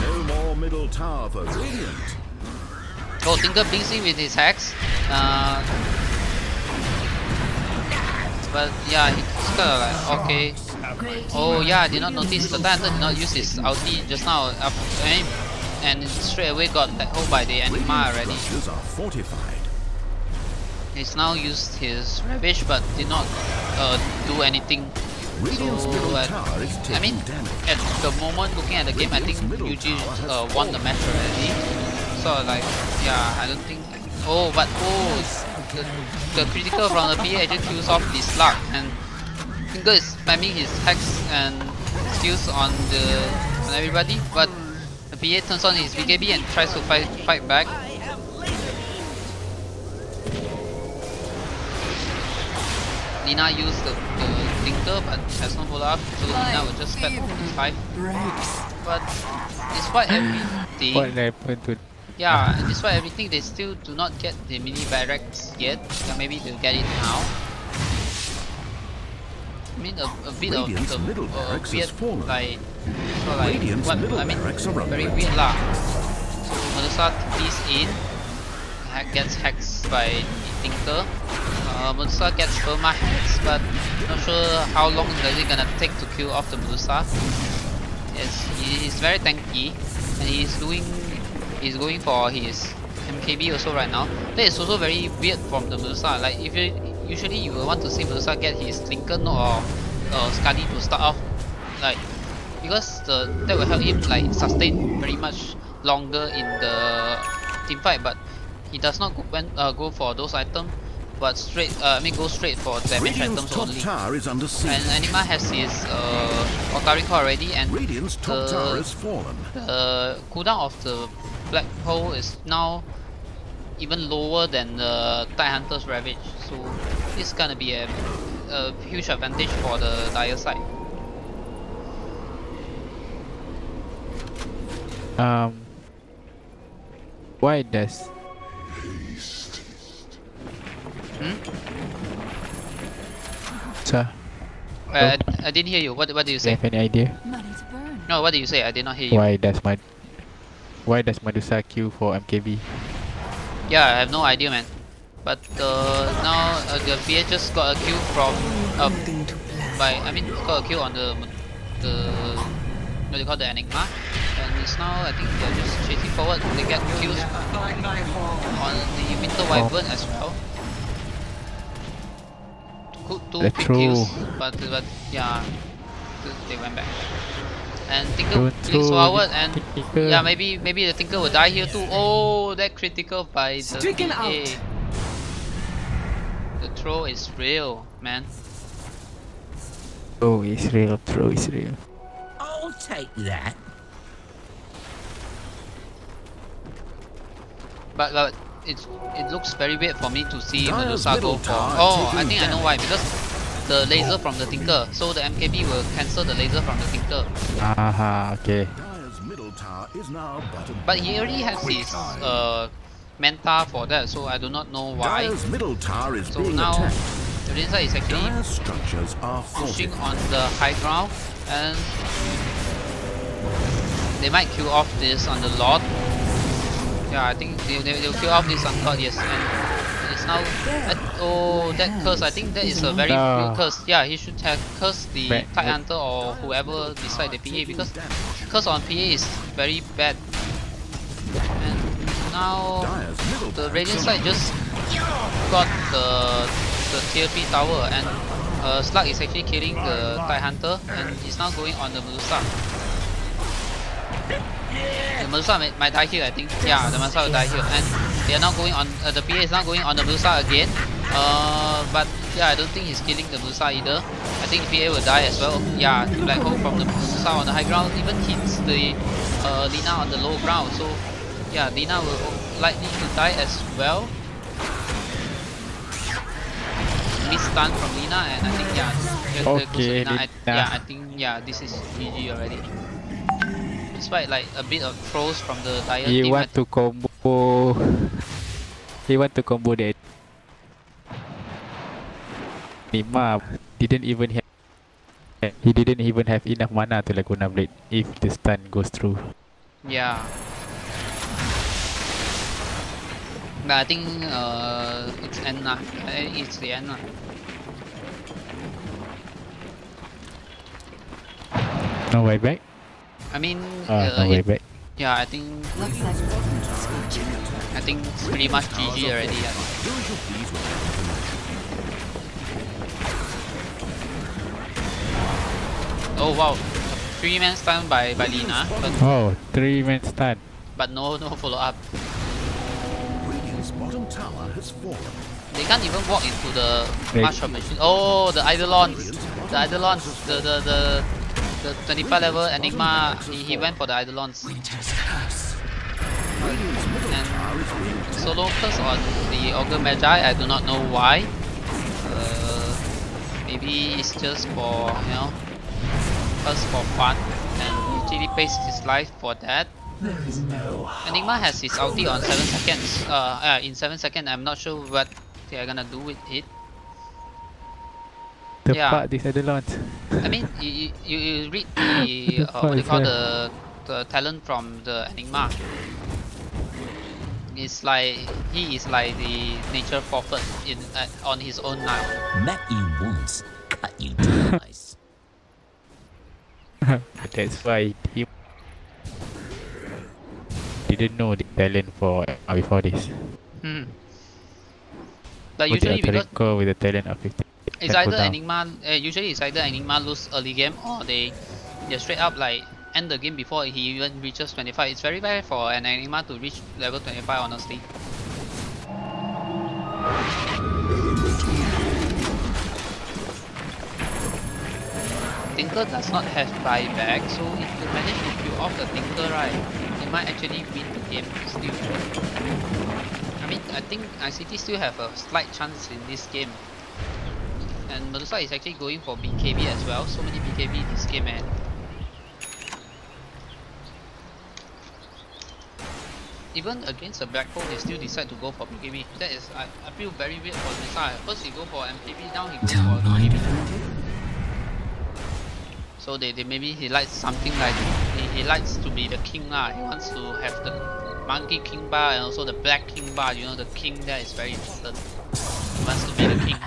No more middle tower for Radiant. Oh, Tinker blinks in with his Hex. But yeah, he's kinda like, okay. Oh yeah, I did not notice the Titan did not use his ulti just now, and straight away got that hole by the Enigma already. He's now used his Ravage but did not do anything. So, I mean, at the moment looking at the game, I think UG won the match already. So like, yeah, I don't think. Oh, but the critical from the PA actually kills off the Slug, and Tinker is spamming his Hex and skills on everybody, but the PA turns on his BKB and tries to fight back. Lina used the Tinker but has no follow up, so Lina will just spam his 5. But despite everything, what happened to? Yeah, despite everything, they still do not get the mini barracks yet. Yeah, maybe they'll get it now. I mean, a bit of weird, like, very weird lah. So Medusa TP's in, gets hexed by the Tinker. Medusa gets Burma Hex, but not sure how long is it gonna take to kill off the Medusa. Yes, he's very tanky, and he's going for his MKB also right now. That is also very weird from the Medusa. Like, if usually you will want to see Medusa get his Lincoln or Skadi to start off, like, because that will help him like sustain very much longer in the team fight. But he does not go for those items, but go straight for damage items only. And Anima has his Octaric Core already, and the cooldown of the Black Hole is now even lower than the Tide Hunter's Ravage, so it's gonna be a huge advantage for the dire side. Why does? Sir? I didn't hear you. What did you say? Do you have any idea? No, what did you say? I did not hear you. Why does Medusa queue for MKB? Yeah, I have no idea, man. But now the PA just got a kill from got a kill on the what do you call the Enigma, and it's now, I think they're just chasing forward. They get kills on the Winter Wyvern as well. Two quick kills, but yeah, they went back. And Tinker clicks forward, and yeah, maybe the Tinker will die here too. Oh, that critical by the PA. The throw is real, man. Throw is real, throw is real. I'll take that. But it looks very weird for me to see Dire's Medusa middle go for. tower Oh, taking I think I know why. Because the laser from the Tinker, so the MKB will cancel the laser from the Tinker. Aha, okay. Dire's middle tower is now bottom. But he already has his Manta for that, so I do not know why. Dire's middle tower is So being now attacked. the Rinsa is actually Dire's structures are pushing fortified. on the high ground, and they might kill off this on the Lord. Yeah, I think they'll kill off this on God, yes. And it's now. Oh, that curse, I think that is a very real curse. Yeah, he should have cursed the Tide Hunter or whoever beside the PA, because curse on PA is very bad. And now the Radiant side just got the tier 3 tower, and Slug is actually killing the Tide Hunter, and he's now going on the Medusa. The Medusa might die here, I think. Yeah, the Medusa will die here, and they are now going on. The PA is now going on the Medusa again. But yeah, I don't think he's killing the Medusa either. I think PA will die as well. Yeah, Black Hole from the Medusa on the high ground even hits the Lina on the low ground. So yeah, Lina will likely to die as well. Miss stun from Lina, and I think Okay, I think this is GG already. Despite like a bit of throws from the Dire He team. want to combo. He want to combo that. Nima didn't even have. He didn't even have enough mana to Laguna Blade if the stun goes through. Yeah. But I think it's end lah. It's the end lah. No way back. I mean, no way back. yeah, I think it's pretty much GG already. Oh wow, 3-man stun by Lina, but Oh, 3-man stun. but no follow up. Radiant's bottom tower has fallen. They can't even walk into the Marshal machine. Oh, the Eidolons, the 25 level Enigma. He went for the Eidolons. And solo curse on the Ogre Magi. I do not know why. Maybe it's just for curse for fun, and he actually pays his life for that. Enigma has his ulti on 7 seconds. In 7 seconds, I'm not sure what they are gonna do with it. The Yeah. part this Eidolons. I mean, you read the what they call the talent from the Enigma. It's like he is like the nature prophet on his own now. Met you once, cut you twice. That's why he didn't know the talent for before this. But usually because with the talent of 50. it's either Enigma. Usually it's either Enigma lose early game, or they straight up like end the game before he even reaches 25. It's very rare for an Enigma to reach level 25, honestly. Tinker does not have buyback, so if you manage to kill off the Tinker, right, they might actually win the game still. I mean, I think ICT still have a slight chance in this game. And Medusa is actually going for BKB as well. So many BKB in this game, man. Even against a Black Hole, they still decide to go for BKB. That is, I feel very weird for Medusa. First he go for MKB, now he goes for BKB. So they maybe he likes something like he likes to be the king lah. He wants to have the monkey king bar and also the black king bar. You know, the king there is very important. He wants to be the king.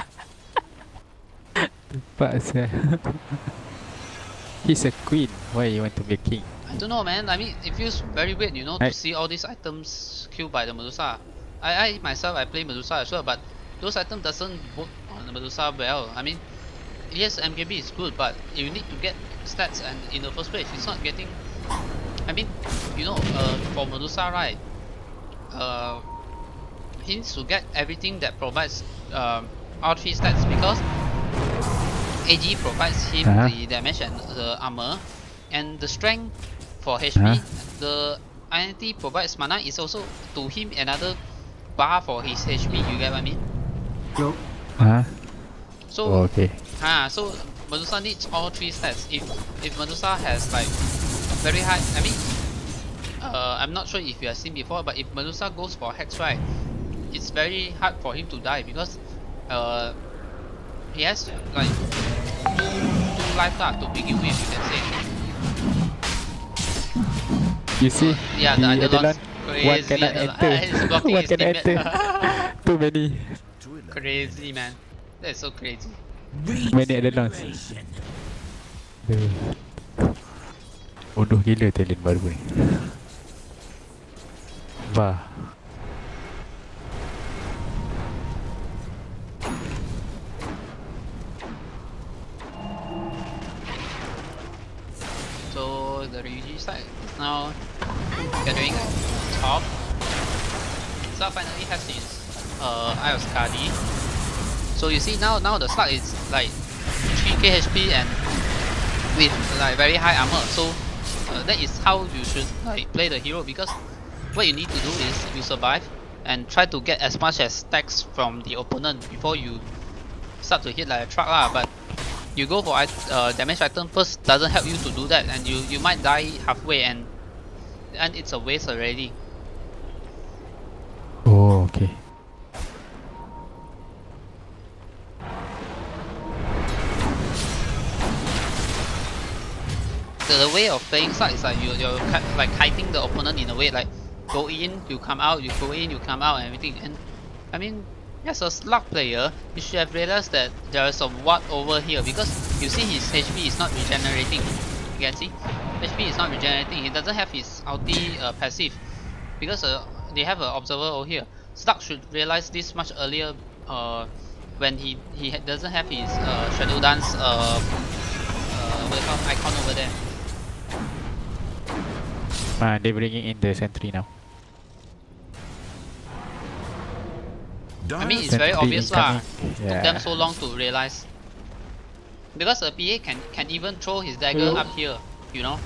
But he's a queen. Why you want to be a king? I don't know, man. I mean, it feels very weird, you know, to see all these items killed by the Medusa. I myself, I play Medusa as well, but those items doesn't work on the Medusa well. I mean, yes, MKB is good, but you need to get stats, and in the first place, it's not getting. I mean, you know, for Medusa, right? He needs to get everything that provides all 3 stats because AG provides him the damage and the armor, and the strength for HP. The identity provides mana is also to him another bar for his HP. You get what I mean? Nope. So okay. So Medusa needs all 3 stats. If Medusa has like very high, I mean, I'm not sure if you have seen before, but if Medusa goes for Hex, right, it's very hard for him to die because he has like two life to begin with, you can say. You see? Yeah, the Eidolon. One cannot enter. One cannot enter. Too many. Crazy, man. That's so crazy. Many Eidolons. Bodoh gila talent baru ni. Bah. So the Ryuji side is now gathering top. So finally has his Ios Cardi. So you see now the slug is like 3k HP and with like very high armor. So that is how you should like play the hero, because what you need to do is you survive and try to get as much as stacks from the opponent before you start to hit like a truck lah. But you go for damage item first doesn't help you to do that, and you might die halfway and it's a waste already. Oh, okay. The way of playing slug is like you're like kiting the opponent in a way, like go in, you come out, you go in, you come out, and everything. And I mean, as a slug player, you should have realized that there is some ward over here, because you see his HP is not regenerating. You can see HP is not regenerating. He doesn't have his ulti passive because they have an observer over here. Slug should realize this much earlier when he doesn't have his shadow dance icon over there. They're bringing in the sentry now. I mean, it's very obvious lah. Took them so long to realize, because a PA can even throw his dagger up here, you know.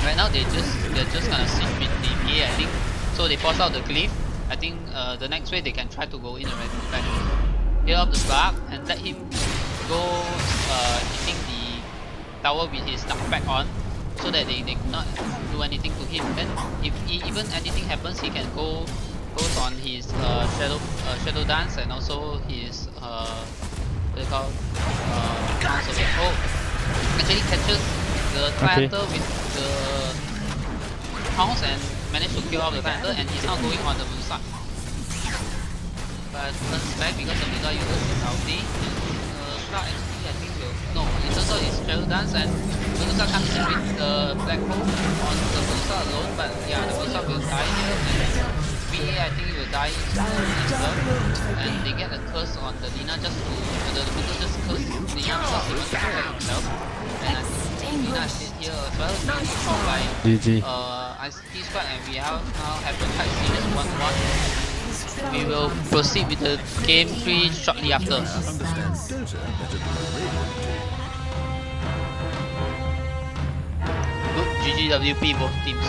Right now they're just gonna sit with the PA, I think. So they force out the glyph. I think the next way they can try to go in already. Like, heal up the spark and let him go hitting the tower with his knockback on, so that they cannot do anything to him. Then if even anything happens, he can goes on his shadow dance and also his what do you call bounce of it. Oh, actually catches the Triangle with the pounce and managed to kill off the Triangle, and he's now going on the Medusa. But turns back because the Medusa uses his ulti. Actually, I think no, it turns out it's Shadow Dance, and Medusa comes in with the Black Hole on the Medusa alone, but yeah, the Medusa will die here, and VA I think will die as well, and they get a curse on the Lina just to, the Medusa just curse Lina because he wants to protect himself, and I think Lina is dead here as well, being shot by ICT Squad, and we now have a quite serious 1-1. We will proceed with the game 3 shortly after. Good GGWP both teams.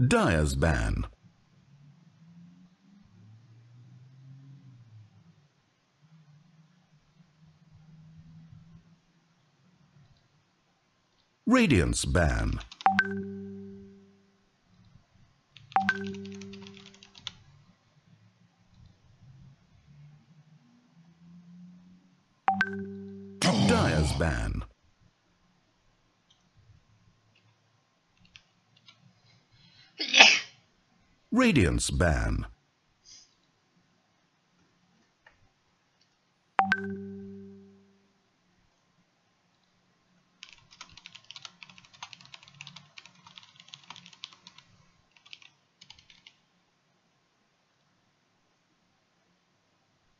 Dire's ban. Radiant's ban. Dire's ban. Radiant's ban.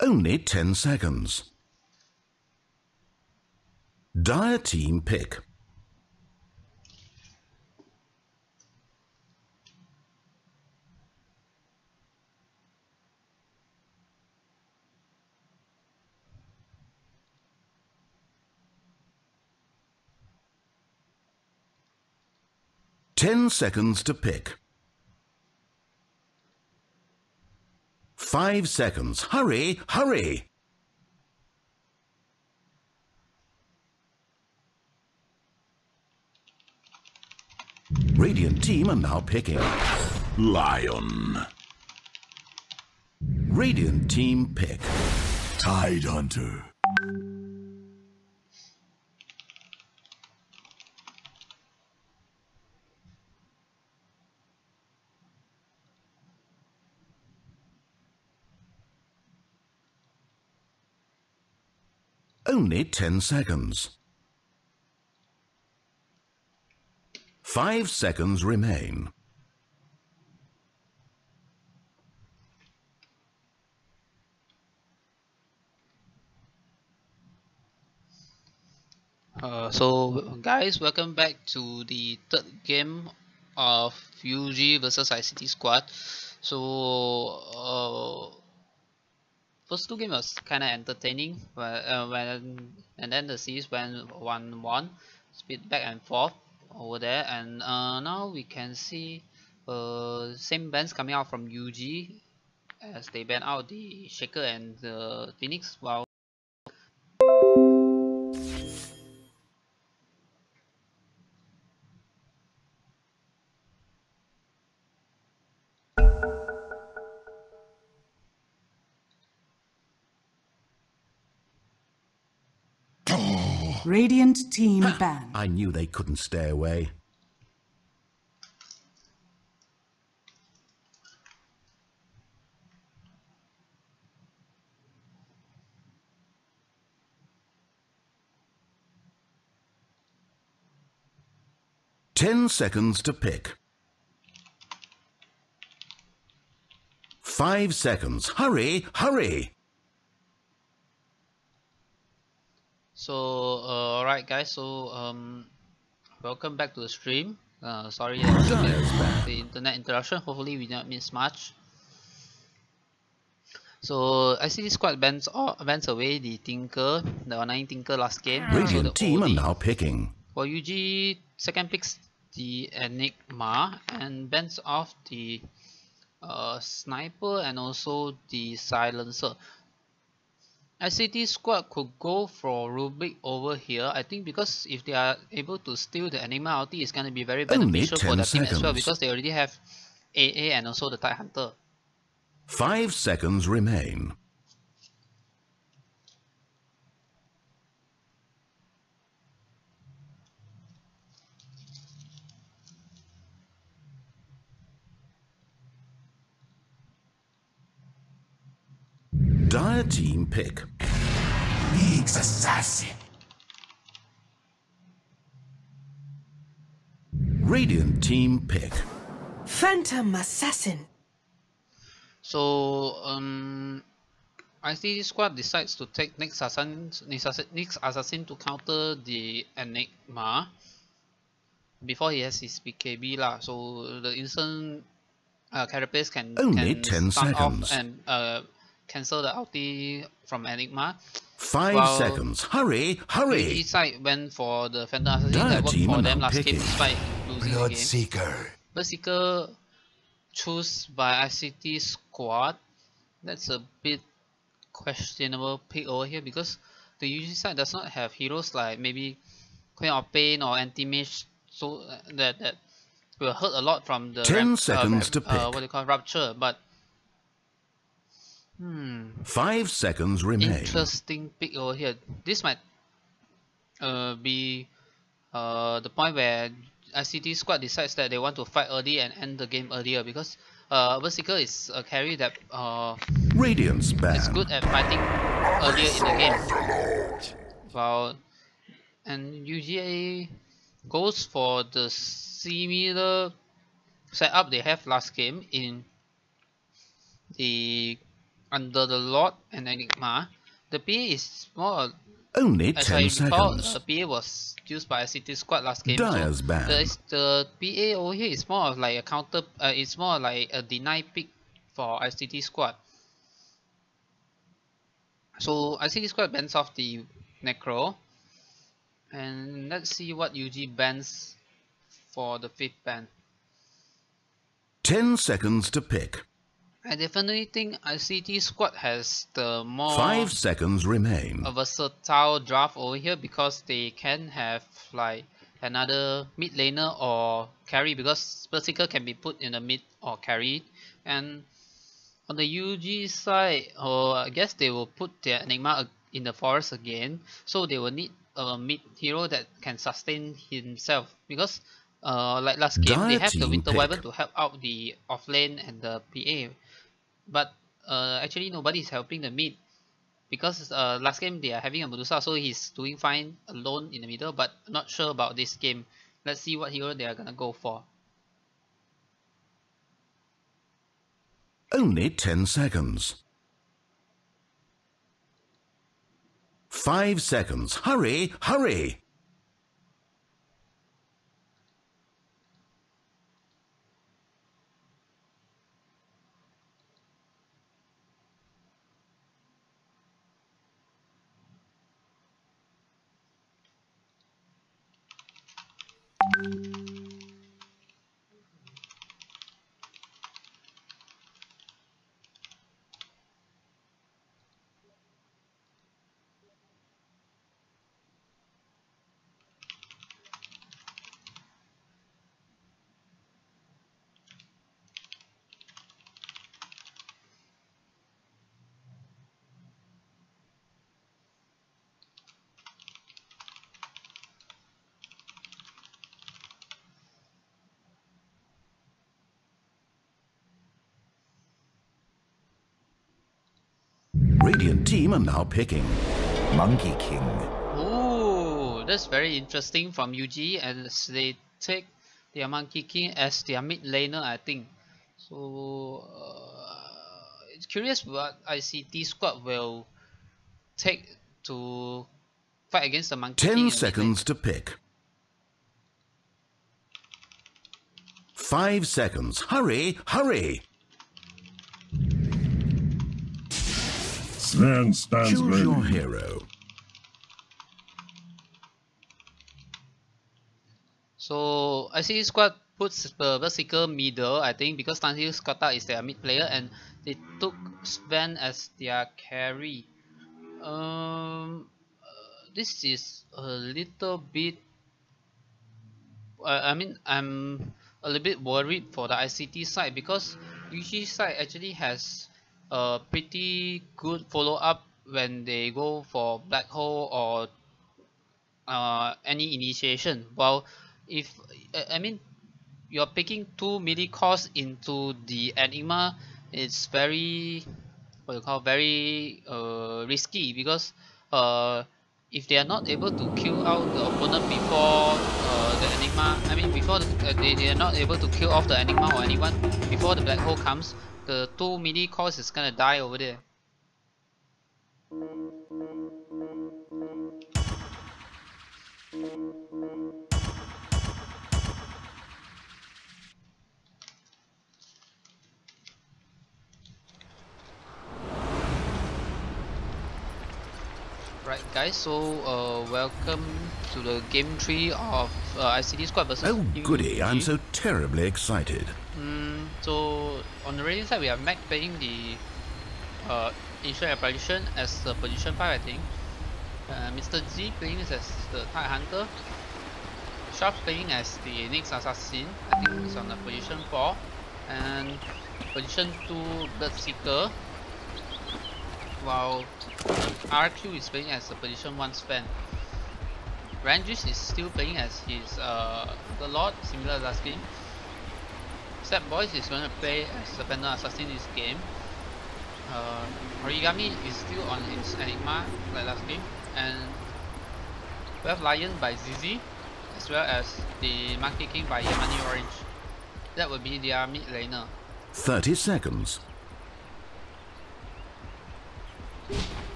Only 10 seconds. Dire team pick. Ten seconds to pick. 5 seconds. Hurry, hurry! Radiant team are now picking. Lion. Radiant team pick. Tide Hunter. Only 10 seconds. 5 seconds remain. So guys, welcome back to the third game of UG versus ICT squad. So first two games was kind of entertaining, but and then the series went 1-1, split back and forth over there, and now we can see same bans coming out from UG as they ban out the Shaker and the Phoenix, while Radiant team ban. I knew they couldn't stay away. Ten seconds to pick. 5 seconds. Hurry, hurry! so alright guys, so welcome back to the stream. Sorry the internet interruption, hopefully we don't miss much. So ICT squad bans away the Tinker, the online Tinker last game. Radiant so the team OD. are now picking. For UG, second picks the Enigma and bans off the Sniper and also the Silencer. ICT squad could go for Rubik over here, I think, because if they are able to steal the Enigma ulti, it's going to be very beneficial for 10 the team as well, seconds. because they already have AA and also the Tide Hunter. 5 seconds remain. Dire team pick. League's assassin. Radiant team pick. Phantom Assassin. So, ICT squad decides to take next assassin to counter the Enigma before he has his BKB lah. So the instant Carapace can Only 10 stun seconds. off and cancel the ulti from Enigma. 5 seconds. Hurry, hurry. UG side went for the Phantom Assassin Dire that worked team for are them now last game picking. despite losing the game. Bloodseeker. Bloodseeker choose by ICT squad. That's a bit questionable pick over here because the UG side does not have heroes like maybe Queen of Pain or Anti-Mage, so that will hurt a lot from the 10 seconds to pick. what they call Rupture. But 5 seconds remain. interesting pick over here. This might be the point where ICT squad decides that they want to fight early and end the game earlier, because Berserker is a carry that Radiance ban. is good at fighting earlier in the game. Well, and UGA goes for the similar setup they have last game in the Under the Lord and Enigma. The PA is more, Only as 10 I recall, seconds. PA was used by ICT squad last game. Dire's ban. The PA over here is more of like a counter. It's more like a deny pick for ICT squad. So ICT squad bans off the Necro, and let's see what UG bans for the 5th ban. 10 seconds to pick. I definitely think ICT squad has the more 5 seconds remain. a versatile draft over here, because they can have like another mid laner or carry, because Berserker can be put in the mid or carry. And on the UG side, I guess they will put their Enigma in the forest again, so they will need a mid hero that can sustain himself, because like last game they Dire have the team Winter pick. Wyvern to help out the offlane and the PA, but actually nobody is helping the mid, because last game they are having a Medusa, so he's doing fine alone in the middle, but not sure about this game. Let's see what hero they are gonna go for. Only 10 seconds. 5 seconds. Hurry, hurry. Radiant team are now picking. Monkey King. Oh, that's very interesting from UG, as they take their Monkey King as their mid laner, I think. So it's curious what ICT squad will take to fight against the Monkey King. 10 in seconds to pick. 5 seconds. Hurry, hurry. Sven stands Choose ready. your hero. So ICT squad puts Berserker middle, I think, because Tanjiro Skata is their mid player, and they took Sven as their carry. This is a little bit. I mean, I'm a little bit worried for the ICT side because UG side actually has a pretty good follow up when they go for black hole or any initiation. While if I mean you're picking 2 melee cores into the Enigma, it's very what you call very risky because if they are not able to kill out the opponent before the Enigma, I mean before they are not able to kill off the Enigma or anyone before the black hole comes, the 2 melee cores is gonna die over there. Right guys, so welcome to the game 3 of ICT Squad versus Oh goody, I'm so terribly excited. So on the Radiant side we have Mac playing the initial apparition as the position 5 I think. Mr. G playing as the Tide Hunter. Sharp playing as the Nyx Assassin, I think he's on the position 4. And position 2 Bloodseeker. While RQ is playing as the position 1 Sven. Rangis is still playing as his the Lord, similar to last game. Step Boys is going to play as the Panda Assassin this game. Origami is still on his Enigma like last game. And we have Lion by ZZ, as well as the Monkey King by Yamani Orange. That would be their mid laner. 30 seconds.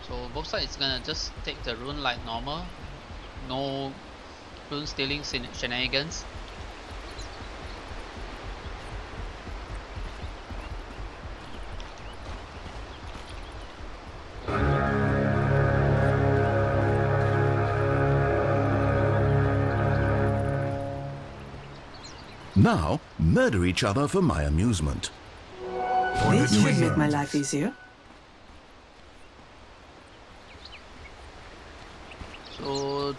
So both sides is gonna just take the rune like normal. No rune stealing shenanigans. Now, murder each other for my amusement. This should make my life easier. So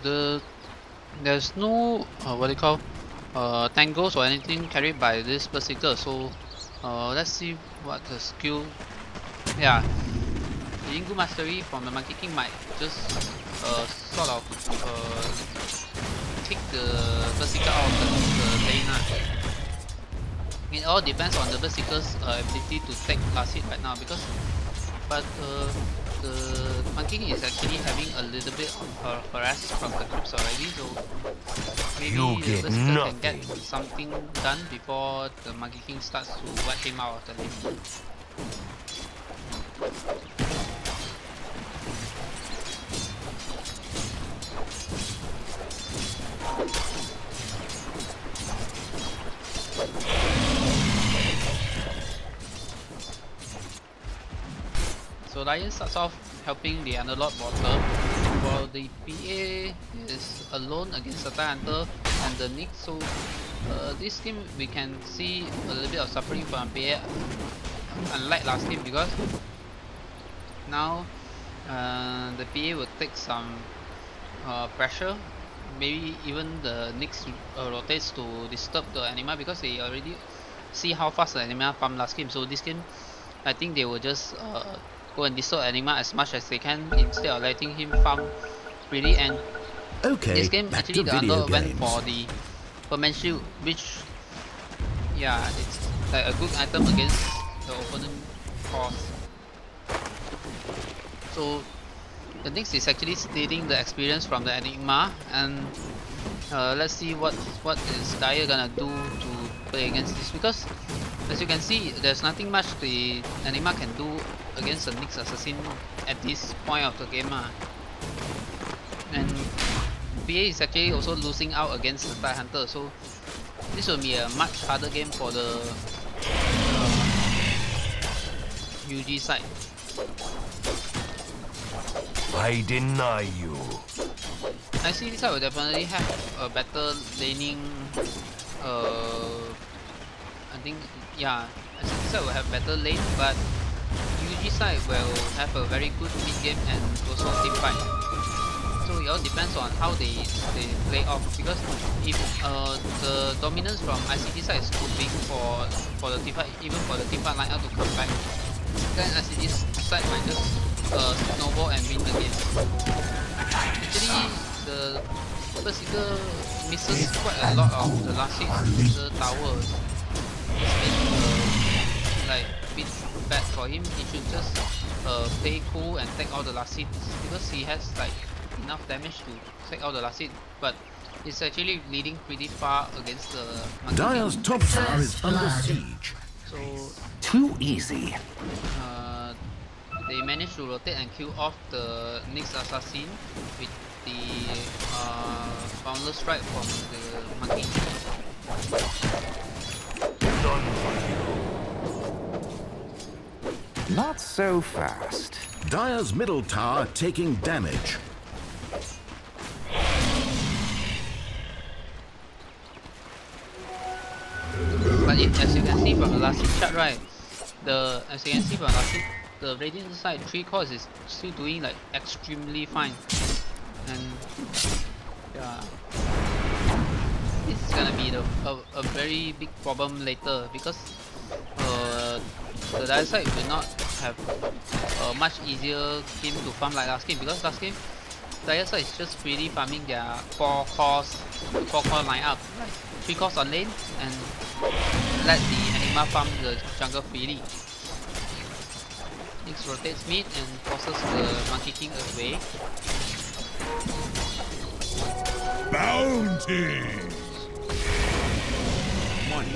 there's no what do you call tangos or anything carried by this Berserker. So let's see what the skill. Yeah, the Ingu Mastery from the Monkey King might just sort of kick the Berserker out of the lane. It all depends on the Berserker's ability to take last hit right now because the Monkey King is actually having a little bit of harass from the creeps already, so maybe the Berserker can get something done before the Monkey King starts to wipe him out of the lane. So Lion starts off helping the Underlord bottom, while the PA is alone against the Tide Hunter and the Nyx. So this game we can see a little bit of suffering from PA, unlike last game, because now the PA will take some pressure. Maybe even the Nyx rotates to disturb the Anima because they already see how fast the Anima farm last game. So this game I think they will just go and disturb Enigma as much as they can instead of letting him farm really. And this game actually the Under went for the Permanent Shield, which yeah, it's like a good item against the opponent cause. So the Nyx is actually stealing the experience from the Enigma, and let's see what is Dyer gonna do to play against this, because as you can see there's nothing much the Enigma can do against the Nyx Assassin at this point of the game. And PA is actually also losing out against the Tide Hunter, so this will be a much harder game for the UG side. I deny you. I see this side will definitely have a better laning. I think yeah, I see this side will have better lane, but UG ICG side will have a very good mid game and also team fight. So it all depends on how they play off, because if the dominance from ICG side is too big for the team fight, even for the team fight lineup to come back, then ICG side might just snowball and win the game. Actually, the Berserker misses quite a lot of the last hit. The tower has been like a bit bad for him. He should just play cool and take all the last hits, because he has like enough damage to take all the last hit, but it's actually leading pretty far against the monkey. Dire's top tower is under siege. So Too easy. they managed to rotate and kill off the next assassin with the boundless strike from the monkey. Not so fast. Dire's middle tower taking damage. But as you can see from the last hit chart, right? The Radiant side 3 cores is still doing like extremely fine, and yeah, it's gonna be a very big problem later, because the Dire side will not have a much easier game to farm like last game, because last game Dire side is just really farming their 4 core lineup, right? 3 cores on lane and let the Anima farm the jungle freely. Nyx rotates mid and forces the Monkey King away. Bounty!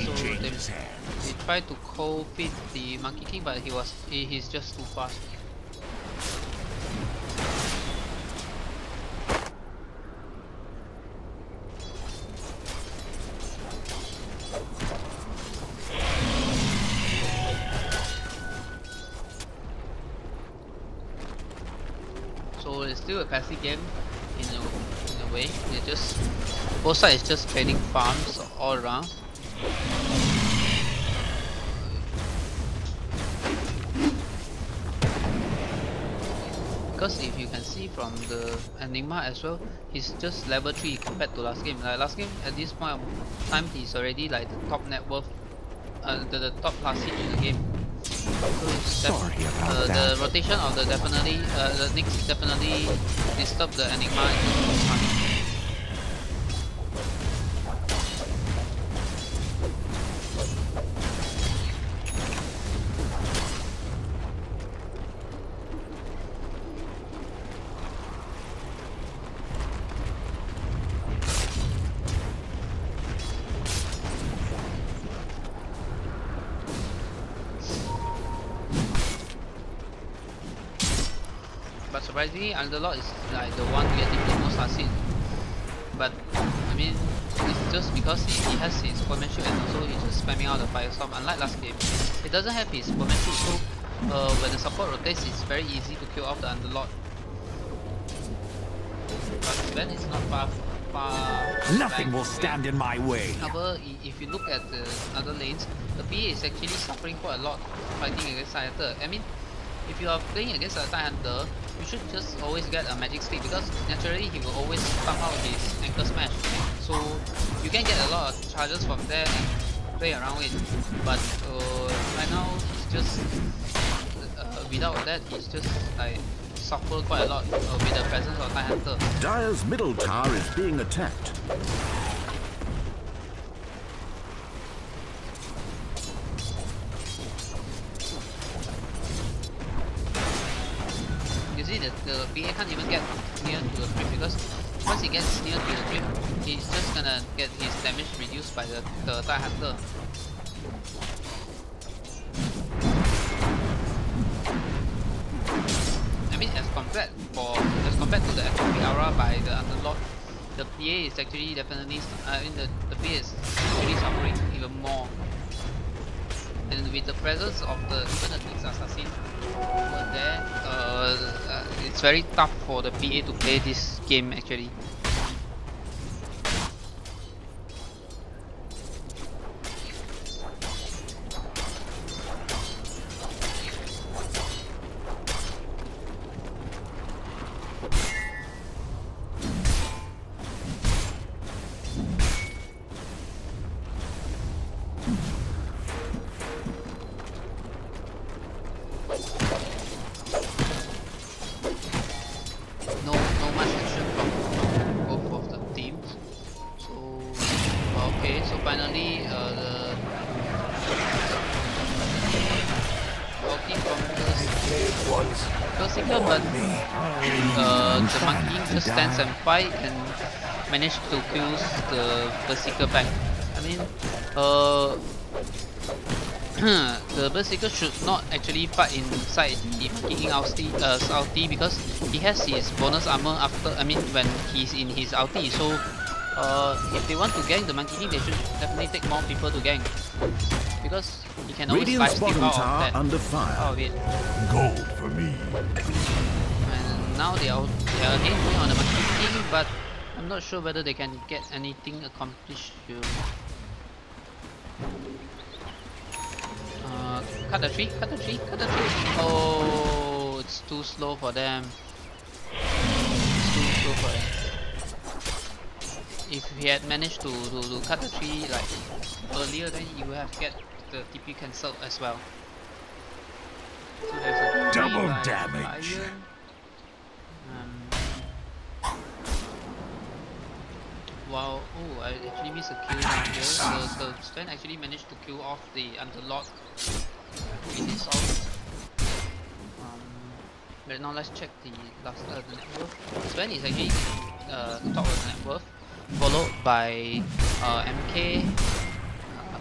So they tried to cold feed the Monkey King, but he's just too fast. So it's still a classic game in a way. They just both sides just trading farms all around. Because if you can see from the Enigma as well, he's just level 3 compared to last game. Like last game, at this point of time, he's already like the top net worth, the top last hit in the game. So it's the rotation of the Nyx definitely disturb the Enigma into farming. But surprisingly, Underlord is like the one getting the most assist. But I mean, it's just because he has his Supermanship and also he's just spamming out the Firestorm. Unlike last game, he doesn't have his Supermanship, so when the support rotates, it's very easy to kill off the Underlord. But Ben is not far. Nothing will stand in my way. However, if you look at the other lanes, the PA is actually suffering quite a lot fighting against Tidehunter. I mean, if you are playing against a Tidehunter, you should just always get a magic stick, because naturally he will always pump out his ankle smash. So you can get a lot of charges from there and play around it. But right now he's just without that, he's just like suffer quite a lot with the presence of Tidehunter. Dire's middle tower is being attacked. You see that the PA can't even get near to the creep, because once he gets near to the creep, he's just gonna get his damage reduced by the Tidehunter. I mean, as compared to the FP aura by the Underlord, the PA is actually definitely, the PA is actually suffering even more. And with the presence of even the next assassin over there, it's very tough for the PA to play this game actually. stands and fight and manage to kill the Berserker back. I mean, the Berserker should not actually fight inside the kicking ulti because he has his bonus armor after. I mean, when he's in his ulti. So if they want to gank the Monkey King, they should definitely take more people to gank because he can always lifesteal out of that. Under fire. Out of it. Gold for me. And now they are again going on the Monkey King, but I'm not sure whether they can get anything accomplished here. Cut the tree, cut the tree, cut the tree. Oh, it's too slow for them. It's too slow for them. If he had managed to cut the tree like earlier, then he would have get the TP cancelled as well. So there's a double damage. Wow, oh, I actually missed a kill down here. The Sven actually managed to kill off the Underlord with his ult. But now let's check the net worth. Sven is actually top of the net worth, followed by MK,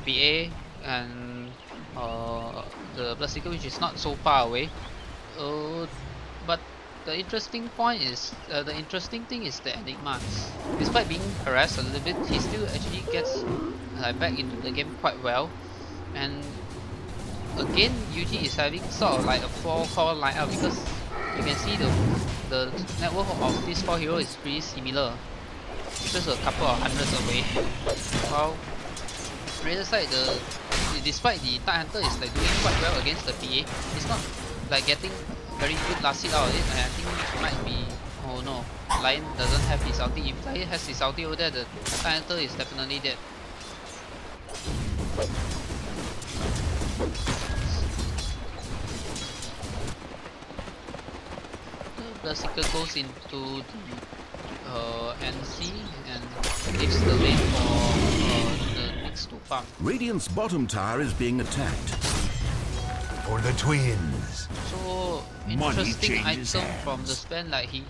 BA, and the Berserker, which is not so far away. But the interesting point is, the interesting thing is the Enigma. Despite being harassed a little bit, he still actually gets back into the game quite well. And again, UG is having sort of like a 4-core lineup because you can see the net worth of these 4 heroes is pretty similar. Just a couple of hundreds away. While on the other side, despite the Tide Hunter is like doing quite well against the PA, it's not like getting very good last hit out of it, and I think it might be. Oh no, Lion doesn't have his ulti. If Lion has his ulti over there, the Tide Hunter is definitely dead. The Berserker goes into the NC and leaves the lane for the next to farm. Radiant's bottom tower is being attacked. For the twins. So interesting item from the Sven, like he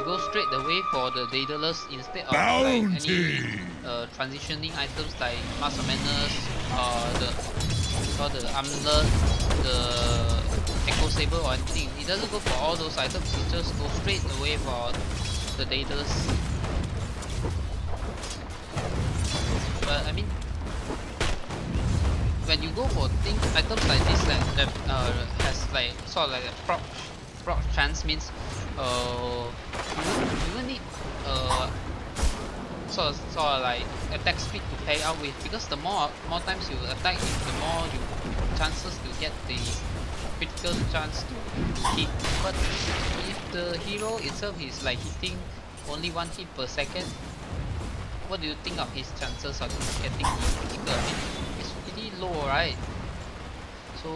goes straight away for the Daedalus instead of like any transitioning items like Mass of Menace, the Amulet, the Echo Saber or anything. He doesn't go for all those items, he just goes straight away for the Daedalus. But I mean, when you go for items like this that has like sort of like a proc chance, means you will need sort of like attack speed to pay out with, because the more times you attack, the more chances to get the critical chance to hit. But if the hero itself is like hitting only 1 hit per second, what do you think of his chances of getting critical? I mean, it's pretty low, right? So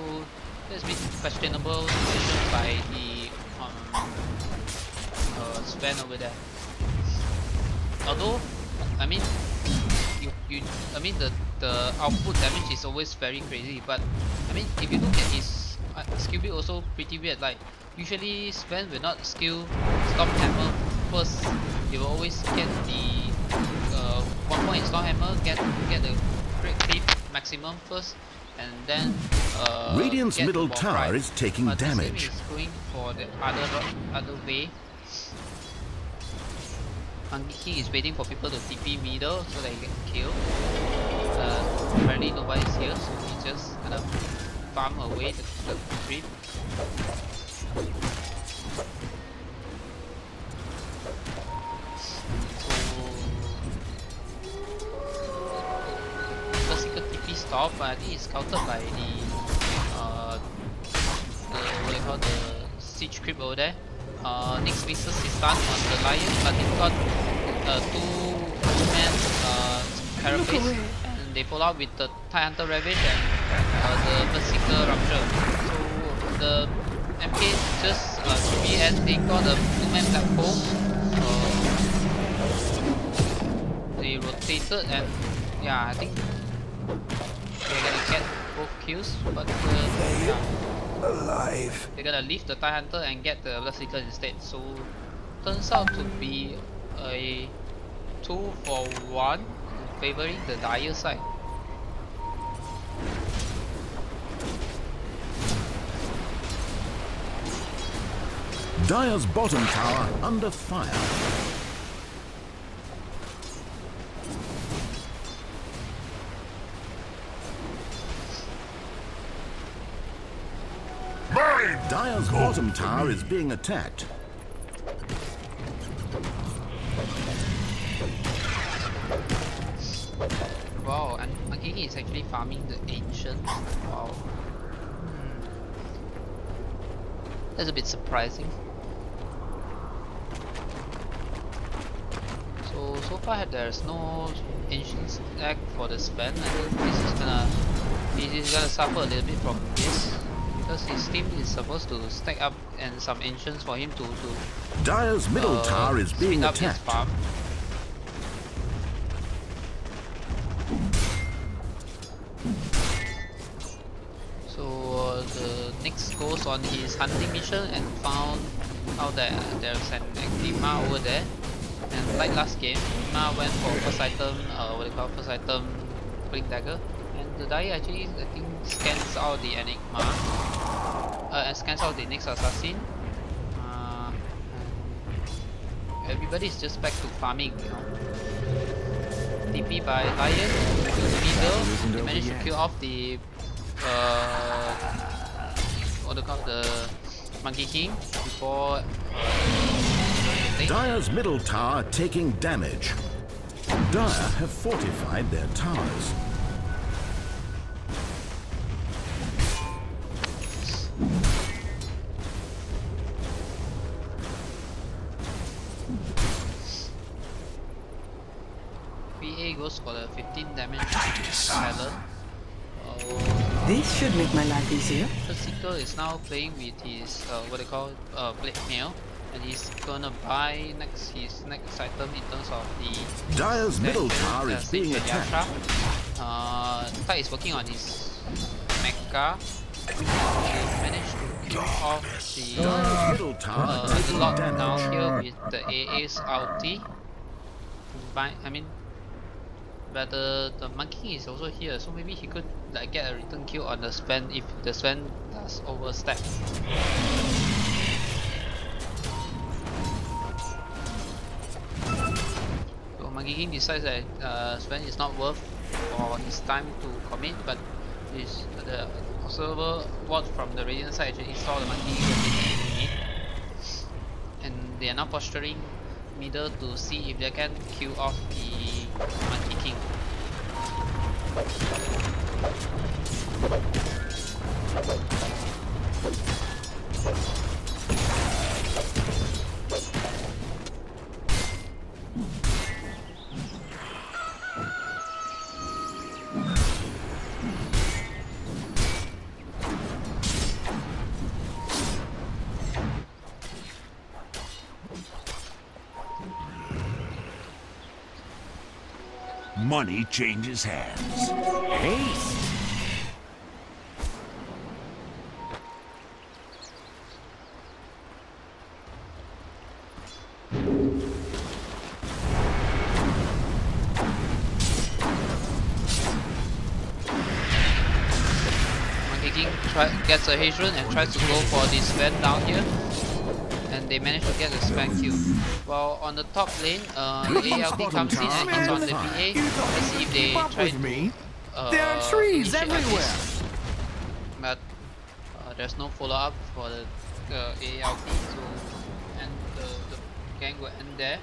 that's been questionable decision by the Sven over there. Although, I mean, I mean the output damage is always very crazy. But I mean, if you look at his skill build, also pretty weird. Like usually Sven will not skill Storm Hammer first. He will always get the 1 point Storm Hammer, get the Great Cleave maximum first, and then Radiant's middle tower is taking damage. Is going for the other way. Monkey King is waiting for people to TP middle so that he can kill. Apparently nobody's here, so he just kind of farm away the creep. Berserker TP stop, but I think it's countered by the what do you call, the siege creep over there. Next mixes his stun on the Lion, but he's got 2-man carapace, and they follow up with the Tide Hunter Ravage and the Berserker Rupture. So the MK just 3 they got a 2-man black hole. They rotated, and yeah, I think they're gonna get both kills, but yeah. Alive. They're gonna leave the Tide Hunter and get the Berserker instead. So turns out to be a 2 for 1 favoring the Dire side. Dire's bottom tower under fire. Dire's bottom tower is being attacked. Wow, and Magigi is actually farming the ancient. Wow. That's a bit surprising. So far there's no ancient stack for the Sven. I think he's gonna suffer a little bit from this. Because his team is supposed to stack up and some ancients for him to Dire's middle tower is being attacked. Farm. So the Nyx goes on his hunting mission and found out that there's an active Ma over there. And like last game, Ma went for first item, first item Blink Dagger. And the Dire actually, I think, scans out the Enigma. And scans out the Nyx Assassin. Everybody's just back to farming, you know. TP by Lion, middle, they managed to kill off the the Monkey King before Dire's middle tower taking damage. Dire have fortified their towers. PA goes for the 15 damage silent. This should make my life easier. Seeker is now playing with his blade mail, and he's gonna buy his next item in terms of the Dire's middle tower is being attacked. Tai is working on his mecha. He managed to kill off the lot down here with the AA's ulti. But the monkey is also here, so maybe he could like get a return kill on the Sven if the Sven does overstep. So Monkey King decides that Sven is not worth for his time to commit, but the observer watch from the Radiant side actually saw the Monkey King, and they are now posturing middle to see if they can kill off the Monkey King. Money changes hands. Haste! Monkey King gets a haste rune and tries to go for this Sven down here. And they managed to get the Sven kill. While on the top lane, ALT comes in and hits on the PA. Let's see if they try to there are trees everywhere. But there's no follow up for the ALT, so and the gang will end there.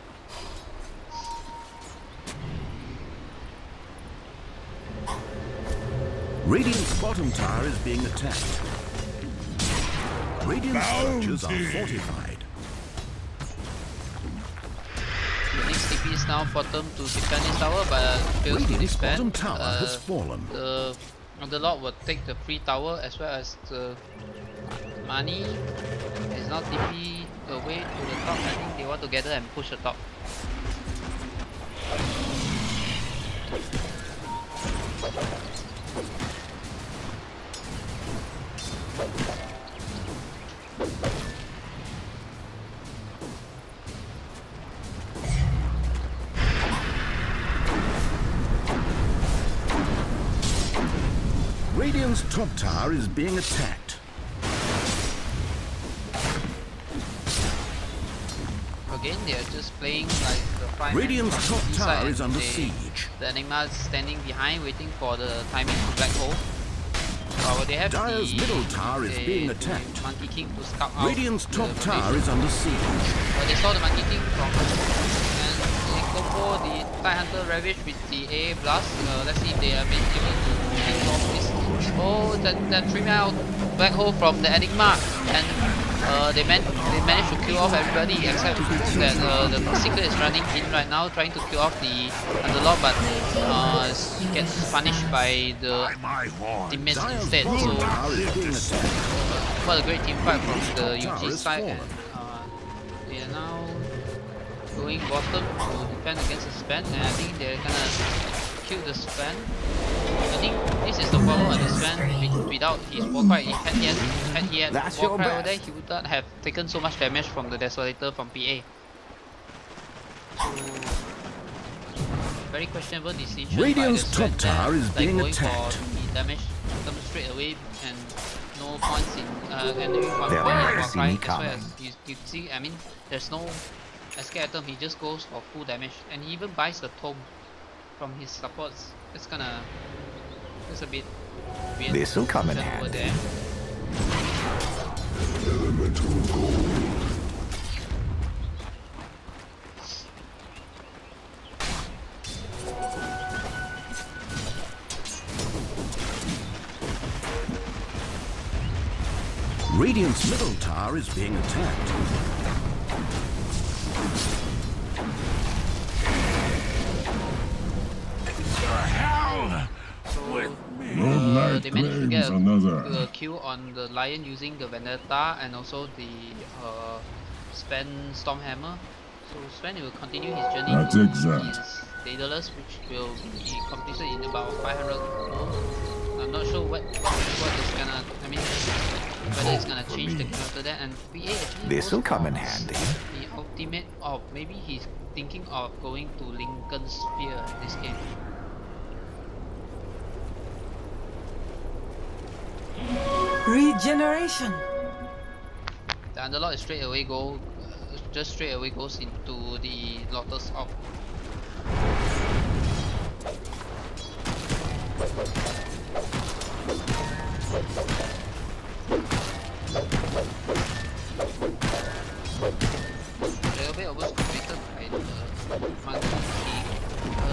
Radiant's bottom tower is being attacked. Radiant structures are fortified. The next TP is now bottom to defend his tower, but fails to defend. Bottom tower has fallen. The Lord will take the free tower as well as the money. Is now TP away to the top. I think they want to gather and push the top. Radiant's top tower is being attacked. Again, they are just playing like the final. Radiant's top tower is under siege. The Enigma is standing behind, waiting for the timing to black hole. They have Dire's middle tower is being the attacked. Monkey King to scout out. Radiant's top tower is under siege. They saw the Monkey King from and they combo the Tide Hunter Ravage with the AA Blast. Let's see if they are able to kill off this. Oh, that 3-man black hole from the Enigma, and they managed to kill off everybody except that the Secret is running in right now, trying to kill off the Underlord, but gets punished by the teammates instead. So what a great team fight from the UG side, and they are now going bottom to defend against the Span, and I think they're gonna kill the Span. I think this is the problem with the Span. Without his Warcry, had he had Warcry over there, he would not have taken so much damage from the Desolator from PA. So, very questionable decision. Radiant's top tower is being attacked. The damage comes straight away, and no points in entering 1 point in Warcry. As well as you see, I mean, there's no SK item. He just goes for full damage, and he even buys the Tome from his supports. It's a bit weird. This will come in handy. There. Radiant's middle tower is being attacked. They managed to get a kill on the Lion using the Vendetta and also the Span Stormhammer. So Span will continue his journey to his Daedalus, which will be completed in about 500 gold. I'm not sure what is gonna, I mean, whether it's gonna change the after that. And PA actually this will come in handy. The ultimate, or maybe he's thinking of going to Lincoln Sphere this game. Regeneration. The Underlord straight away goes into the Lotus Orb. A little bit almost completed by the Monkey King.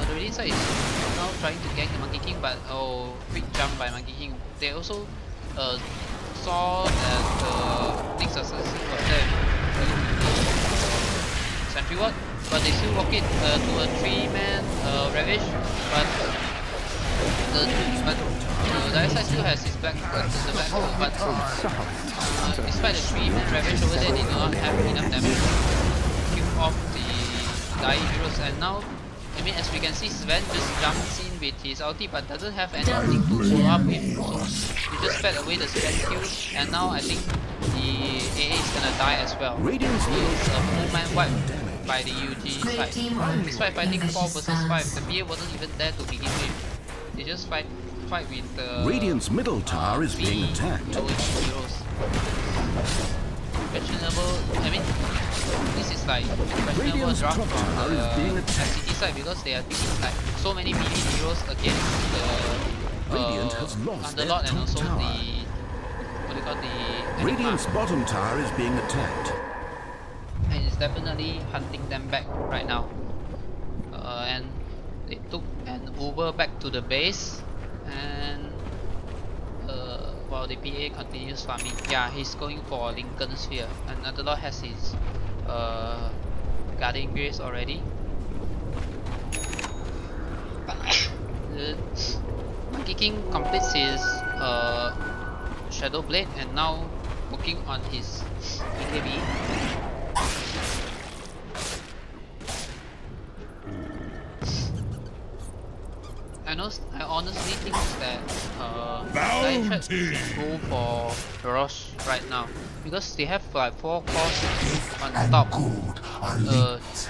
The Radiant side is now trying to gank the Monkey King, but quick jump by Monkey King. They also saw that Nick's assassin was there sentry ward, but they still walk it to a 3-man Ravage, but the other side still has his back the back hole, but despite the 3-man Ravage over there, they do not have enough damage to kill off the dying heroes. And now, I mean, as we can see, Sven just jumps in with his ulti but doesn't have anything to follow up with, so he just sped away the Sven kill, and now I think the AA is gonna die as well. It's a full-man wipe by the UG side. Despite fighting 4 versus 5, the PA wasn't even there to begin with. They just fight with the Radiant's middle tower is being attacked. Heroes. Questionable, I mean, this is like questionable draft from the SCT side, because they are thinking like so many melee heroes against the Underlord and also the, what do you call, the Radiant's bottom tower is being attacked. And it's definitely hunting them back right now. And they took an Uber back to the base, and while the PA continues farming. Yeah, he's going for Lincoln Sphere, and Underlord has his Guardian Grace already. The Monkey King completes his Shadow Blade and now working on his BKB. I honestly think that Lelipat should go for Feroz right now, because they have like 4 cores on top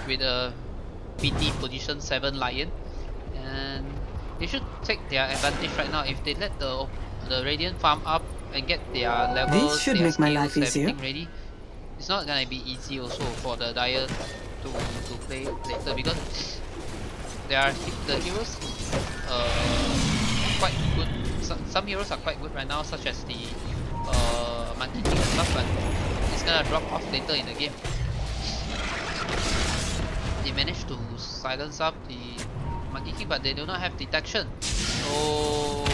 with a PT position 7 Lion, and they should take their advantage right now. If they let the the Radiant farm up and get their levels, This should their make my life skills, easier. everything ready. It's not gonna be easy also for the Dire to play later because the heroes quite good. Some heroes are quite good right now, such as the Monkey King and stuff, but it's gonna drop off later in the game. They managed to silence up the Monkey King, but they do not have detection. Oh,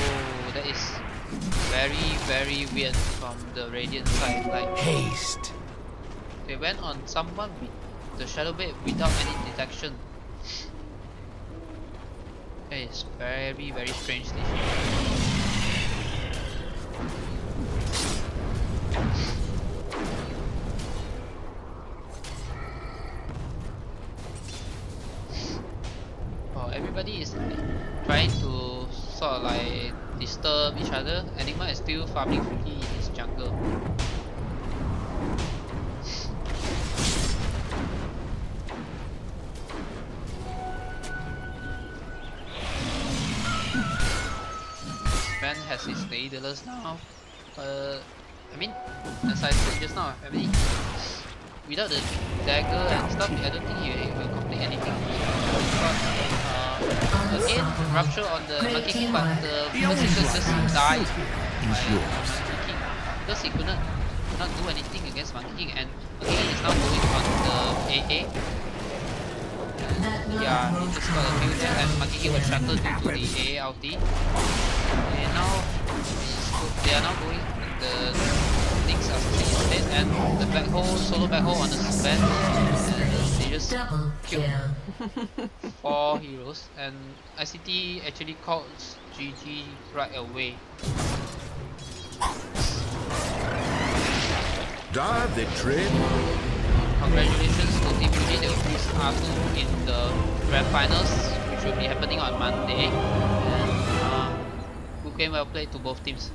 that is very weird from the Radiant side. Like Haste. they went on someone with the Shadow Blade without any detection. That is very strange. Oh, everybody is trying to sort of like disturb each other. Enigma is still farming freely in his jungle. Ben has his Daedalus now. I mean, as I said just now, I mean, without the dagger and stuff, I don't think he will complete anything. But again, rupture on the Monkey King, but the Berserker just died by Monkey King because he could not do anything against Monkey King, and Monkey King is now going on the AA. And yeah, he just got a kill there, and Monkey King was shuttled due to the AA ulti. And now they are now going the Link's assassin is dead, and the black hole, solo black hole on the Sven, and they just killed 4 heroes, and ICT actually called GG right away. Dire victory. Congratulations to Team GG, they will face R2 in the grand finals, which will be happening on Monday, and good game, well played to both teams.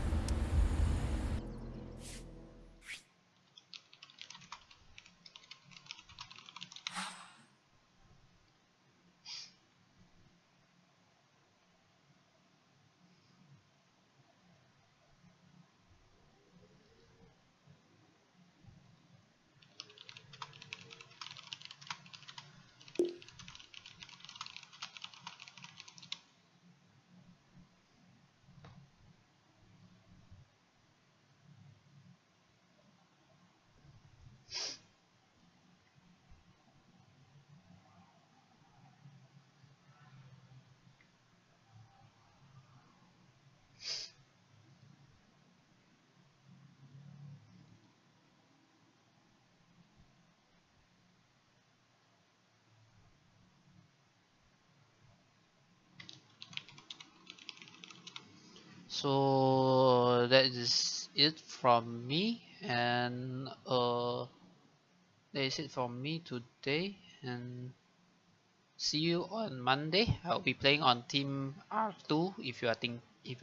So that is it from me, and that is it from me today, and see you on Monday. I'll be playing on Team R2 if you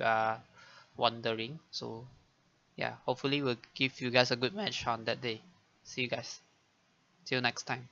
are wondering. So yeah, hopefully we'll give you guys a good match on that day. See you guys. Till next time.